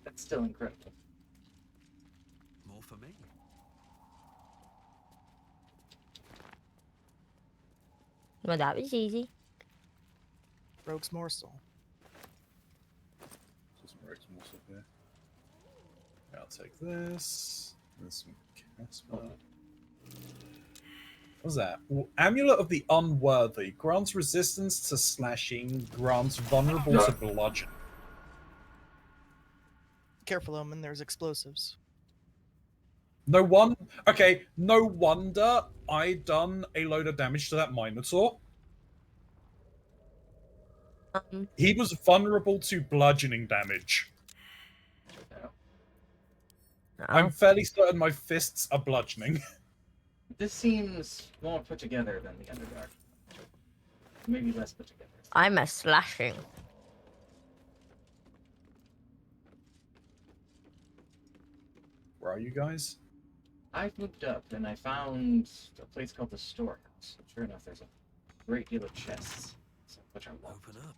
That's still incredible. More for me. Well, that was easy. Rogue's morsel. Just Rogue's morsel here. I'll take this. This one, Casper. What's that? Amulet of the Unworthy. Grants resistance to slashing. Grants vulnerable to bludgeon. Careful, Omen, there's explosives. No wonder I done a load of damage to that Minotaur. He was vulnerable to bludgeoning damage. I'm fairly certain my fists are bludgeoning. This seems more put together than the Underdark. Maybe less put together. I'm a slashing. Where are you guys? I've moved up and I found a place called the Storehouse. Sure enough, there's a great deal of chests, some of which are locked. Open up.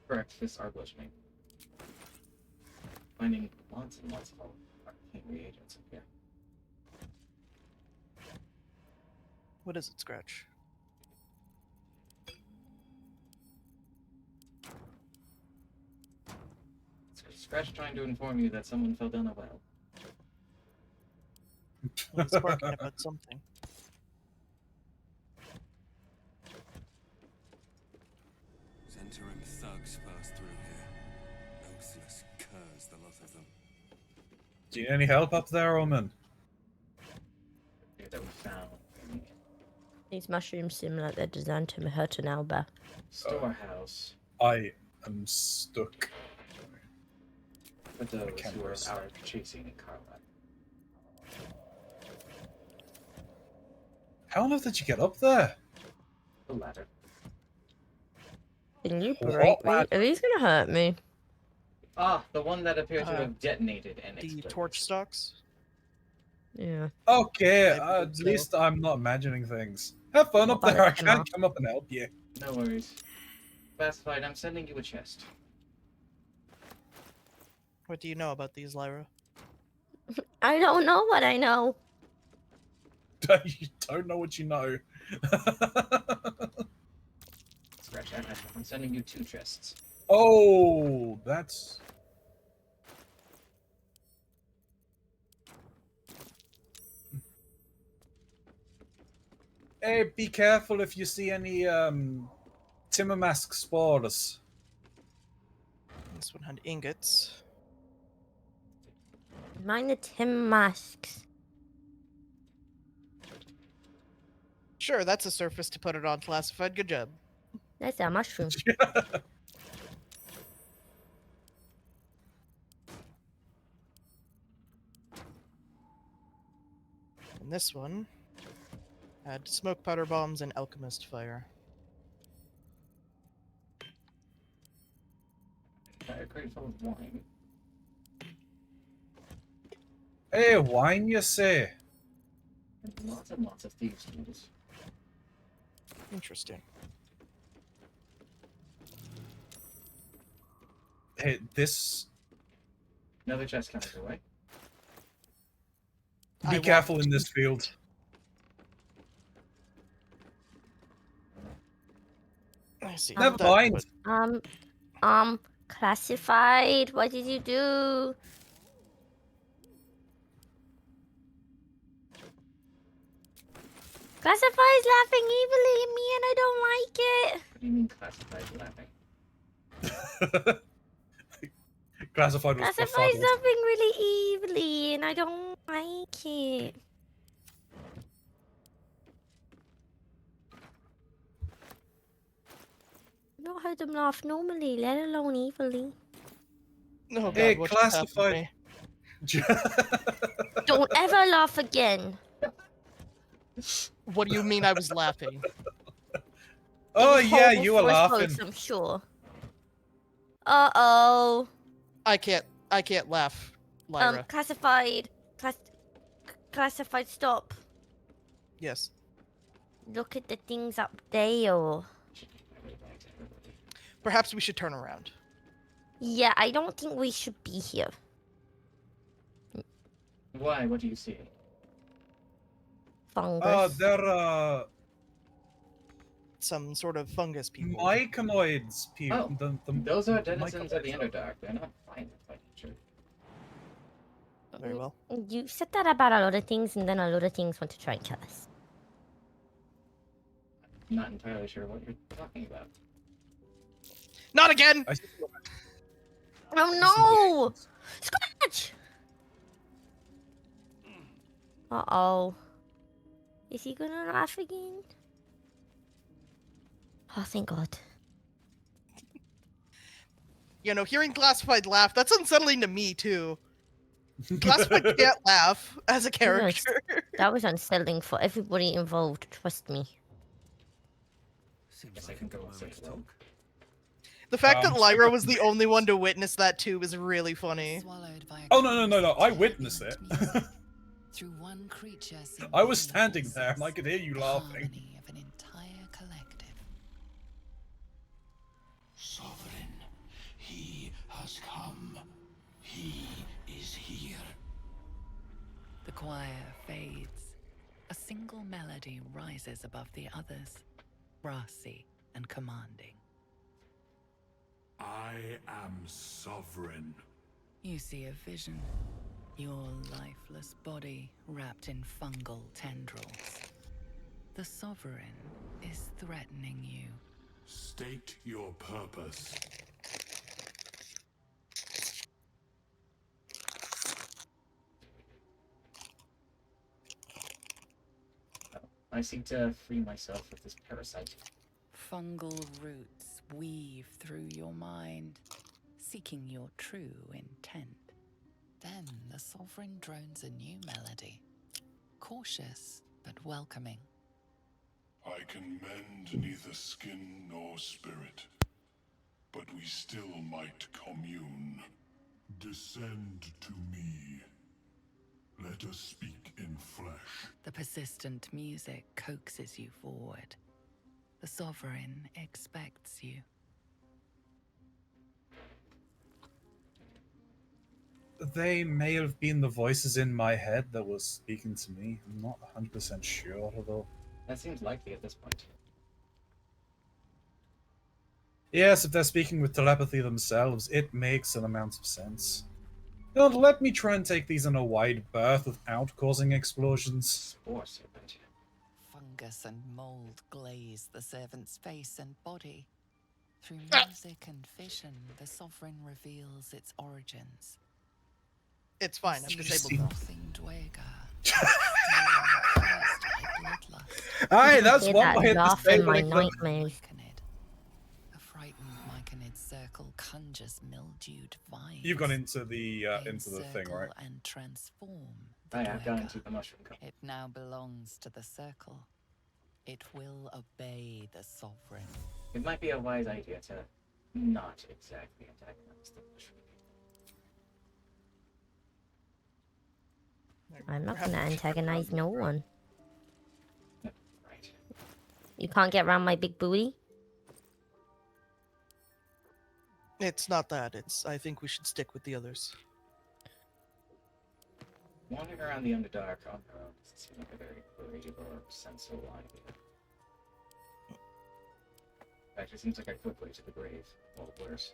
Correct, fists are bludgeoning. Finding lots and lots of arcane reagents in here. What is it, Scratch? Scratch trying to inform you that someone fell down a well. He's barking about something. Zentarim thugs pass through here. Oathless curs, the lot of them. Do you need any help up there, Omen? That we found. These mushrooms seem like they're designed to hurt an elbow. Storehouse. I am stuck. For those can't who are rest. out chasing in Carlisle. How on earth did you get up there? The ladder. Can you What break me? ladder? Are these gonna hurt me? Ah, the one that appeared to Uh, have detonated and The exploded. torch stalks? Yeah. Okay, I believe at so. least I'm not imagining things. Have fun What up about there. I Emma? can't come up and help you. No worries. Classified, I'm sending you a chest. What do you know about these, Lyra? I don't know what I know. You don't know what you know. Scratch that. I'm sending you 2 chests. Oh, that's... Hey, be careful if you see any timber mask spores. This one had ingots. Mine the Tim masks. Sure, that's a surface to put it on, classified. Good job. That's a mushroom. And this one had smoke powder bombs and alchemist fire. A crate full of wine. Hey, wine, you say? And lots of thieves' tools. Interesting. Hey, this... Another chest coming your way. Be careful in this field. I see. Never That mind. was- Classified. What did you do? Classified's laughing evilly at me and I don't like it. What do you mean classified laughing? Classified was Classified's befuddled. laughing really evilly and I don't like it. I've not heard them laugh normally, let alone evilly. Oh god, Hey, what just happened to classified. me? Don't ever laugh again. What do you mean I was laughing? Oh It was yeah, horrible you were for us laughing. both, I'm sure. Uh-oh. I can't laugh, Lyra. Classified. Classified, stop. Yes. Look at the things up there. Perhaps we should turn around. Yeah, I don't think we should be here. Why? What do you see? Fungus. They're Some sort of fungus people. myconoids. Oh, those are denizens of the myconoids. Underdark. They're not violent by nature. Very well. You said that about a lot of things, and then a lot of things want to try and kill us. I'm not entirely sure what you're talking about. Not again! I see Oh no! Scratch! Uh-oh. Is he gonna laugh again? Oh, thank God. You know, hearing Classified laugh, that's unsettling to me, too. Classified can't laugh as a character. That was unsettling for everybody involved, trust me. Seems Guess I like can a go good and moment say to hello. talk. The fact that Lyra so- was the only one to witness that, too, is really funny. Swallowed by a Oh, no, I curious witnessed it. turbulent music. Through one creature I was sing standing voices, there and I could hear you the laughing. harmony of an entire collective. Sovereign, he has come. He is here. The choir fades. A single melody rises above the others, brassy and commanding. I am sovereign. You see a vision. Your lifeless body wrapped in fungal tendrils. The sovereign is threatening you. State your purpose. I seek to free myself of this parasite. Fungal roots weave through your mind, seeking your true intent. Then the sovereign drones a new melody, cautious but welcoming. I can mend neither skin nor spirit, but we still might commune. Descend to me. Let us speak in flesh. The persistent music coaxes you forward. The sovereign expects you. They may have been the voices in my head that was speaking to me. I'm not 100% sure, although... That seems likely at this point. Yes, if they're speaking with telepathy themselves, it makes an amount of sense. Don't let me try and take these in a wide berth without causing explosions. Spore serpent. Fungus and mold glaze the servant's face and body. Through music and vision, the sovereign reveals its origins. It's fine, I've disabled them. Frothing Dwegar, stealing thirst by bloodlust. Aye, that's Hear one that way of laugh in my disabling them. nightmares. A frightened myconid circle conjures mildewed vines. You've gone into the They thing, encircle right? And transform the I have gone Dwegar. into the mushroom cup. It now belongs to the circle. It will obey the sovereign. It might be a wise idea to not exactly antagonize the mushroom. I'm not gonna antagonize no one. Right. You can't get around my big booty? It's not that. I think we should stick with the others. Wandering around the Underdark on her own doesn't seem like a very brave or sensible idea. Actually, it seems like a quick way to the grave. Well, worse.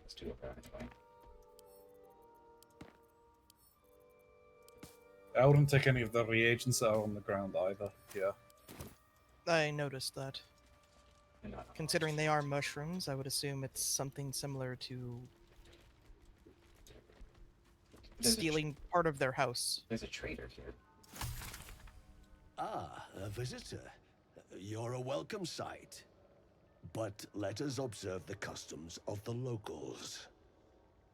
Let's do it anyway. I wouldn't take any of the reagents that are on the ground either. Yeah. I noticed that. And not Considering they are mushrooms, I would assume it's something similar to There's a stealing part of their house. There's a traitor here. Ah, a visitor. You're a welcome sight. But let us observe the customs of the locals.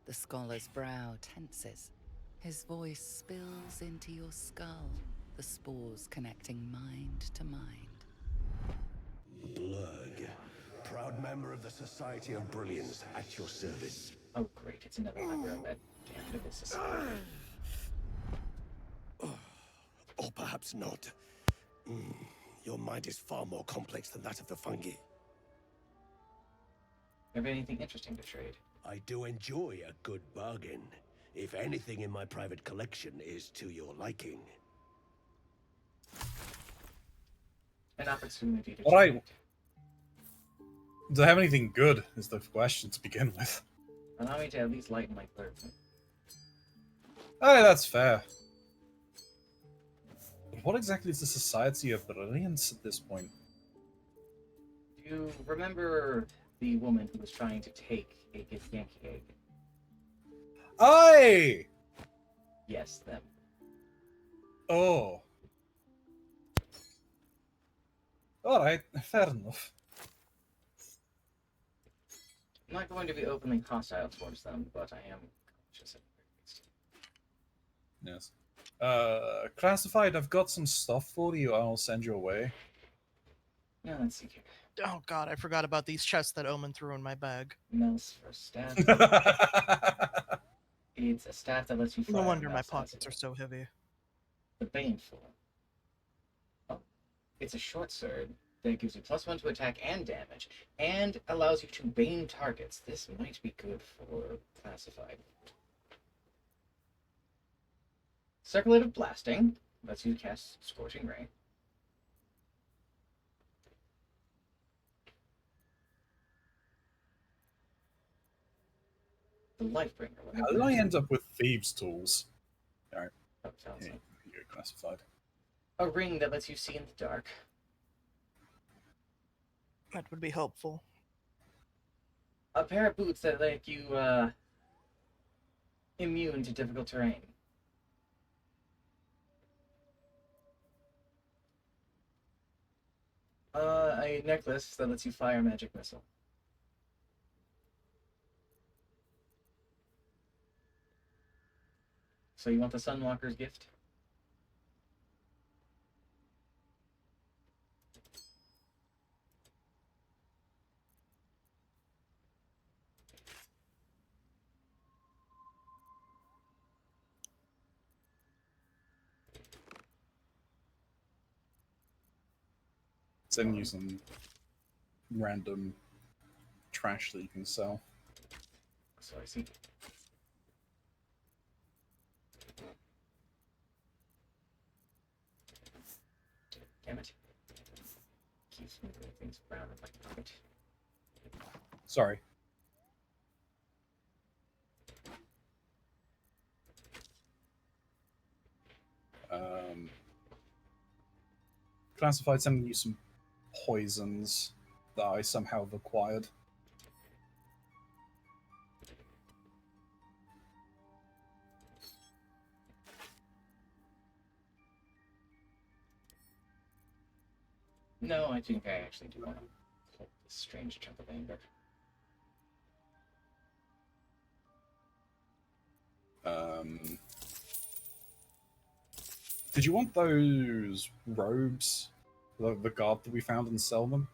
The scholar's brow tenses. His voice spills into your skull, the spores connecting mind to mind. Blurg, proud member of the Society of Brilliance, at your service. Oh great, it's another member of that damnable society. Perhaps not. Your mind is far more complex than that of the fungi. Have anything interesting to trade? I do enjoy a good bargain. If anything in my private collection is to your liking. An opportunity to All right. trade. Do they have anything good? Is the question to begin with. Allow me to at least lighten my clerk. Oh, that's fair. But what exactly is the Society of Brilliance at this point? Do you remember the woman who was trying to take a Yankee egg? Aye! Yes, them. Oh. Alright, fair enough. I'm not going to be openly hostile towards them, but I am conscious of it. Yes. Classified, I've got some stuff for you I'll send your way. Now let's see here. Oh god, I forgot about these chests that Omen threw in my bag. Mouse for staff. It's a staff that lets you fire No wonder my mouse pockets are acid. so heavy. The Baneful. Oh, it's a short sword that gives you +1 to attack and damage, and allows you to bane targets. This might be good for classified. Circulative Blasting lets you cast Scorching Ray. The Lifebringer. How did I end up with thieves' tools? Alright. Oh, sounds Yeah, like. you're classified. A ring that lets you see in the dark. That would be helpful. A pair of boots that make you immune to difficult terrain. A necklace that lets you fire magic missile. So you want the Sunwalker's gift? Send you some random trash that you can sell. So I see. Damn it. Keeps moving things around in my pocket. Sorry. Classified sending you some poisons that I somehow have acquired. No, I think I actually do want to hold this strange chunk of anger. Did you want those robes, the guard that we found, and sell them?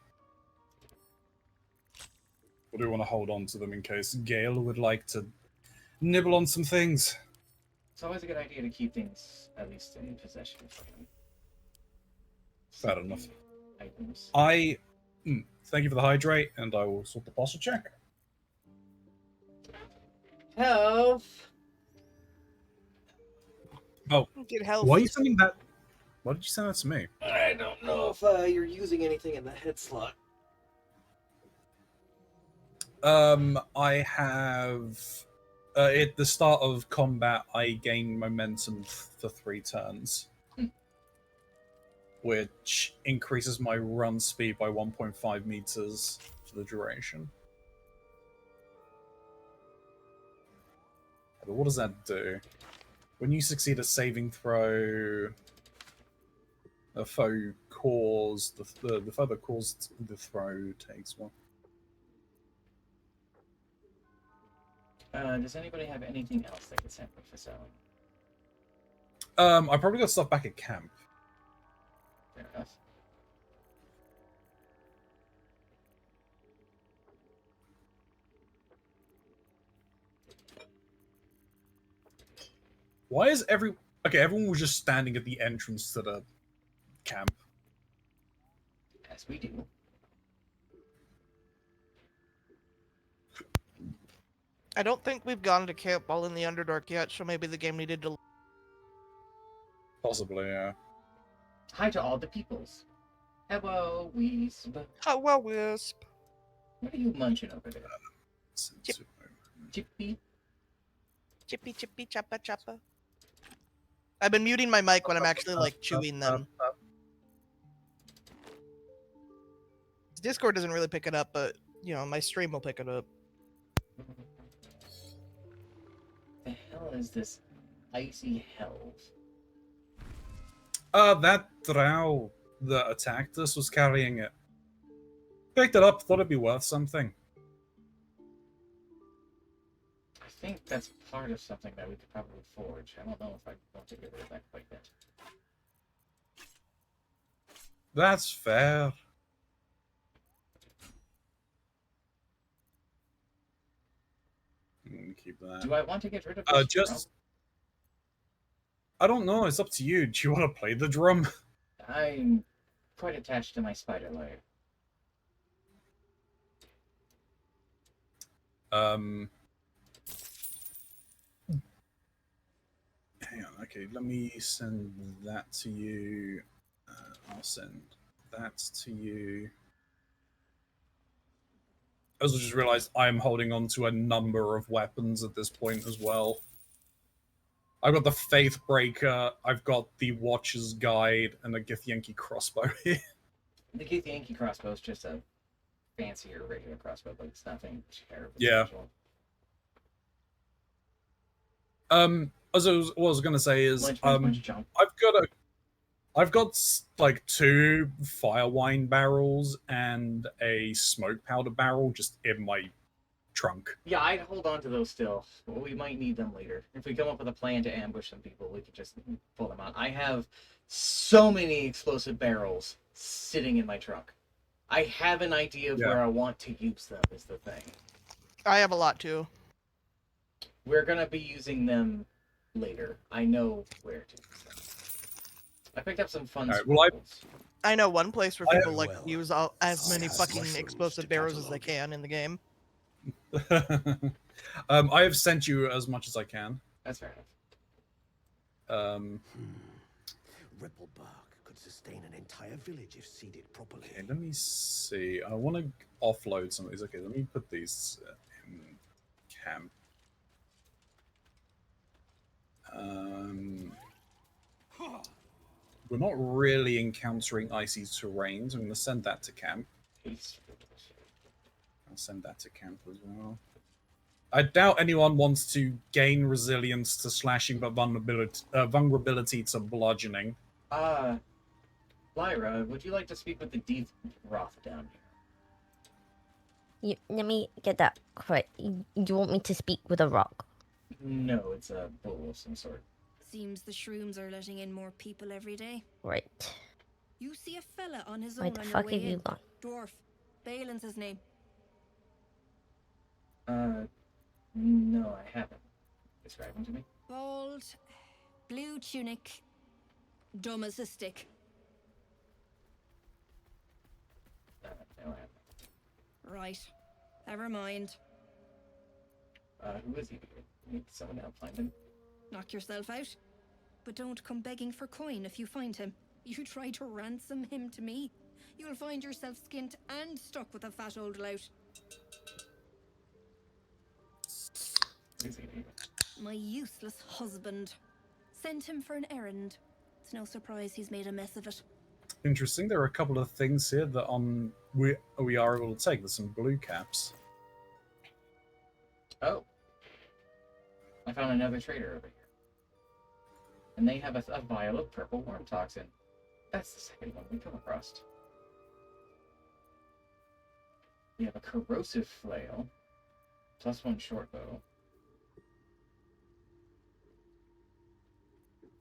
Or do we want to hold on to them in case Gale would like to nibble on some things? It's always a good idea to keep things at least in possession for him. Fair enough. Items. Thank you for the hydrate, and I will sort the posture check. Health. Oh, Get health. why are you sending that? Why did you send that to me? I don't know if you're using anything in the head slot. I have. At the start of combat, I gain momentum for 3 turns, which increases my run speed by 1.5 meters for the duration. But what does that do? When you succeed a saving throw, a foe caused the foe that caused the throw takes one. Does anybody have anything else they could send me for selling? I probably got stuff back at camp. Fair enough. Why is Okay, everyone was just standing at the entrance to the camp. As we do. I don't think we've gone to camp while in the Underdark yet, so maybe the game needed to. Possibly, yeah. Hi to all the peoples. Hello, Wisp. Hello, Wisp. What are you munching over there? Chip. Chippy? Chippy, chippy, choppa, choppa. I've been muting my mic when I'm actually, like, chewing them. Discord doesn't really pick it up, but, you know, my stream will pick it up. The hell is this icy hell? That drow that attacked us was carrying it. Picked it up, thought it'd be worth something. I think that's part of something that we could probably forge. I don't know if I want to get rid of that quite yet. That's fair. Keep that. Do I want to get rid of this just... I don't know, it's up to you. Do you want to play the drum? I'm quite attached to my spider lair. Hang on, okay, let me send that to you. I'll send that to you. I also just realized I'm holding on to a number of weapons at this point as well. I've got the Faithbreaker, I've got the Watcher's Guide, and the Githyanki crossbow here. The Githyanki crossbow is just a fancier regular crossbow, but it's nothing terrible. Yeah. Special. As what I was gonna say is, Jump. I've got like 2 fire wine barrels and a smoke powder barrel just in my trunk. Yeah, I'd hold on to those still. We might need them later. If we come up with a plan to ambush some people, we could just pull them out. I have so many explosive barrels sitting in my trunk. I have an idea of where I want to use them, is the thing. I have a lot too. We're gonna be using them later. I know where to use them. I picked up some fun scrolls. I know one place where people like use as many fucking explosive barrels as they can in the game. I have sent you as much as I can. That's fair enough. Ripple bark could sustain an entire village if seeded properly. Okay, let me see. I want to offload some of these. Okay, let me put these in camp. We're not really encountering icy terrain, so I'm going to send that to camp. I'll send that to camp as well. I doubt anyone wants to gain resilience to slashing, but vulnerability to bludgeoning. Lyra, would you like to speak with the Deep Roth down here? Let me get that correct. You want me to speak with a rock? No, it's a bull of some sort. Seems the shrooms are letting in more people every day. Right. You see a fella on his Where own the on fuck your way have you in. gone? Dwarf. Balin's his name. No, I haven't. Describe him to me. Bald, blue tunic, dumb as a stick. No, I haven't. Right. Never mind. Who is he? Need someone to help find him. Knock yourself out. But don't come begging for coin if you find him. You try to ransom him to me, you'll find yourself skint and stuck with a fat old lout. My useless husband. Sent him for an errand. It's no surprise he's made a mess of it. Interesting. There are a couple of things here that we are able to take. There's some blue caps. Oh. I found another trader over here. And they have a vial of purple worm toxin. That's the second one we come across. We have a corrosive flail. +1 short bow.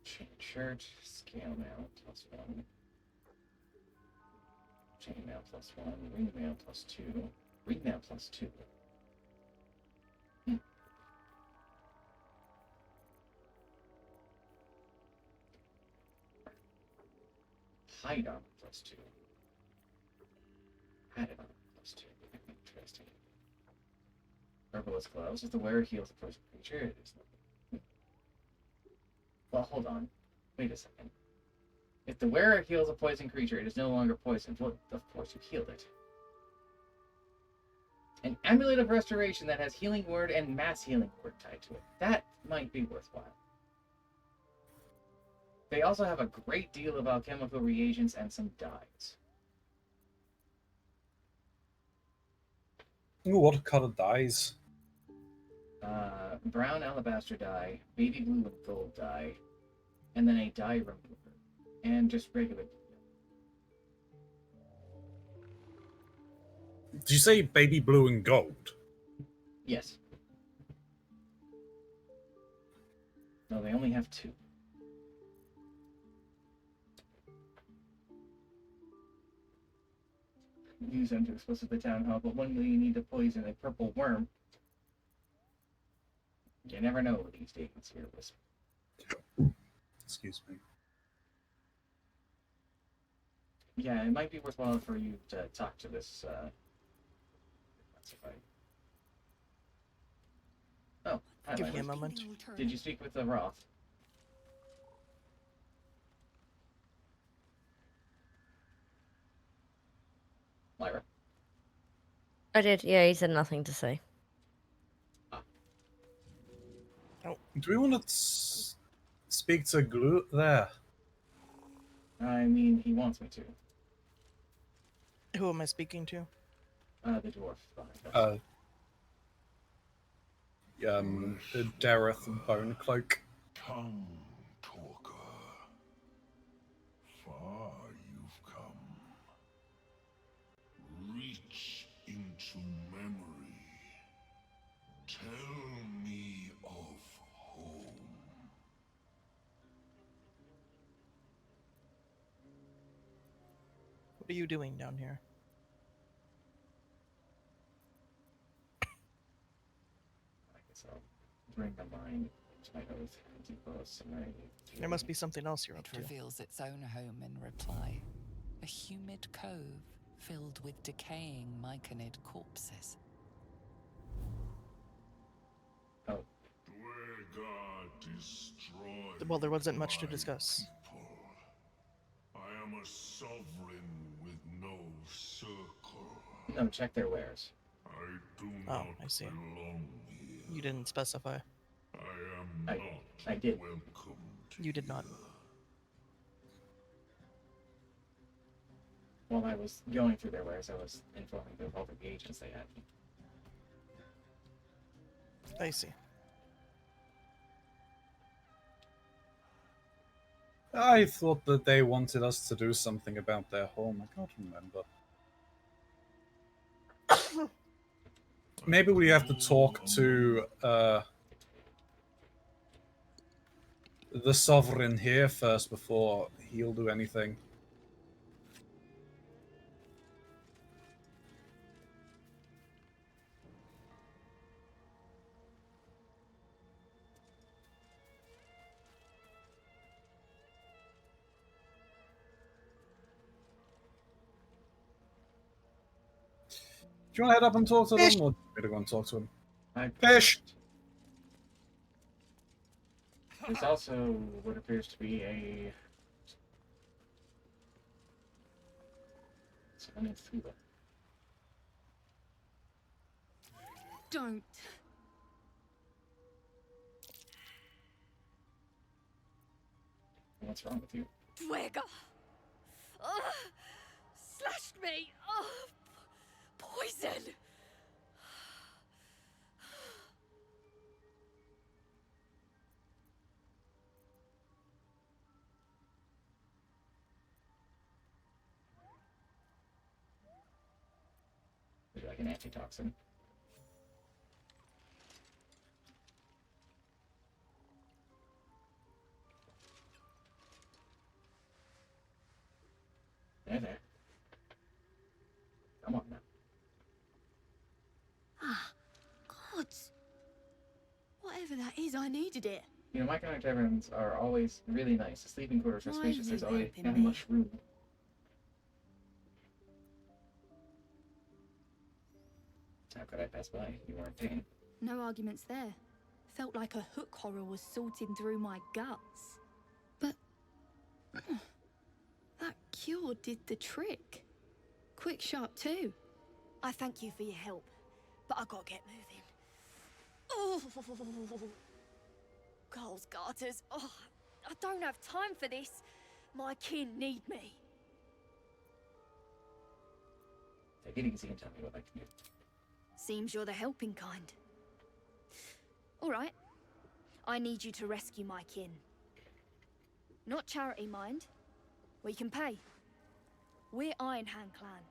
Chain shirt. Scale mail +1. Chain mail +1. Ring mail +2. Ring mail +2. Hide armor +2. Hide armor +2. Interesting. Herbalist gloves. If the wearer heals a poison creature, it is not. Well, hold on. Wait a second. If the wearer heals a poison creature, it is no longer poisoned. Well, of course you healed it. An amulet of restoration that has healing word and mass healing word tied to it. That might be worthwhile. They also have a great deal of alchemical reagents and some dyes. Ooh, what color dyes? Brown alabaster dye, baby blue and gold dye, and then a dye remover. And just regular. Did you say baby blue and gold? Yes. No, they only have 2. Use them to expose the town hall, but when will you need to poison a purple worm? You never know these days here, Whisper. Excuse me. Yeah, it might be worthwhile for you to talk to this, Oh, hi, Give me Lyra. a moment. Did you speak with the Roth? Lyra? I did. Yeah, he said nothing to say. Do we want to speak to Glut there? I mean, he wants me to. Who am I speaking to? The dwarf behind us. Dareth Bonecloak. Tongue talker. Far you've come. Reach into memory. Tell me of home. What are you doing down here? I guess I'll bring the mind to my oath and keep close and ready. There must be something else you're up It to. reveals its own home in reply. A humid cove filled with decaying myconid corpses. Oh. Well, there wasn't much to discuss. I am a sovereign with no circle. No, check their wares. I do Oh, not I see. belong here. You didn't specify. I am I did. welcome to You did not. While I was going through their wares, I was informing them of all the agents they had. I see. I thought that they wanted us to do something about their home. I can't remember. Maybe we have to talk to the sovereign here first before he'll do anything. Do you want to head up and talk to them, or do you want me to go and talk to him? Fish! There's also what appears to be a... someone in Thuba. Don't. What's wrong with you? Dwega! Slashed me! Poison! Maybe like an antitoxin. There. Come on now. Ah, gods. Whatever that is, I needed it. You know, my kind of taverns are always really nice. The sleeping quarters are Why spacious. are There's you always helping and me? much room. How could I pass by? You weren't paying. No arguments there. Felt like a hook horror was sorting through my guts. But that cure did the trick. Quick, sharp too. I thank you for your help, but I gotta get moving. Oh, Carl's garters. Oh, I don't have time for this. My kin need me. Take it easy and tell me what I can do. Seems you're the helping kind. All right. I need you to rescue my kin. Not charity, mind. We can pay. We're Iron Hand Clan.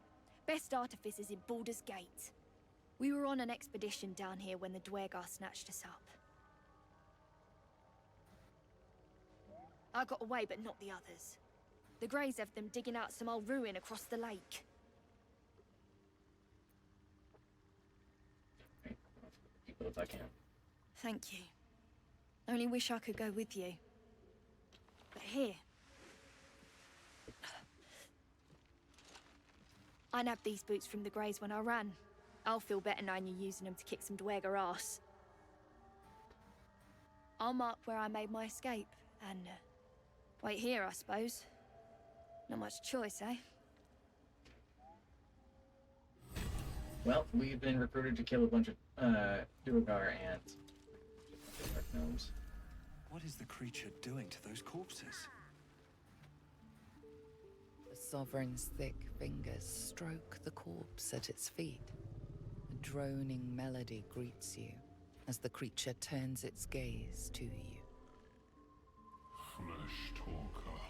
Best artificers in Baldur's Gate. We were on an expedition down here when the Dwergar snatched us up. I got away, but not the others. The Greys have them digging out some old ruin across the lake. People if I can. Thank you. Only wish I could go with you. But here... I nabbed these boots from the Greys when I ran. I'll feel better knowing you're using them to kick some Dwergar ass. I'll mark where I made my escape, and wait here, I suppose. Not much choice, eh? Well, we've been recruited to kill a bunch of Duergar and dark gnomes. What is the creature doing to those corpses? The Sovereign's thick fingers stroke the corpse at its feet. A droning melody greets you as the creature turns its gaze to you. Flesh talker,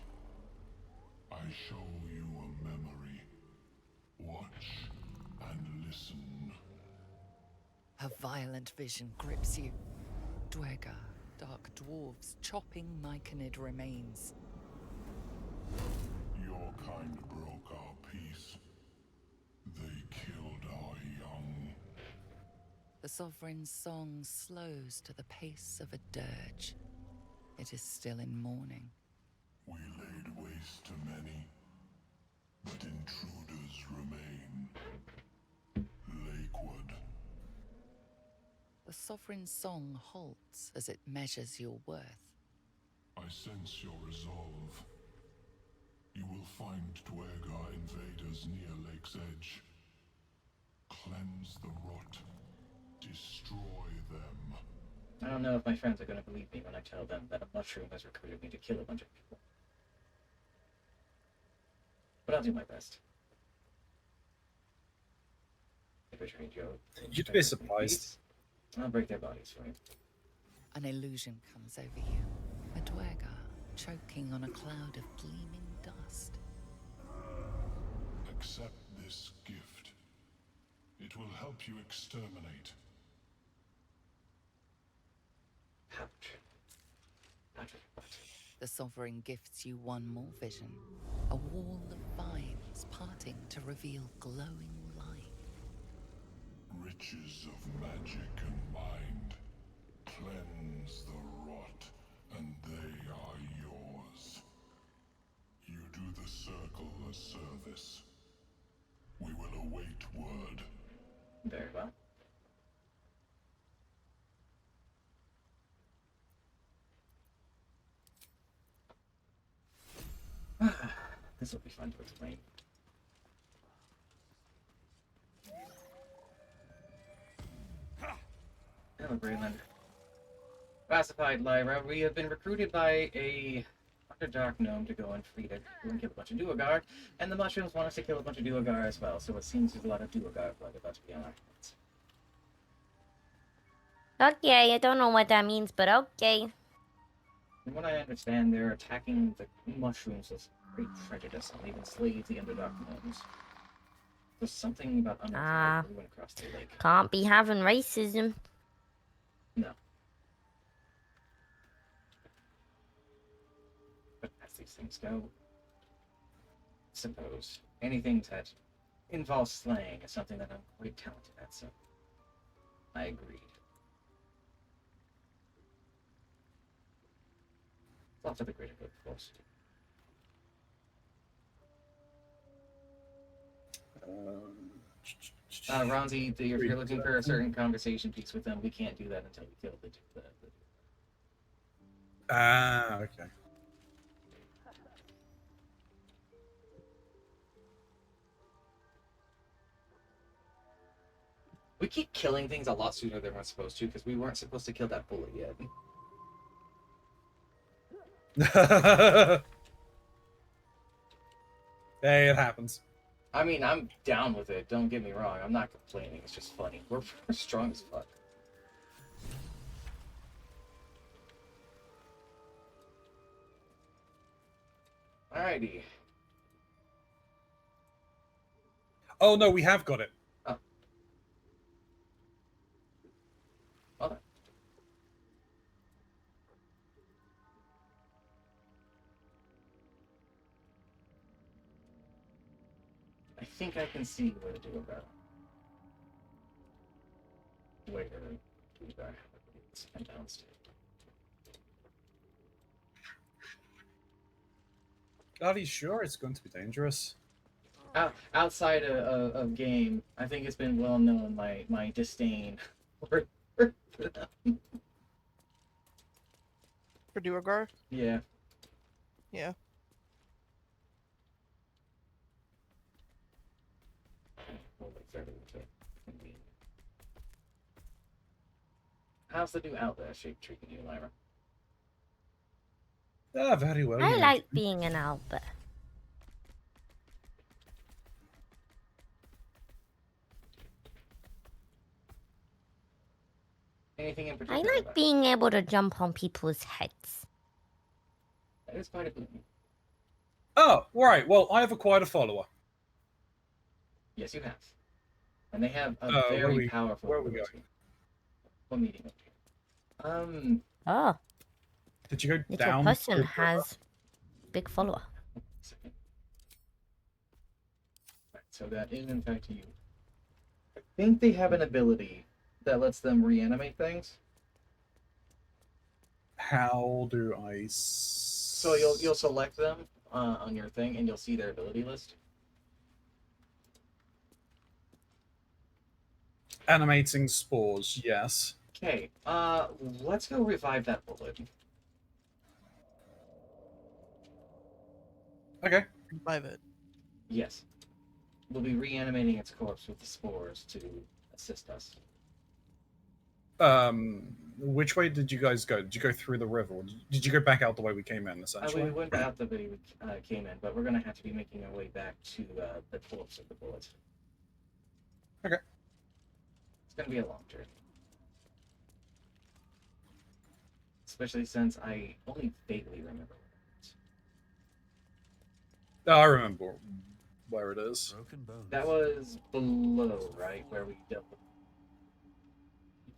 I show you a memory. Watch and listen. A violent vision grips you. Dwergar, dark dwarves chopping myconid remains. Your kind broke our peace. They killed our young. The Sovereign's song slows to the pace of a dirge. It is still in mourning. We laid waste to many, but intruders remain. Lakewood. The Sovereign's song halts as it measures your worth. I sense your resolve. You will find Dwergar invaders near Lake's Edge. Cleanse the rot. Destroy them. I don't know if my friends are going to believe me when I tell them that a mushroom has recruited me to kill a bunch of people. But I'll do my best. If I train Joe, You'd be surprised. I'll break their bodies for you. An illusion comes over you. A Dwergar choking on a cloud of gleaming dust. Accept this gift. It will help you exterminate. The Sovereign gifts you one more vision. A wall of vines parting to reveal glowing light. Riches of magic and mind. Cleanse the rot, and they are yours. You do the circle a service. We will await word. Very well. This will be fun to explain. Hello, Braylon. Classified Lyra, we have been recruited by a dark gnome to go and kill a bunch of Duergar, and the mushrooms want us to kill a bunch of Duergar as well, so it seems there's a lot of Duergar blood about to be on our hands. Okay, I don't know what that means, but okay. From what I understand, they're attacking the mushrooms with great prejudice and even slave the Underdark gnomes. There's something about Underdark that went across the lake. Can't be having racism. No. But as these things go, I suppose anything that involves slaying is something that I'm quite talented at, so I agreed. It's all for the greater good, of course. Ronzi, if you're looking for a certain conversation piece with them, we can't do that until we kill the. Ah, okay. We keep killing things a lot sooner than we're supposed to because we weren't supposed to kill that bullet yet. Hey, it happens. I mean, I'm down with it. Don't get me wrong. I'm not complaining. It's just funny. We're strong as fuck. Alrighty. Oh no, we have got it. Oh. Well then. I think I can see where to do about it. Where do that? And downstairs. Are you sure it's going to be dangerous? Outside of game, I think it's been well known my disdain for them. For Duergar? Yeah. Yeah. How's the new outlet shape treating you, Lyra? Ah, very well. I you like mentioned. being an Albert. Anything in I particular? like being able to jump on people's heads. That is quite a boon. Oh, right. Well, I have quite a follower. Yes, you have. And they have a where very powerful. Where are we going? What meeting? Oh. Did you go Little down? person has big follower. Right, so that is in fact you. I think they have an ability that lets them reanimate things. How do I? So you'll select them on your thing, and you'll see their ability list. Animating spores, yes. Okay, let's go revive that bullet. Okay. Revive it. Yes. We'll be reanimating its corpse with the spores to assist us. Which way did you guys go? Did you go through the river? Or did you go back out the way we came in, essentially? We went out the way we came in, but we're going to have to be making our way back to the corpse of the bullet. Okay. It's going to be a long journey. Especially since I only vaguely remember Oh, I remember where it is. Broken bones. that was below, right? Where we dealt with.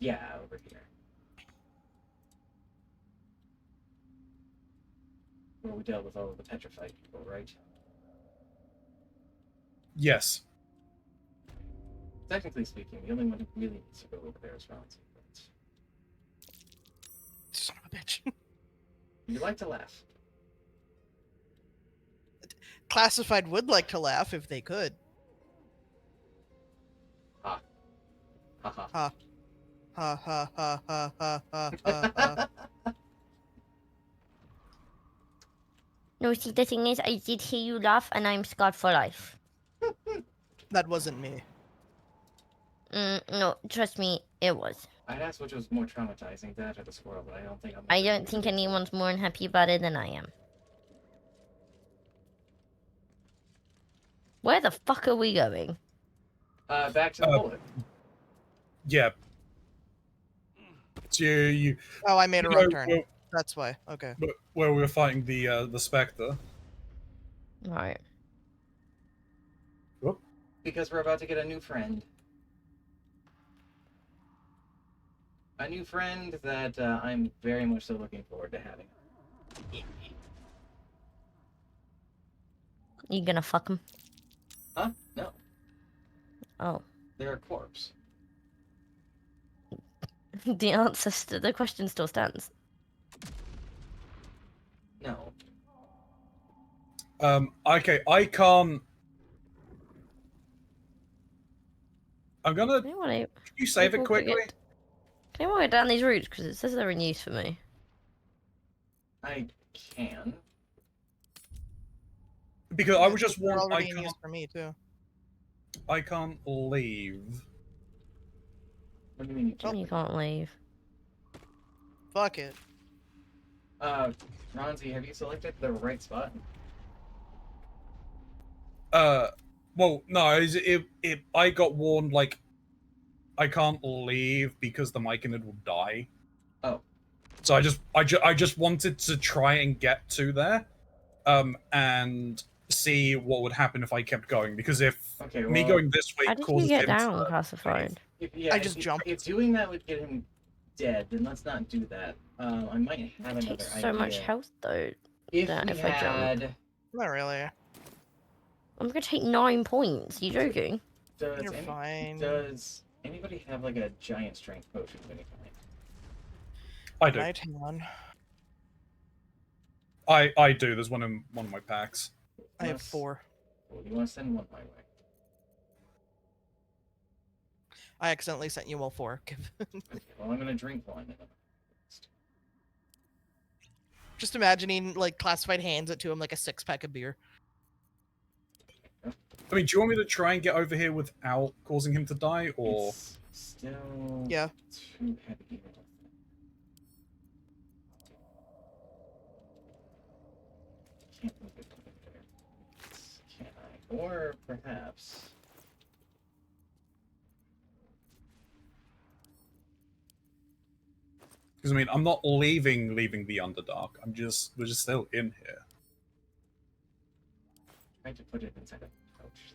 Yeah, over here. Where we dealt with all of the petrified people, right? Yes. Technically speaking, the only one who really needs to go over there is Ronzi. Son of a bitch. You like to laugh. Classified would like to laugh if they could. Ha. Ha ha. Ha. Ha ha ha ha ha ha ha. No, see, the thing is, I did hear you laugh, and I'm scarred for life. That wasn't me. No, trust me, it was. I'd ask which was more traumatizing, that or the squirrel, but I don't think I'm. I don't think anyone's more unhappy about it than I am. Where the fuck are we going? Back to the bullet. Yeah. So you. Oh, I made a you wrong know, turn. That's why. Okay. Where we were fighting the spectre. Right. Whoop. Because we're about to get a new friend. A new friend that I'm very much so looking forward to having. You gonna fuck him? Huh? No. Oh. They're a corpse. The answer the question still stands. No. Okay, I can't. I'm gonna. Can anyone, Can you save it walk quickly? Can anyone go down these routes? Because it says they're in use for me. I can. Because I was They're just warned I already in use can't. for me too. I can't leave. What do you mean You can't leave. Fuck it. Ronzi, have you selected the right spot? Well, no, I got warned, like, I can't leave because the Myconid will die. Oh. So I just wanted to try and get to there, and see what would happen if I kept going, because if me going this way How did you causes get him down to... classified? I just jumped. If doing that would get him dead, then let's not do that. I might have It another takes idea. so much health though. If that we if I jump. had... Not really. I'm gonna take 9 points. You joking? You're fine. Does anybody have like a giant strength potion of any kind? I do. Right, hang on. I do. There's one in one of my packs. I have 4. Well, you want to send one my way? I accidentally sent you all 4. Okay, well, I'm gonna drink one. Just imagining, like, classified hands it to him like a 6-pack of beer. I mean, do you want me to try and get over here without causing him to die, or...? It's still... Yeah. Too heavy. Can't move it over there. Can I? Or perhaps... Because I mean, I'm not leaving the Underdark. we're just still in here. Trying to put it inside a pouch.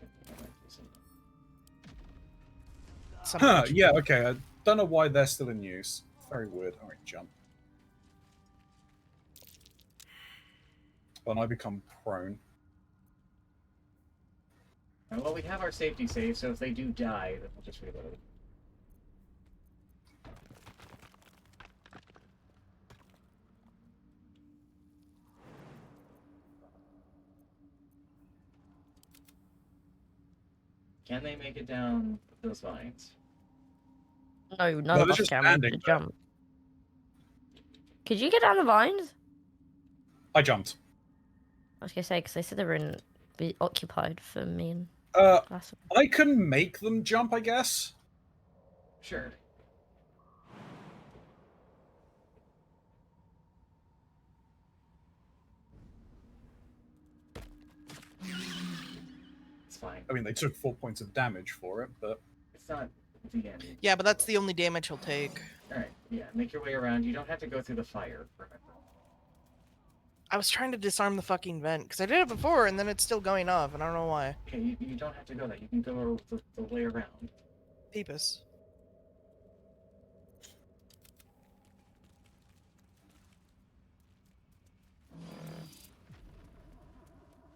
Huh, yeah, okay. I don't know why they're still in use. Very weird. Alright, jump. When I become prone. Well, we have our safety save, so if they do die, then we'll just reload. Can they make it down those vines? No, none of us can. We jump. Could you get down the vines? I jumped. I was gonna say because they said they were in be occupied for me and. I can make them jump, I guess. Sure. It's fine. I mean, they took 4 points of damage for it, but... It's not the end. Yeah, but that's the only damage he'll take. Alright, yeah, make your way around. You don't have to go through the fire, remember. I was trying to disarm the fucking vent, because I did it before, and then it's still going off, and I don't know why. Okay, you don't have to go that. You can go the way around. Peepus.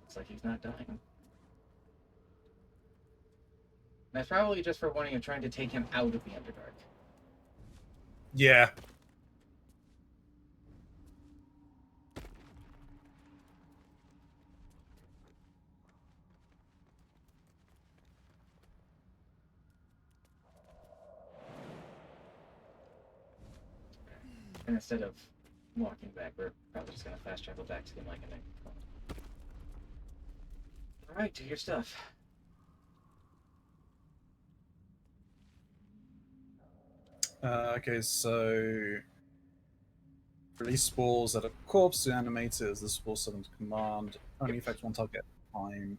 Looks like he's not dying. That's probably just for wanting to trying to take him out of the Underdark. Yeah. And instead of walking back, we're probably just gonna fast travel back to the Myconid. Alright, do your stuff. Okay, so... Release spores that are corpse to animators. The spore summons command. Only affects one target at a time.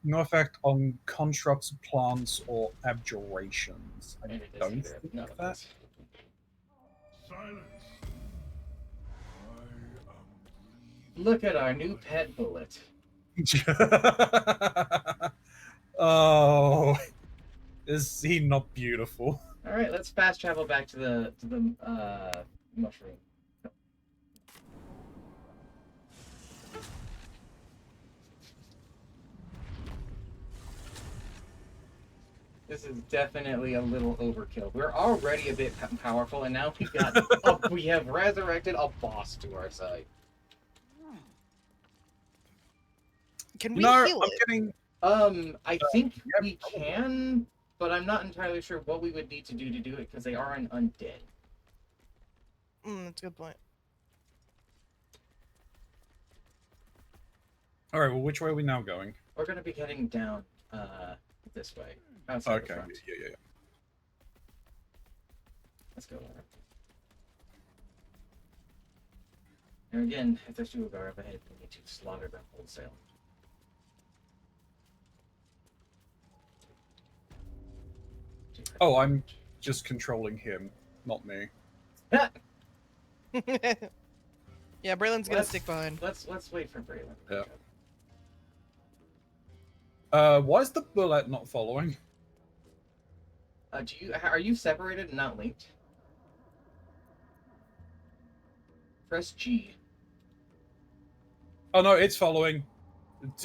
No effect on constructs, plants, or abjurations. I don't think that. Silence. Look at our new pet bullet. Oh, is he not beautiful? All right, let's fast travel back to the mushroom. This is definitely a little overkill. We're already a bit powerful, and now we've got we have resurrected a boss to our side. Can You we know, heal I'm it? getting. I think we can, but I'm not entirely sure what we would need to do it because they are an undead. That's a good point. All right. Well, which way are we now going? We're gonna be heading down this way. Outside the Okay. front. Yeah. Let's go there. And again, if there's two guard up ahead, we need to slaughter them wholesale. Oh, I'm just controlling him, not me. Yeah, Braylon's gonna stick behind. Let's wait for Braylon. Yeah. Why is the bullet not following? Are you separated and not linked? Press G. Oh no, it's following.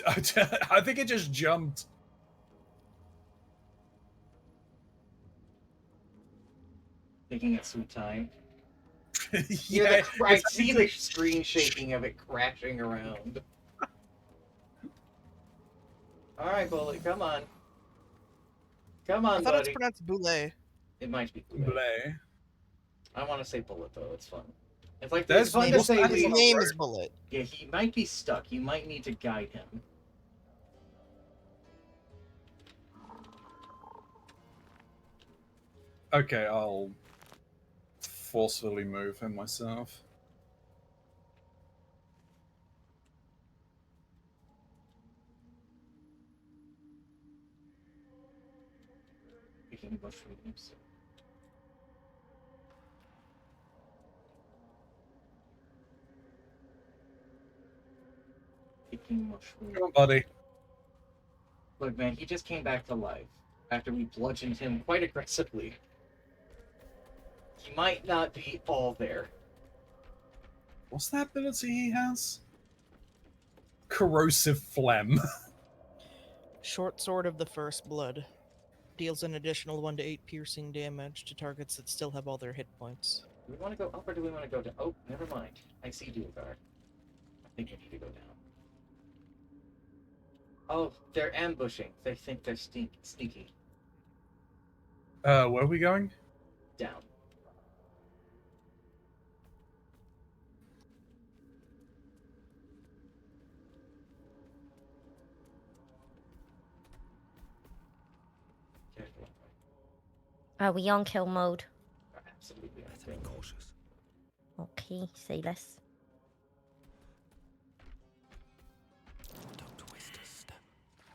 I think it just jumped. Taking its sweet time. Yeah, I see the screen shaking of it crashing around. Alright, Bullet, come on. Come on, I thought buddy. it's pronounced Boulay. It might be Bullet. I want to say Bullet, though. It's fun. It's like, That's it's fun to say His name is Bullet. Yeah, he might be stuck. You might need to guide him. Okay, I'll forcefully move him myself. Picking mushrooms. Picking mushrooms. Come on, buddy. Look, man, he just came back to life after we bludgeoned him quite aggressively. He might not be all there. What's that ability he has? Corrosive phlegm. Short Sword of the First Blood. Deals an additional 1 to 8 piercing damage to targets that still have all their hit points. Do we want to go up or do we want to go down? Oh, never mind. I see Duergar. I think we need to go down. Oh, they're ambushing. They think they're sneaky. Where are we going? Down. Careful. Are we on kill mode? Absolutely. Better be cautious. Okay, say less. Don't twist a step.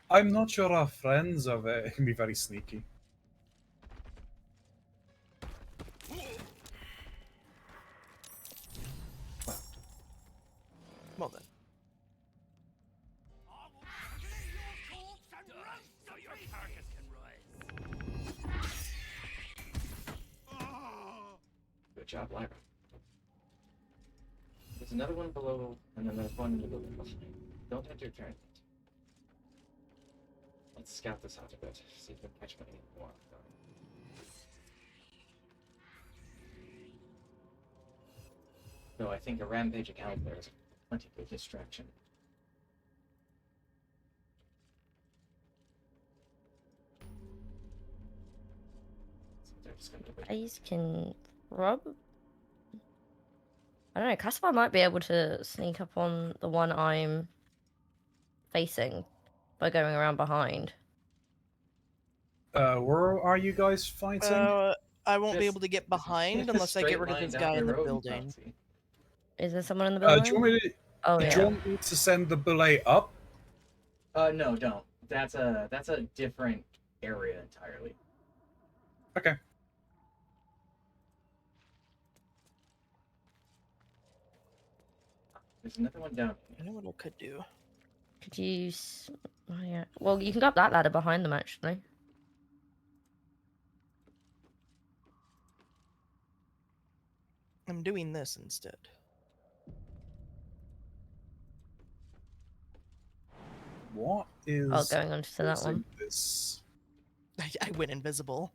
I'm not sure our friends of it. It can be very sneaky. Well then. Good job, Lyra. There's another one below, and then there's one in the building behind. Don't enter turn. Let's scout this out a bit, see if we can catch any more. Though I think a rampaging out there is plenty of distraction. So they're just gonna Guys can rub. I don't know. Caspar might be able to sneak up on the one I'm facing by going around behind. Where are you guys fighting? I won't be Just- able to get behind just a unless I get straight rid of line this down guy your in the road, building. Foxy. Is there someone in the building? Do you want me to? Oh Do yeah. you want me to send the bullet up? No, don't. That's a different area entirely. Okay. There's another one down here. I know what I could do. Could you? Oh yeah. Well, you can go up that ladder behind them actually. I'm doing this instead. What is? Oh, going on to that causing one. This? I went invisible.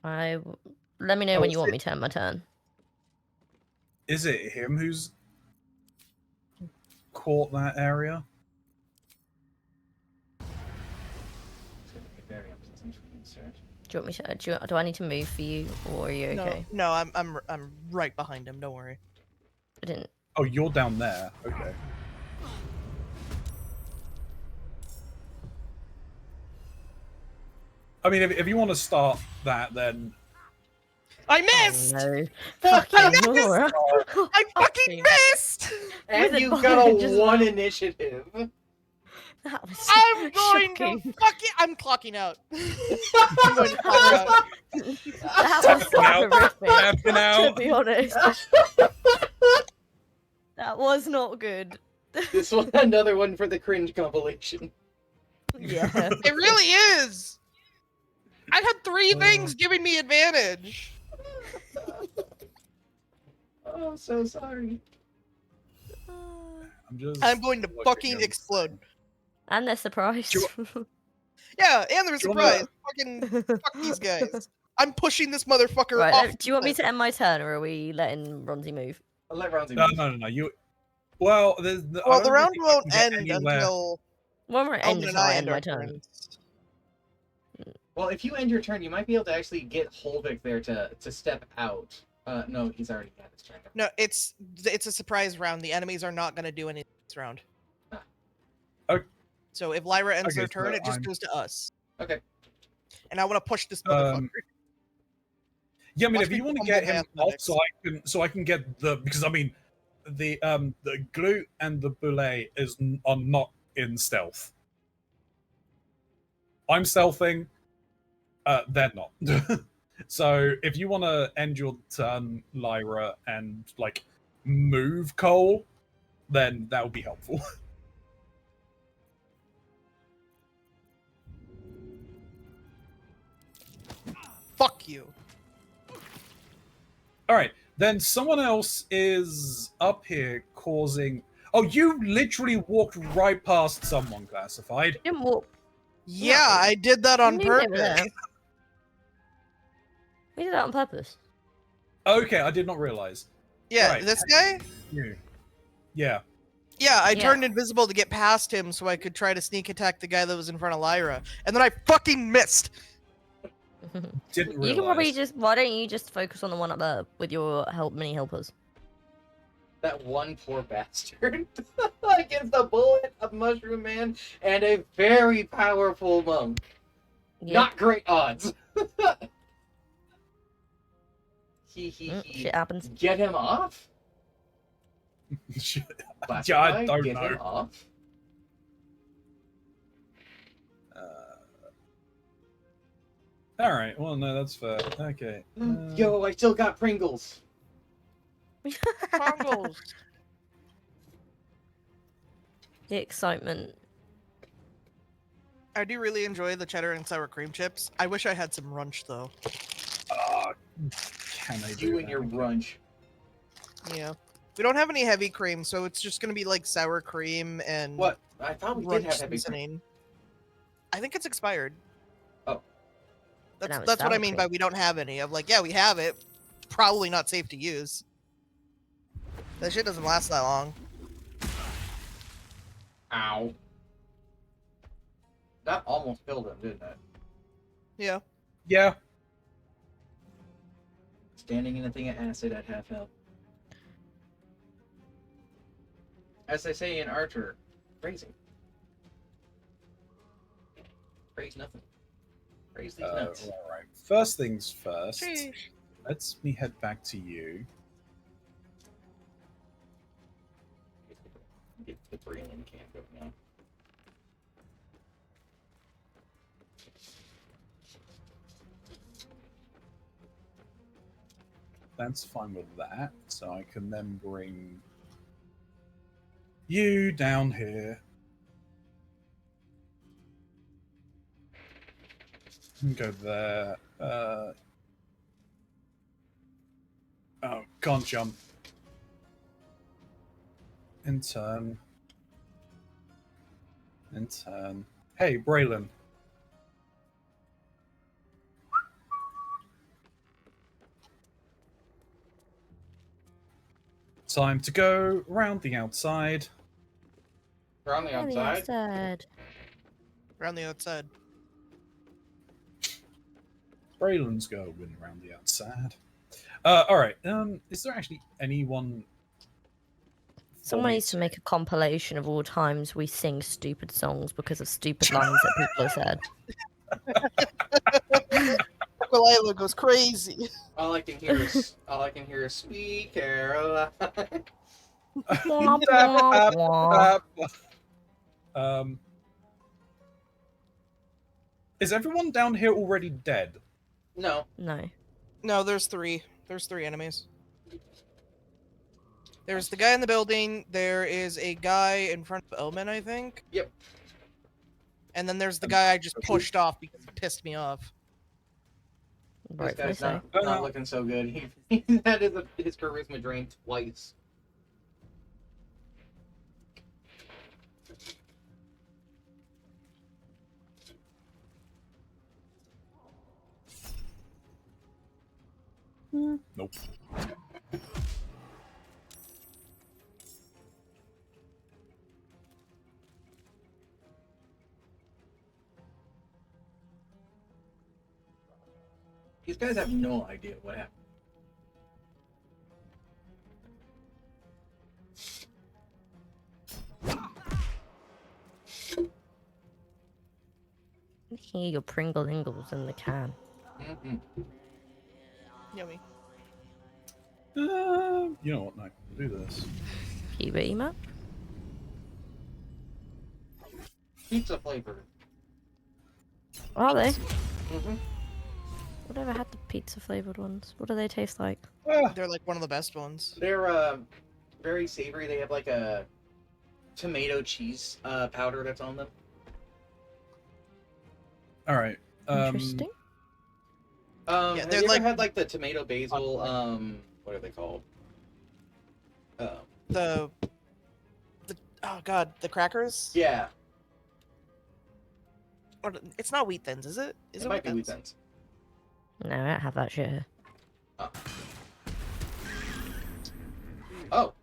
Let me know Oh, when is you want it- me to end my turn. Is it him who's caught that area? Do you want me to? Do I need to move for you, or are you okay? No, I'm right behind him. Don't worry. I didn't. Oh, you're down there. Okay. I mean, if you want to start that, then I missed. Oh, no. Fucking Laura. I fucking missed. And With you the got a button just 1 now. initiative. That was I'm going shocking. to fucking. I'm clocking out. I'm going to clock out. That was horrific. Tapping out. To be honest, that was not good. This was another one for the cringe compilation. Yeah. It really is. I had 3 things giving me advantage. Oh, I'm so sorry. I'm going to fucking explode. And they're surprised. Yeah, and they're Do you wanna- surprised. Fucking fuck these guys. I'm pushing this motherfucker Right, off. do you want me to end my turn, or are we letting Ronzi move? I'll let Ronzi No, move. no. You. Well, Well, the round won't end until When we're Elvin ending, and I'll I end end my our turn. turns. Well, if you end your turn, you might be able to actually get Holvik there to step out. No, he's already had his turn. No, it's a surprise round. The enemies are not going to do anything this round. Okay. So if Lyra ends Okay, their turn, so it just I'm- goes to us. Okay. And I want to push this motherfucker. Yeah, I mean, Watch if me you want to become get more him mathematics. off, so I can get the because I mean, the glute and the boulet are not in stealth. I'm stealthing. They're not. So if you want to end your turn, Lyra, and like move Cole, then that would be helpful. Fuck you. All right, then someone else is up here causing. Oh, you literally walked right past someone classified. Didn't walk. Yeah, I did that on knew they were purpose. there. We did that on purpose. Okay, I did not realize. Yeah, Right. this guy? You. Yeah. Yeah, I Yeah. turned invisible to get past him so I could try to sneak attack the guy that was in front of Lyra. And then I fucking missed! Didn't realize. You can probably just. Why don't you just focus on the one up there with your mini helpers? That one poor bastard against a bullet, a mushroom man, and a very powerful monk. Yeah. Not great odds. Shit happens. Get him off? Yeah, I Classify, don't get know. him off? All right. Well, no, that's fair. Okay. Yo, I still got Pringles. Pongles. The excitement. I do really enjoy the cheddar and sour cream chips. I wish I had some runch though. Can I do You that? and your brunch. Yeah. We don't have any heavy cream, so it's just gonna be like sour cream and What? I thought we did brunch have heavy cream. seasoning. I think it's expired. Oh. Now it's That's what I sour mean cream. by we don't have any. Of like, yeah, we have it. Probably not safe to use. That shit doesn't last that long. Ow. That almost killed him, didn't it? Yeah. Yeah. Standing in a thing of acid at half health. As they say in Archer, crazy. Praise nothing. Praise these nuts. All right. First things first. Sheesh. Let's me head back to you. Get the brain in camp right now. That's fine with that. So I can then bring you down here. And go there. Oh, can't jump. In turn. In turn. Hey, Braylon. Time to go round the outside. Around the outside. Around the outside. Braylon's going around the outside. All right. Is there actually anyone? Someone needs to make a compilation of all times we sing stupid songs because of stupid lines that people have said. Aquilila goes crazy. All I can hear is "Sweet Caroline." Wah, wah, wah. Is everyone down here already dead? No. No. No, there's 3. There's 3 enemies. There's the guy in the building. There is a guy in front of Omen, I think. Yep. And then there's the guy I just pushed off because he pissed me off. This guy's not looking so good. He had his charisma drained twice. Nope. These guys have no idea what happened. I can hear your Pringle Ingles in the can. Mm-hmm. Yummy. You know what? No, do this. PB map? Pizza flavored. Are they? Mm-hmm. I've never had the pizza flavored ones. What do they taste like? They're like one of the best ones. They're very savory. They have like a tomato cheese powder that's on them. All right. Interesting. Yeah, Yeah, have they're you like- ever had like the tomato basil? What are they called? The oh god, the crackers? Yeah, It's not wheat thins, is it? Is it might be wheat thins. No, I don't have that shit here. Oh,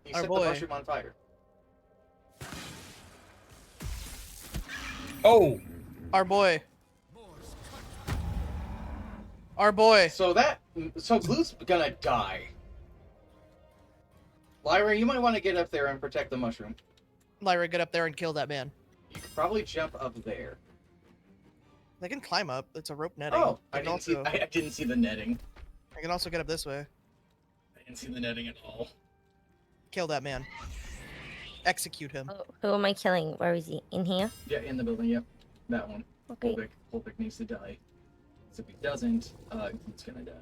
you Our set boy. the mushroom on fire. Oh, Our boy. Our boy. So Blue's gonna die. Lyra, you might want to get up there and protect the mushroom. Lyra, get up there and kill that man. You could probably jump up there. They can climb up. It's a rope netting. Oh, They I can didn't see the netting. I can also get up this way. I didn't see the netting at all. Kill that man. Execute him. Oh, who am I killing? Where is he? In here? Yeah, in the building. Yep, that one. Okay. Volvic needs to die. So if he doesn't, he's gonna die.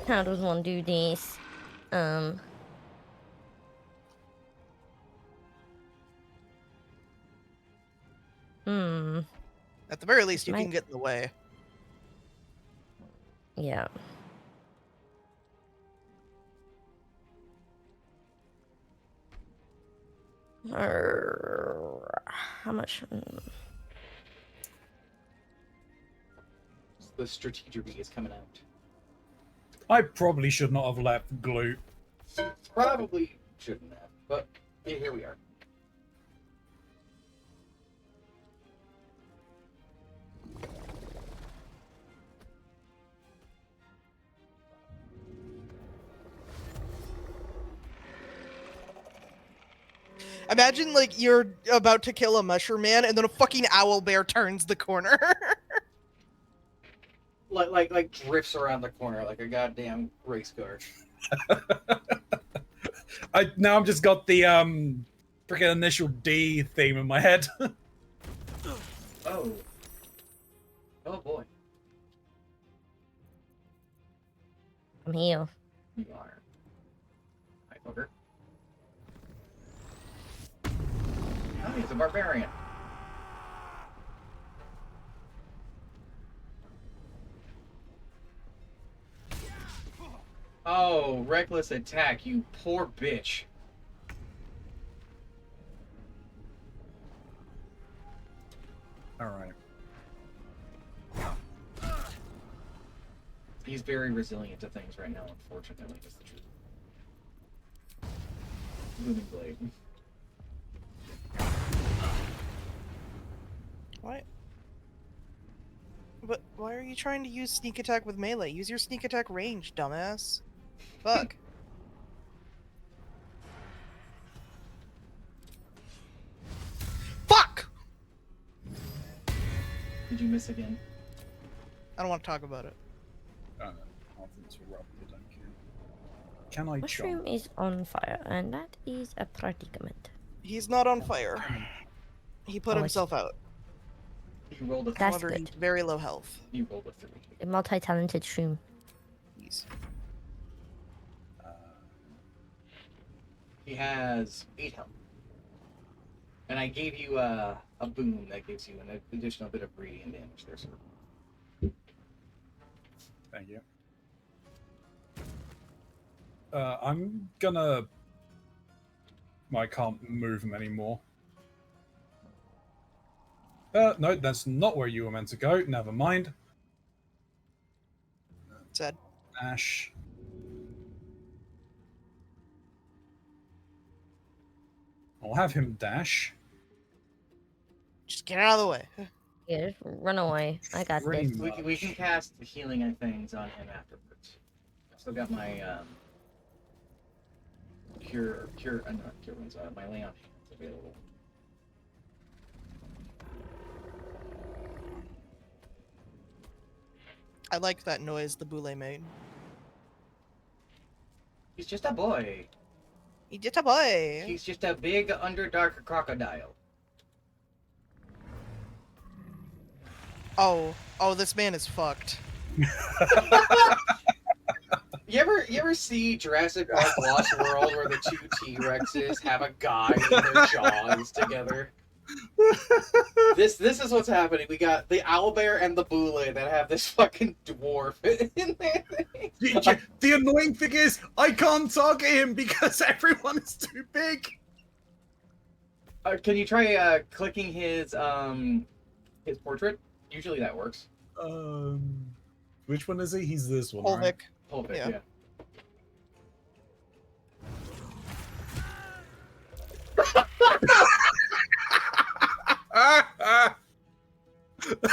How does one do this? At the very least, you Might- can get in the way. Yeah. How much? The strategery is coming out. I probably should not have left glue. Probably shouldn't have, but yeah, here we are. Imagine, like, you're about to kill a mushroom man, and then a fucking owl bear turns the corner. like drifts around the corner like a goddamn race car. Now I've just got the freaking initial D theme in my head. Oh. Oh boy. I'm here. You are. Hi, fucker. Oh, he's a barbarian. Oh, reckless attack, you poor bitch. Alright. He's very resilient to things right now, unfortunately, is the truth. Moving blade. But why are you trying to use sneak attack with melee? Use your sneak attack range, dumbass. Fuck. Fuck! Did you miss again? I don't want to talk about it. I'll interrupt. I don't care. Can I Mushroom jump? is on fire, and that is a predicament. He's not on fire. He put Oh, himself out. You rolled a 3. That's However, good. he's very low health. You rolled a 3. A multi-talented shroom. He's... He has 8 health. And I gave you a boon that gives you an additional bit of radiant damage there, sir. Thank you. I'm gonna... I can't move him anymore. No, that's not where you were meant to go. Never mind. Sad. Ash. I'll have him dash. Just get out of the way. Yeah, just run away. I got Pretty this. We can cast healing things on him afterwards. I've still got my not cure ones, my lay on hands available. I like that noise the Boule made. He's just a boy. He's just a boy. He's just a big underdark crocodile. Oh, this man is fucked. You ever see Jurassic Park Lost World where the 2 T-Rexes have a guy in their jaws together? This is what's happening. We got the owlbear and the boule that have this fucking dwarf in there. The annoying thing is, I can't target him because everyone is too big. Can you try clicking his portrait? Usually that works. Which one is he? He's this one, Polvic. right? Polvic, Yeah.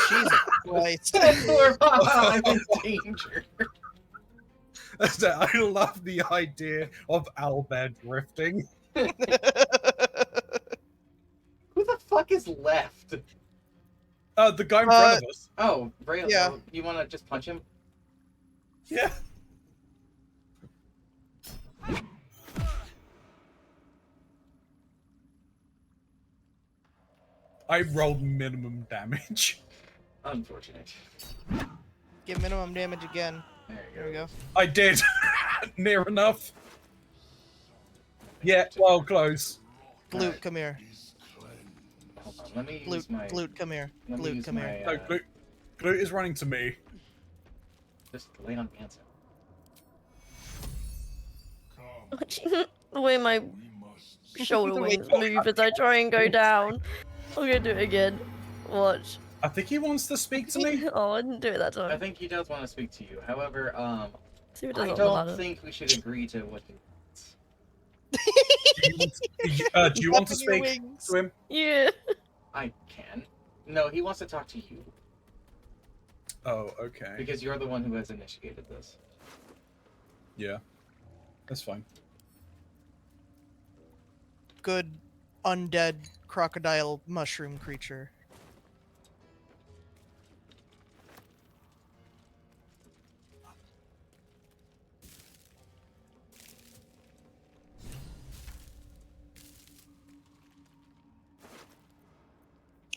Jesus Christ. I'm in danger. I love the idea of owlbear drifting. Who the fuck is left? The guy in front of us. Oh, Ray, Yeah. You want to just punch him? Yeah. I rolled minimum damage. Unfortunate. Give minimum damage again. There we go. I did. Near enough. Yeah, well, close. Glute, come here. Hold on, let me use my... Glute, come here. let me Glute, use come here. my, No, Glute is running to me. Just lay on the answer. The way my shoulder wings move as I try and go down. I'm gonna do it again. Watch. I think he wants to speak to me. Oh, I didn't do it that I time. think he does want to speak to you. However, See if it I doesn't don't matter. think we should agree to what he wants. Do you want to Flapping your speak wings. to him? Yeah. I can. No, he wants to talk to you. Oh, okay. Because you're the one who has initiated this. Yeah. That's fine. Good undead crocodile mushroom creature.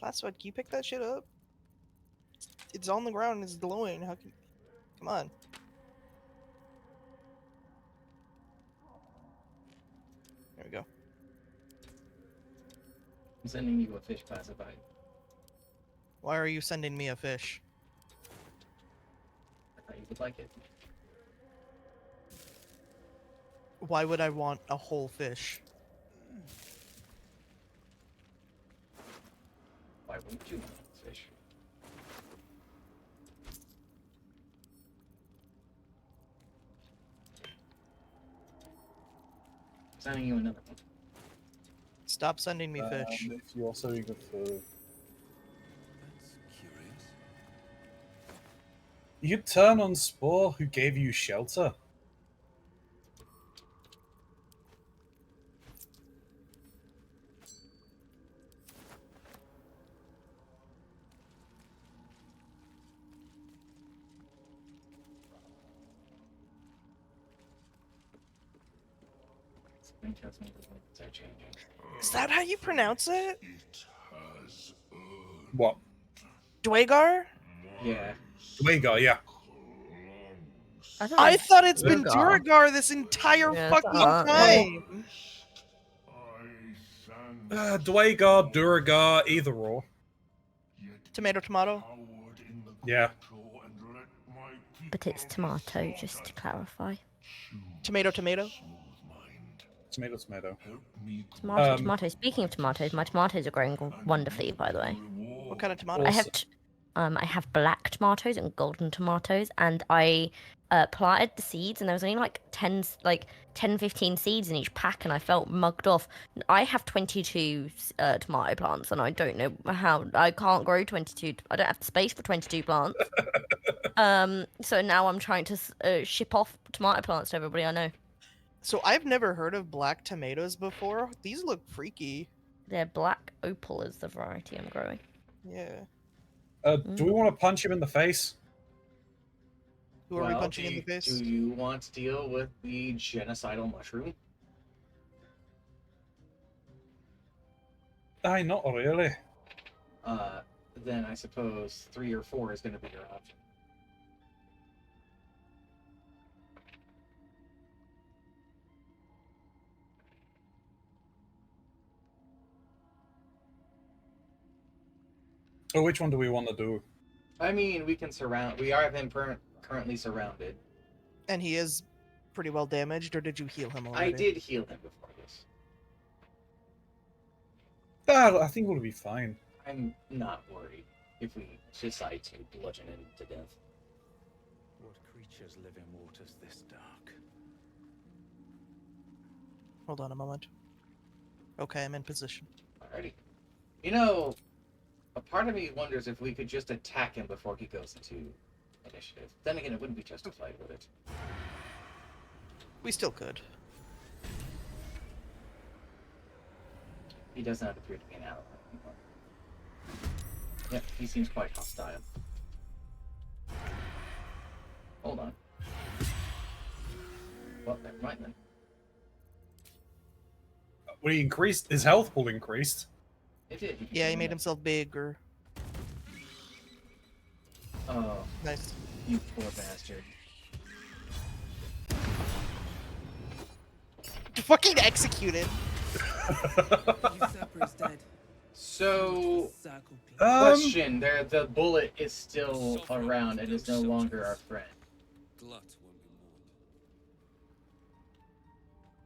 That's what. Can you pick that shit up? It's on the ground and it's glowing. How can? Come on. There we go. I'm sending you a fish classified. Why are you sending me a fish? I thought you would like it. Why would I want a whole fish? Why wouldn't you want a fish? I'm sending you another one. Stop sending me fish. If you're also eager for... That's curious. You turn on Spore, who gave you shelter. Something tells me the winds are changing. Is that how you pronounce it? What? Dwagar? Yeah. Dwagar, yeah. I thought it's been Duragar. Duragar this entire Yeah, fucking yeah. time. Dwagar, Duragar, either or. Tomato, tomato. Yeah. But it's tomato, just to clarify. Tomato, tomato. Tomato, tomato. Tomato, tomato. Speaking of tomatoes, my tomatoes are growing wonderfully, by the way. What kind of tomato? I have black tomatoes and golden tomatoes, and I planted the seeds, and there was only like 10, 15 seeds in each pack, and I felt mugged off. I have 22 tomato plants, and I don't know how I can't grow 22. I don't have the space for 22 plants. So now I'm trying to ship off tomato plants to everybody I know. So I've never heard of black tomatoes before. These look freaky. They're black opal is the variety I'm growing. Yeah. Do we want to punch him in the face? Who are we punching in the face? Do you want to deal with the genocidal mushroom? Not really. Then I suppose 3 or 4 is going to be your option. Oh, which one do we want to do? I mean, we can surround. We have him currently surrounded. And he is pretty well damaged, or did you heal him already? I did heal him before this. I think we'll be fine. I'm not worried if we decide to bludgeon him to death. What creatures live in waters this dark? Hold on a moment. Okay, I'm in position. Alrighty. You know, a part of me wonders if we could just attack him before he goes into initiative. Then again, it wouldn't be justified, would it? We still could. He does not appear to be an ally anymore. Yep, he seems quite hostile. Hold on. Well, never mind then. Well, he increased his health pool increased. It did. Yeah, he made himself bigger. Oh, Nice. you poor bastard. Fucking executed. Usurper is dead. So, Circle, please. question: the bullet is still around and is no longer our friend. Glut won't be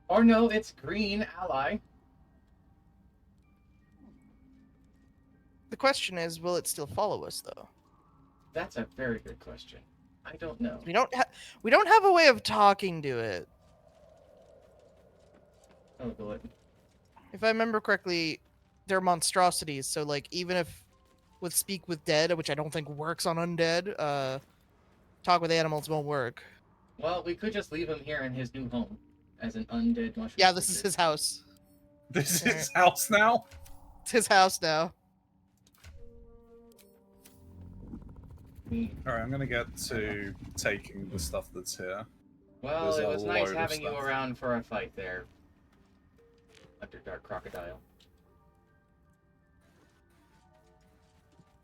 mourned. Or no, it's green ally. The question is, will it still follow us though? That's a very good question. I don't know. We don't have a way of talking to it. Oh, bullet. If I remember correctly, they're monstrosities, so like even if with Speak with Dead, which I don't think works on undead, talk with animals won't work. Well, we could just leave him here in his new home as an undead mushroom. Yeah, this is his house. This is his house now? It's his house now. Alright, I'm gonna get to taking the stuff that's here. Well, There's it a was nice load of having you stuff. around for a fight there, Underdark Crocodile.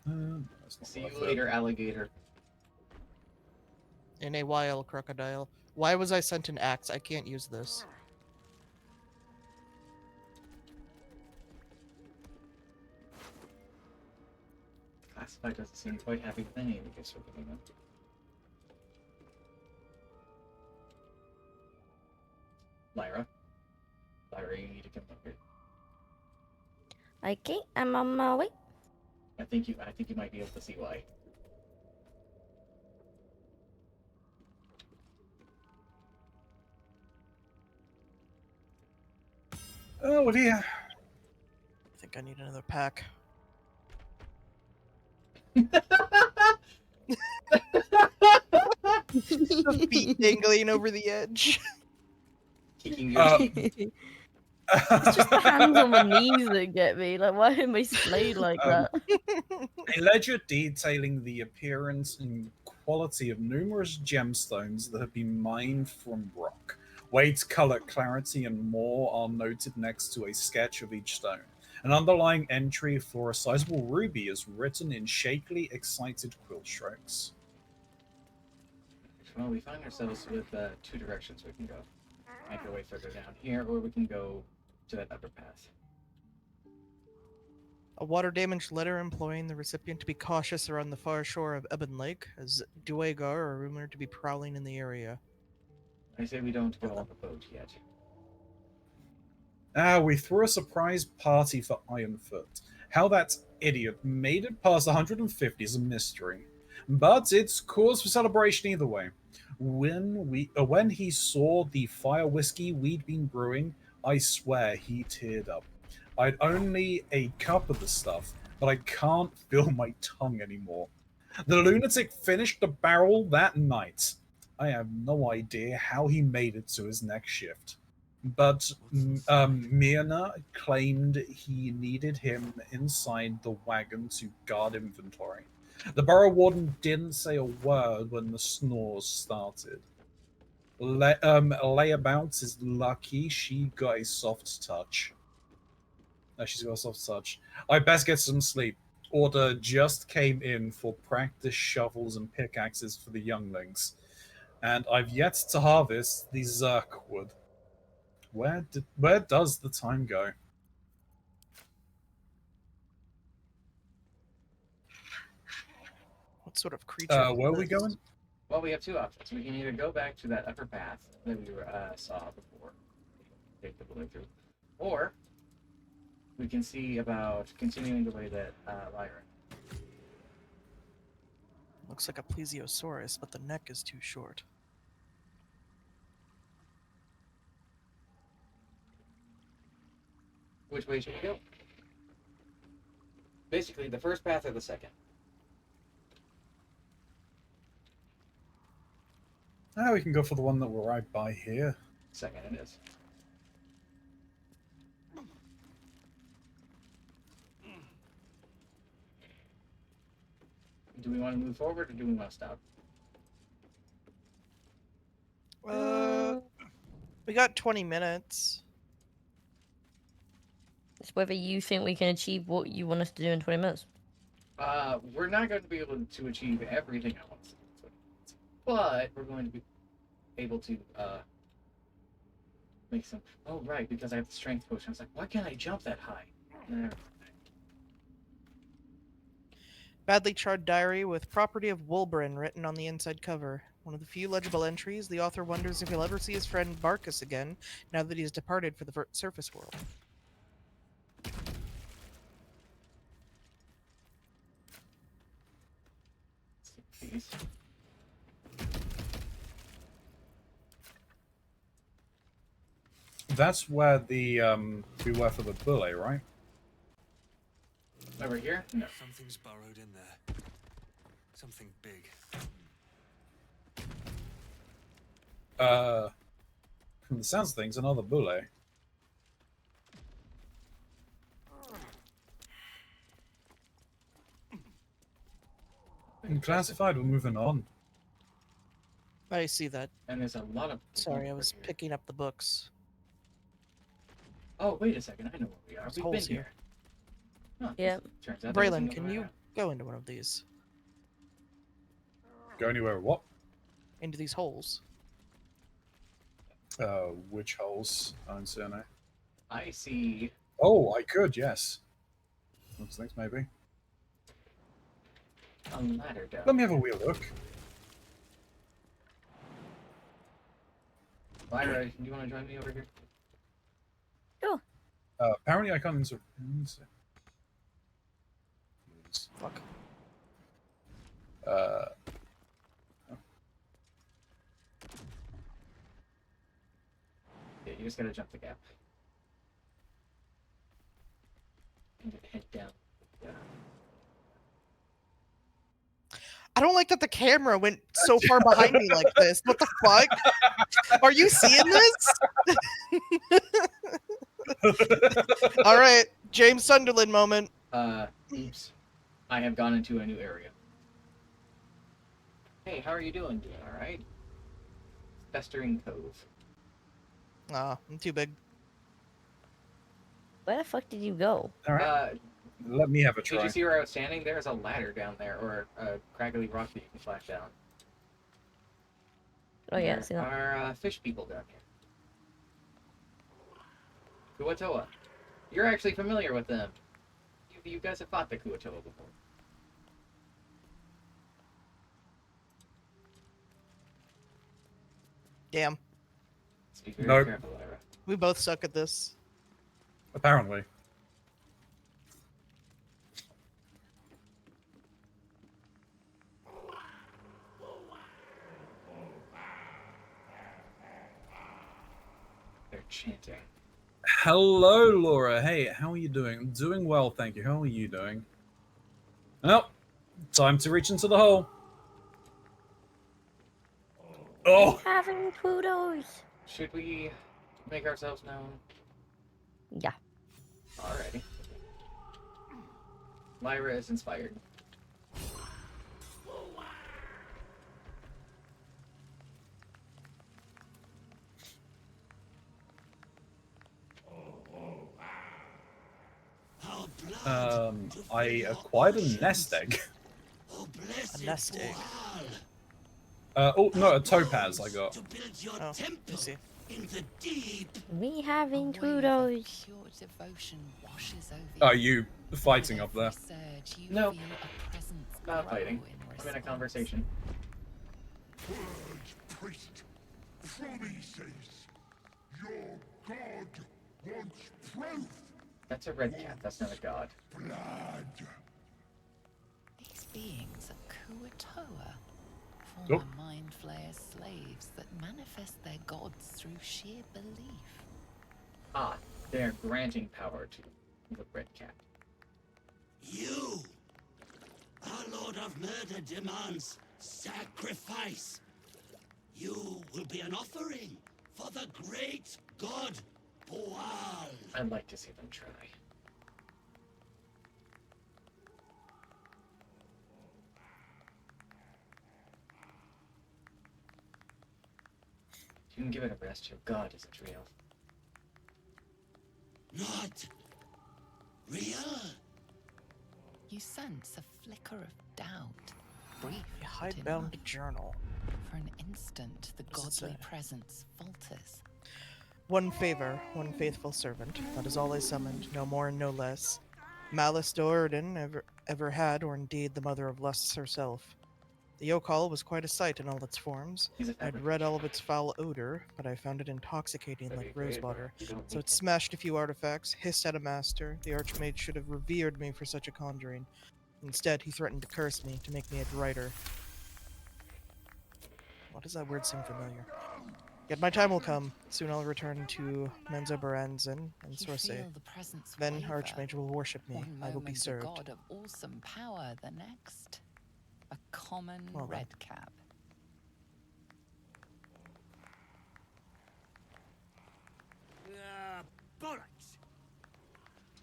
That's not See worth you it. later, alligator. In a while, crocodile. Why was I sent an axe? I can't use this. Classified doesn't seem quite happy with any of the gifts we're giving them. Lyra, you need to come up here. Okay, I'm on my way. I think you might be able to see why. Oh dear. I think I need another pack. The feet dangling over the edge. Kicking your Uh, teeth. It's just the hands on the knees that get me. Like, why am I splayed like Um, that? A ledger detailing the appearance and quality of numerous gemstones that have been mined from rock. Weight, color, clarity, and more are noted next to a sketch of each stone. An underlying entry for a sizable ruby is written in shakily excited quill strokes. Well, we find ourselves with two directions we can go. Might go way further down here, or we can go to that upper path. A water-damaged letter imploring the recipient to be cautious around the far shore of Ebon Lake, as Duegar are rumored to be prowling in the area. I say we don't go on the boat yet. We threw a surprise party for Ironfoot. How that idiot made it past 150 is a mystery. But it's cause for celebration either way. When he saw the fire whiskey we'd been brewing, I swear he teared up. I'd only a cup of the stuff, but I can't feel my tongue anymore. The lunatic finished the barrel that night. I have no idea how he made it to his next shift. But Myrna claimed he needed him inside the wagon to guard inventory. The borough warden didn't say a word when the snores started. Layabout is lucky she got a soft touch. She's got a soft touch. I best get some sleep. Order just came in for practice shovels and pickaxes for the younglings. And I've yet to harvest the Zerk wood. Where does the time go? What sort of creature is Where are we this? going? Well, we have two options. We can either go back to that upper path that we saw before, take the way through, or we can see about continuing the way that Lyra. Looks like a plesiosaurus, but the neck is too short. Which way should we go? Basically, the first path or the second. We can go for the one that we're right by here. Second it is. Do we want to move forward or do we want to stop? We got 20 minutes. It's whether you think we can achieve what you want us to do in 20 minutes. We're not going to be able to achieve everything I want to do, but we're going to be able to make some. Oh, right, because I have the strength potion. I was like, why can't I jump that high? There. Badly charred diary with property of Wulbren written on the inside cover. One of the few legible entries, the author wonders if he'll ever see his friend Barkus again, now that he's departed for the surface world. Please. That's where the we were for the bullet, right? Over here? No. Something's burrowed in there. Something big. From the sounds of things, another bullet. Classified, we're moving on. I see that. And there's a lot of. Sorry, I was picking up the books. Oh, wait a second. I know where we are. There's We've holes been here. here. Huh, Yeah. Turns out there was Braylon, another can way you around. go into one of these? Go anywhere? What? Into these holes. Which holes? I don't see any. I see. Oh, I could, yes. What's next, maybe? A ladder down. Let me have a wee look. Lyra, do you want to join me over here? Sure. Apparently I can't insert. Fuck. Yeah, you just gotta jump the gap. And head down. Yeah. don't like that the camera went so far behind me like this. What the fuck? Are you seeing this? All right, James Sunderland moment. Oops. I have gone into a new area. Hey, how are you doing? Doing alright? Festering Cove. Ah, I'm too big. Where the fuck did you go? All right. Let me have a try. Did you see where I was standing? There's a ladder down there, or a craggly rock that you can flash down. Oh yeah, There see that. are fish people down here. Kuatoa. You're actually familiar with them. You guys have fought the Kuatoa before. Damn. Let's be very Nope. careful, Ira. We both suck at this. Apparently. They're chanting. Hello, Laura. Hey, how are you doing? I'm doing well, thank you. How are you doing? Well, time to reach into the hole. Oh! Having kudos. Should we make ourselves known? Yeah. Alrighty. Lyra is inspired. I acquired a nest egg. A nest egg. Oh, no, a topaz I got. Oh, I see. We having kudos. Are you fighting up there? No. Not fighting. I'm in a conversation. Priest, Prometheus, your god wants proof. That's a red cat. That's not a god. Blood. These beings are Kuatoa, Oh. former mind flayer slaves that manifest their gods through sheer belief. Ah, they're granting power to the red cat. You, our Lord of Murder, demands sacrifice. You will be an offering for the great god Boal. I'd like to see them try. You can give it a rest. Your god isn't real. Not real. You sense a flicker of doubt, brief A but hidebound enough. journal. For an instant, the What does it godly say? presence falters. One favor, one faithful servant. That is all I summoned, no more and no less. Malice Doerden ever had, or indeed the mother of lusts herself. The Yokal was quite a sight in all its forms. He's a I'd read all of its foul odor, but I found it intoxicating That'd like be great, rosewater. but you don't So need it smashed a few artifacts, hissed at a master. The Archmage should have revered me for such a conjuring. Instead, he threatened to curse me, to make me a writer. Why does that word seem familiar? Yet my time will come. Soon I'll return to Menzoberranzan and You Sorce. feel the presence Then waver. Archmage will worship me. One I will be moment a served. god of awesome power, the next a common Well then. red cap. Bollocks!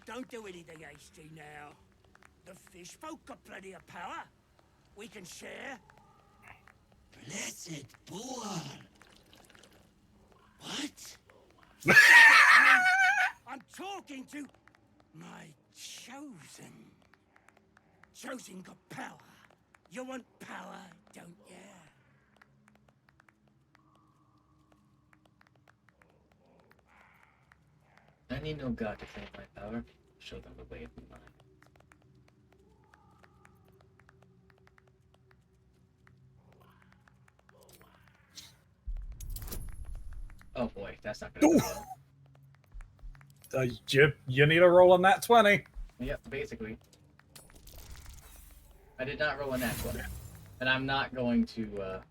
Don't do anything hasty now. The fish folk got plenty of power. We can share. Blessed Boal. What? I'm talking to my chosen. Chosen got power. You want power, don't you? I need no god to claim my power. Show them the way of mine. Oh boy, that's not gonna go well. You need a roll on that 20. Yep, basically. I did not roll a nat 20. And I'm not going to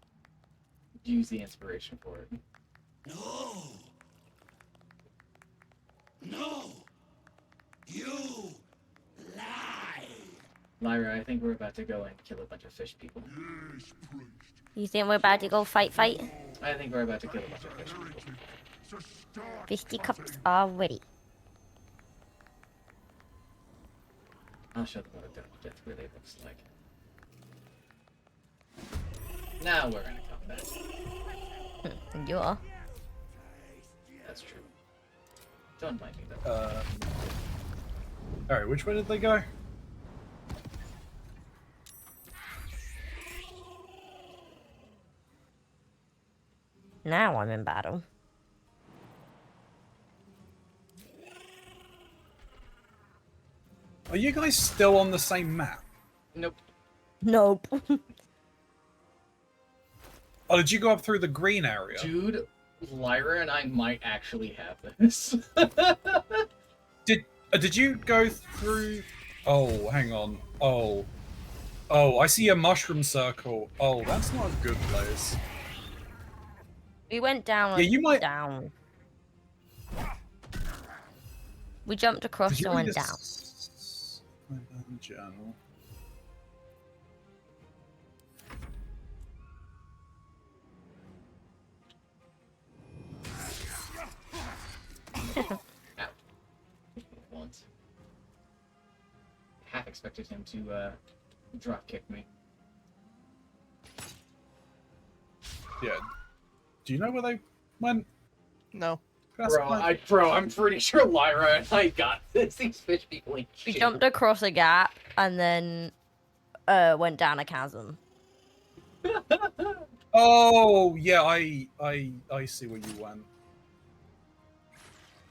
use the inspiration for it. No. No. You lie. Lyra, I think we're about to go and kill a bunch of fish people. You think we're about to go fight? I think we're about to kill a bunch of fish people. Fisticuffs are ready. I'll show them what a death really looks like. Now we're gonna combat. You are. That's true. Don't mind me though. Alright, which way did they go? Now I'm in battle. Are you guys still on the same map? Nope. Nope. Oh, did you go up through the green area? Dude, Lyra and I might actually have this. Did you go through... Oh, hang on. Oh, I see a mushroom circle. Oh, that's not a good place. We went down. Yeah, you might... Down. We jumped across and went down. Journal. Once. Half expected him to drop kick me. Yeah. Do you know where they went? No. Bro, I'm pretty sure Lyra and I got this. These fish people ain't We shit. jumped across a gap and then went down a chasm. Oh, yeah, I see where you went.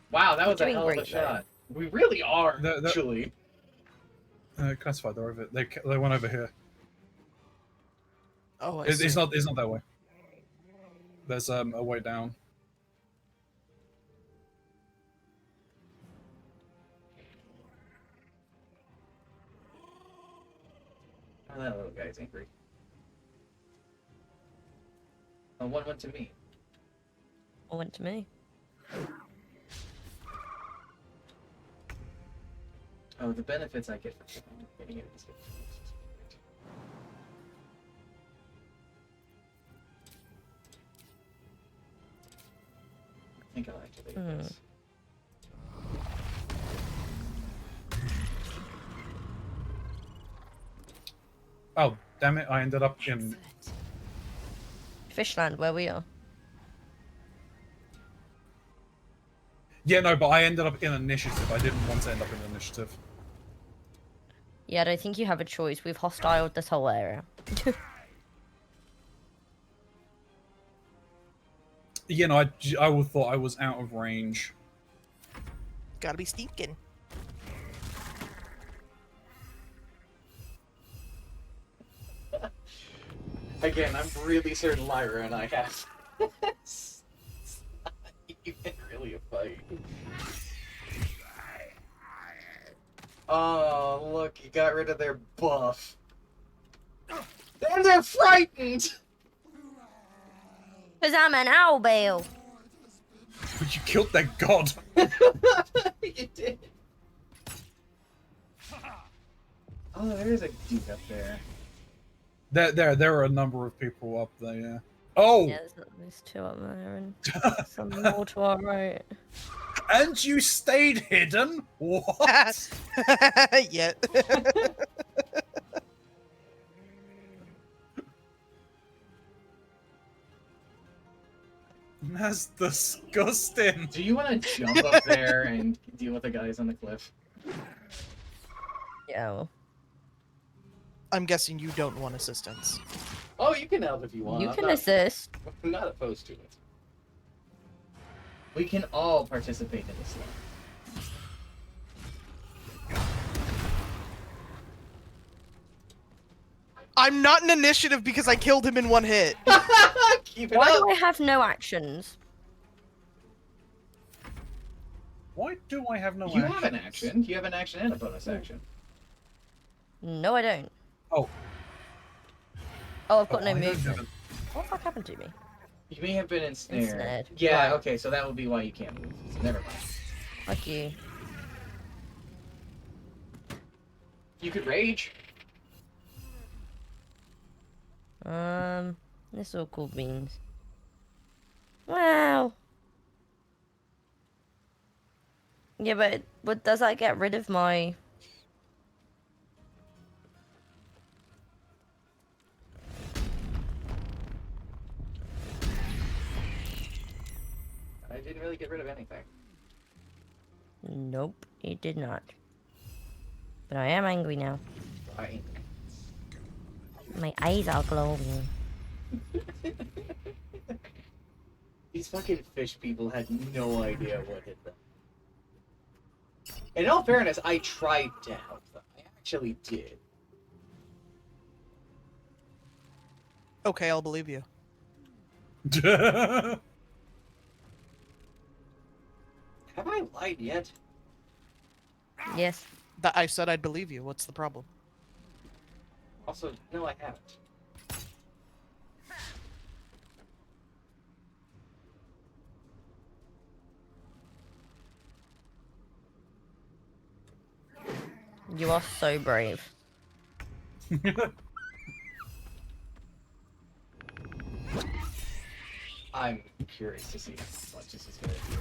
Wow, that was a Doing hell of a great, shot. We really are, actually. Classified, they're over. They went over here. Oh, It's not that way. There's a way down. Oh, that little guy's angry. Oh, one went to me. One went to me. Oh, the benefits I get from getting it. I think I'll activate this. Oh, damn it, I ended up in... Fishland, where we are. Yeah, no, but I ended up in initiative. I didn't want to end up in initiative. Yeah, I don't think you have a choice. We've hostiled this whole area. You know, I would thought I was out of range. Gotta be sneaking. Again, I'm really certain Lyra and I have. It's not even really a fight. Oh, look, you got rid of their buff. And they're frightened! Because I'm an owl bale. But you killed their god. You did. Oh, there is a dude up there. There are a number of people up there, yeah. Oh! Yeah, there's two up there and some more to our right. And you stayed hidden? What? Yet. That's disgusting. Do you want to jump up there and deal with the guys on the cliff? Yeah. Well. I'm guessing you don't want assistance. Oh, you can help if you want. You can assist. I'm not opposed to it. We can all participate in this one. I'm not an initiative because I killed him in one hit. Keep it Why up. do I have no actions? Why do I have no You actions? have an action. You have an action and a bonus action. No, I don't. Oh. Oh, I've got no I don't movement. have it. What the fuck happened to me? You may have been ensnared. Ensnared. Yeah, Right. okay, so that would be why you can't move. So never mind. Fuck you. You could rage. This all cool beans. Wow. Yeah, but does that get rid of my... I didn't really get rid of anything. Nope, it did not. But I am angry now. Fine. My eyes are glowing. These fucking fish people had no idea what hit them. In all fairness, I tried to help them. I actually did. Okay, I'll believe you. Have I lied yet? Yes. That I said I'd believe you. What's the problem? Also, no, I haven't. You are so brave. I'm curious to see how much this is gonna do.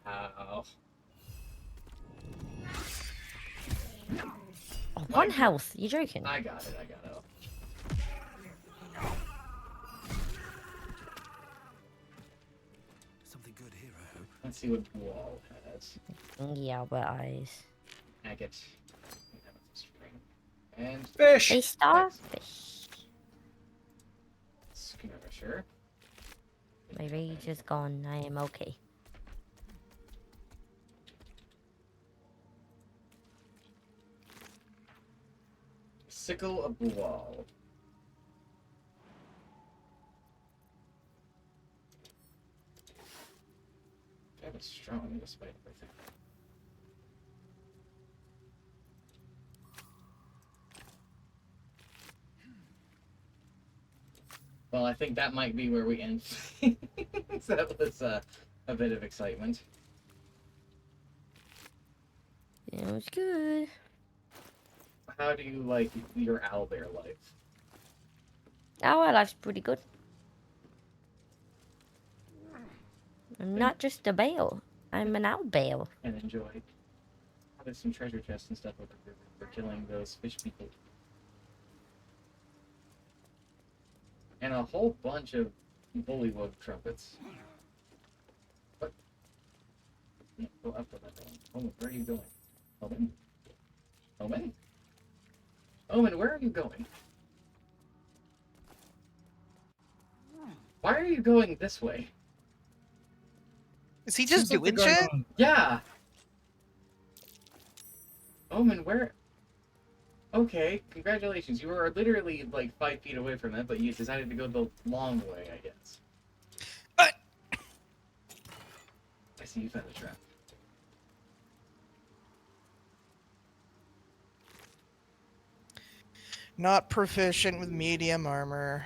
Ow. Oh, one health. You joking? I got it, I got it. Something good here, I hope. Let's see what Wall has. Yeah, but eyes. Agate. And fish! A starfish. Skirmisher. My rage is gone. I am okay. Sickle of Wall. That is strong despite everything. Well, I think that might be where we end. So that was a bit of excitement. It was good. How do you like your owlbear life? Our life's pretty good. I'm not just a bale. I'm an owl bale. And enjoy. There's some treasure chests and stuff over here for killing those fish people. And a whole bunch of bullywug trumpets. What? Yeah, go up with that one. Omen, where are you going? Omen? Omen? Omen, where are you going? Why are you going this way? Is he just doing shit? Yeah! Omen, where... Okay, congratulations. You were literally like 5 feet away from it, but you decided to go the long way, I guess. I see you found a trap. Not proficient with medium armor.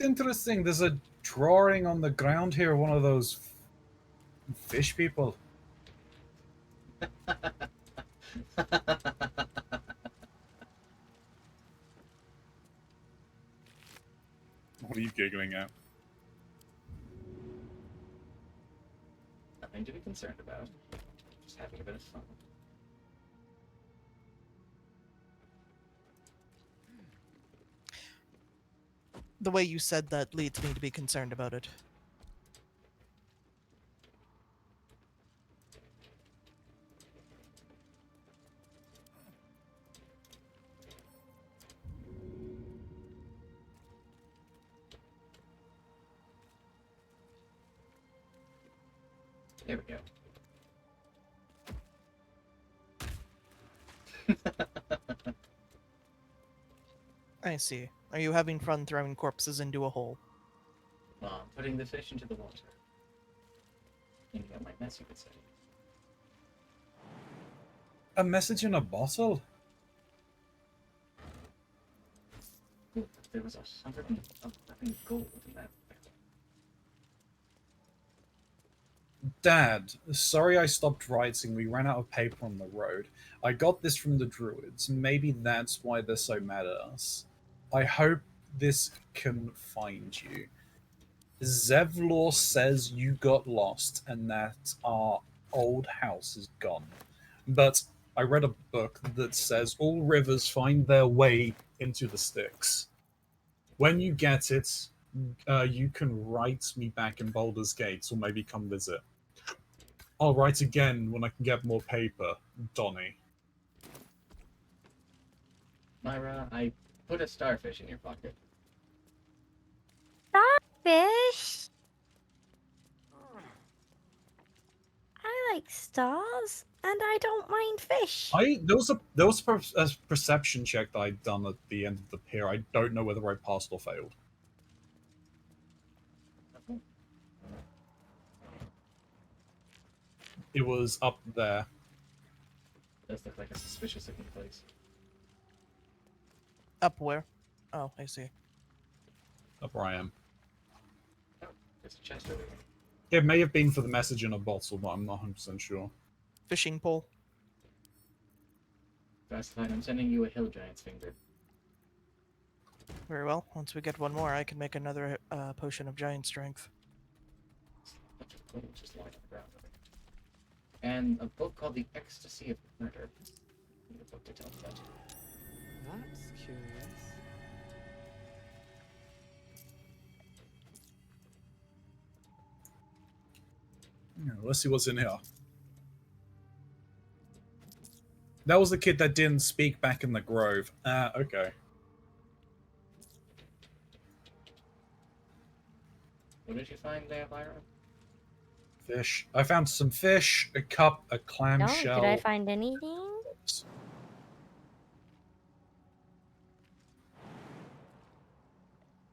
Interesting. There's a drawing on the ground here. One of those fish people. What are you giggling at? Nothing to be concerned about. Just having a bit of fun. The way you said that leads me to be concerned about it. There we go. I see. Are you having fun throwing corpses into a hole? Putting the fish into the water. Cleaning up my mess, you could say. A message in a bottle? there was 111 gold in that. Dad, sorry I stopped writing. We ran out of paper on the road. I got this from the druids. Maybe that's why they're so mad at us. I hope this can find you. Zevlor says you got lost and that our old house is gone. But I read a book that says all rivers find their way into the Styx. When you get it, you can write me back in Baldur's Gates or maybe come visit. I'll write again when I can get more paper, Donny. Myra, I put a starfish in your pocket. Starfish? I like stars, and I don't mind fish. There was a perception check that I'd done at the end of the pier. I don't know whether I passed or failed. It was up there. Does look like a suspicious looking place. Up where? Oh, I see. Up where I am. Oh, there's a chest over here. It may have been for the message in a bottle, but I'm not 100% sure. Fishing pole. Fine, I'm sending you a hill giant's finger. Very well. Once we get one more, I can make another potion of giant strength. Just lying on the ground. And a book called The Ecstasy of Murder. I need a book to tell me that. That's curious. Yeah, let's see what's in here. That was the kid that didn't speak back in the grove. Okay. What did you find there, Lyra? Fish. I found some fish, a cup, a clam No, shell. did I find anything?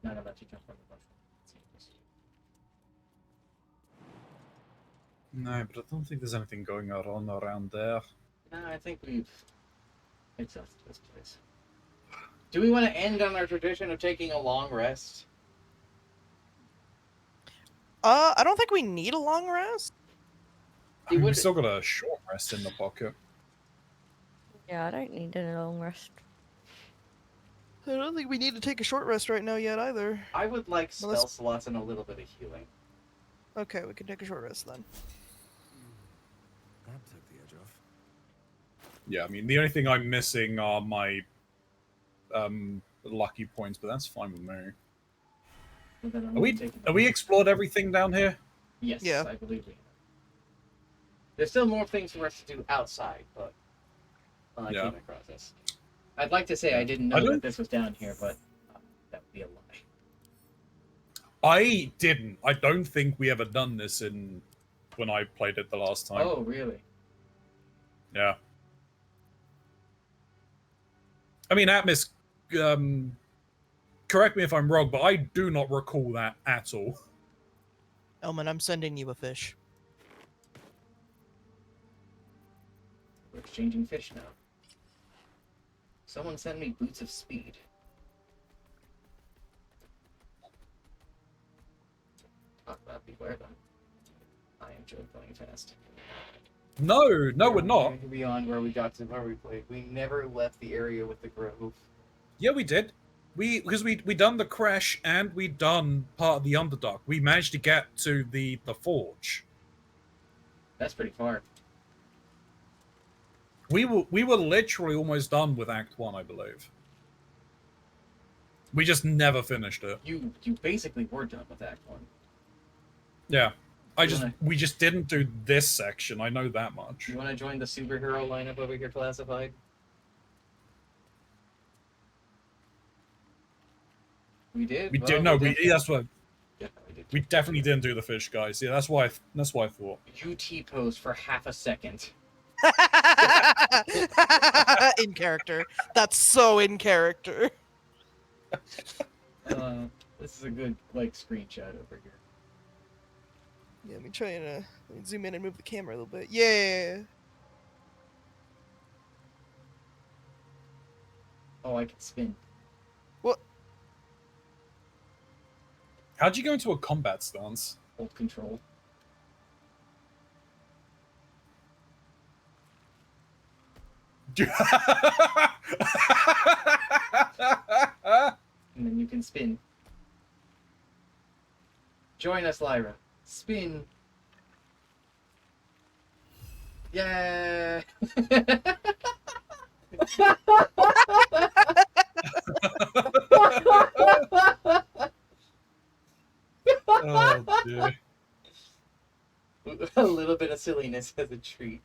None of that you jump on the bush. No, but I don't think there's anything going on around there. No, I think we've exhausted this place. Do we want to end on our tradition of taking a long rest? I don't think we need a long rest. I mean, we still got a short rest in the pocket. Yeah, I don't need a long rest. I don't think we need to take a short rest right now yet either. I would like spell slots and a little bit of healing. Okay, we can take a short rest then. That took the edge off. Yeah, I mean, the only thing I'm missing are my lucky points, but that's fine with me. Are we explored everything down here? Yes, yeah. I believe we have. There's still more things for us to do outside, but I came across this. I'd like to say I didn't know that this was down here, but that would be a lie. I didn't. I don't think we ever done this when I played it the last time. Oh, really? Yeah. I mean, Atmos, correct me if I'm wrong, but I do not recall that at all. Elman, I'm sending you a fish. We're exchanging fish now. Someone sent me boots of speed. Talk about beware them. I enjoy going fast. No, we're not. Beyond where we got to where we played. We never left the area with the grove. Yeah, we did. Because we done the crash and we done part of the Underdark. We managed to get to the forge. That's pretty far. We were literally almost done with Act 1, I believe. We just never finished it. You basically were done with Act 1. Yeah. We just didn't do this section, I know that much. You want to join the superhero lineup over here, Classified? We did. We did. No, that's what. Yeah, we did. We definitely didn't do the fish, guys. Yeah, that's why I thought. You T-posed for half a second. In character. That's so in character. This is a good screenshot over here. Yeah, let me try and let me zoom in and move the camera a little bit. Yeah. Oh, I can spin. What? How'd you go into a combat stance? Hold control. And then you can spin. Join us, Lyra. Spin. Yeah. Oh dear. A little bit of silliness as a treat.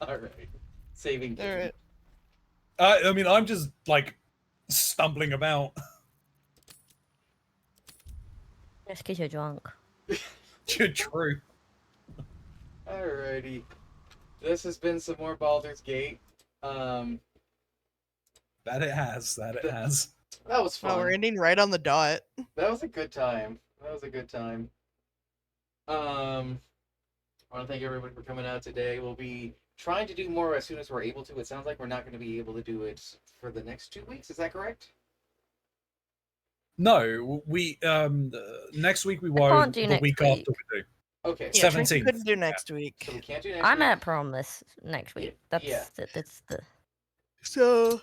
All right. Saving. All right. I mean, I'm just like stumbling about. Just because you're drunk. True. Alrighty. This has been some more Baldur's Gate. That it has. That it has. That was fun. Oh, we're ending right on the dot. That was a good time. That was a good time. I want to thank everyone for coming out today. We'll be trying to do more as soon as we're able to. It sounds like we're not going to be able to do it for the next 2 weeks. Is that correct? No, we next week we can't won't. do The next week week. after we do. Okay. Yeah, Tracy 17th. couldn't do next week. So we can't do next I'm week. at prom this next week. That's Yeah. that's the. So,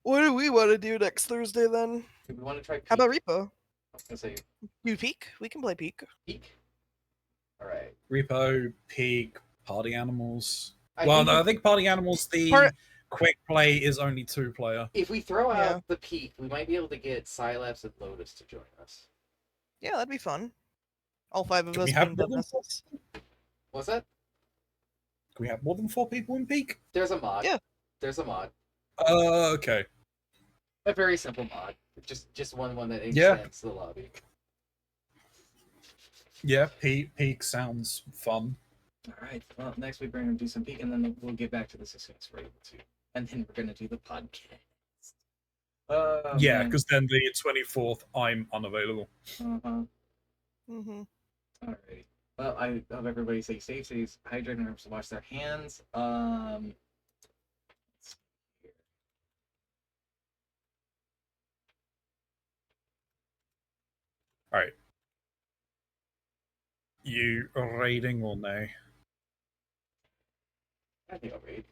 what do we want to do next Thursday then? Do we want to try Peak? How about Repo? I was going to say Do Peak? We can play Peak. Peak. All right. Repo, Peak, Party Animals. I Well, think no, if- I think Party Animals, the Part- quick play is only 2-player. If we throw out Yeah. the Peak, we might be able to get Sylaps and Lotus to join us. Yeah, that'd be fun. All 5 of Can us we have being more than businesses. What's that? Can we have more than 4 people in Peak? There's a mod. Yeah. There's a mod. Okay. A very simple mod. Just one that Yeah. extends the lobby. Yeah, Peak sounds fun. All right. Well, next week we're gonna do some Peak, and then we'll get back to this as soon as we're able to. And then we're gonna do the podcast. Yeah, man. because then the 24th, I'm unavailable. Uh-huh. Mm-hmm. Alrighty. Well, I hope everybody stays safe, stays hydrated, and remembers to wash their hands. Let's see here. All right. You raiding or no? I think I'll raid.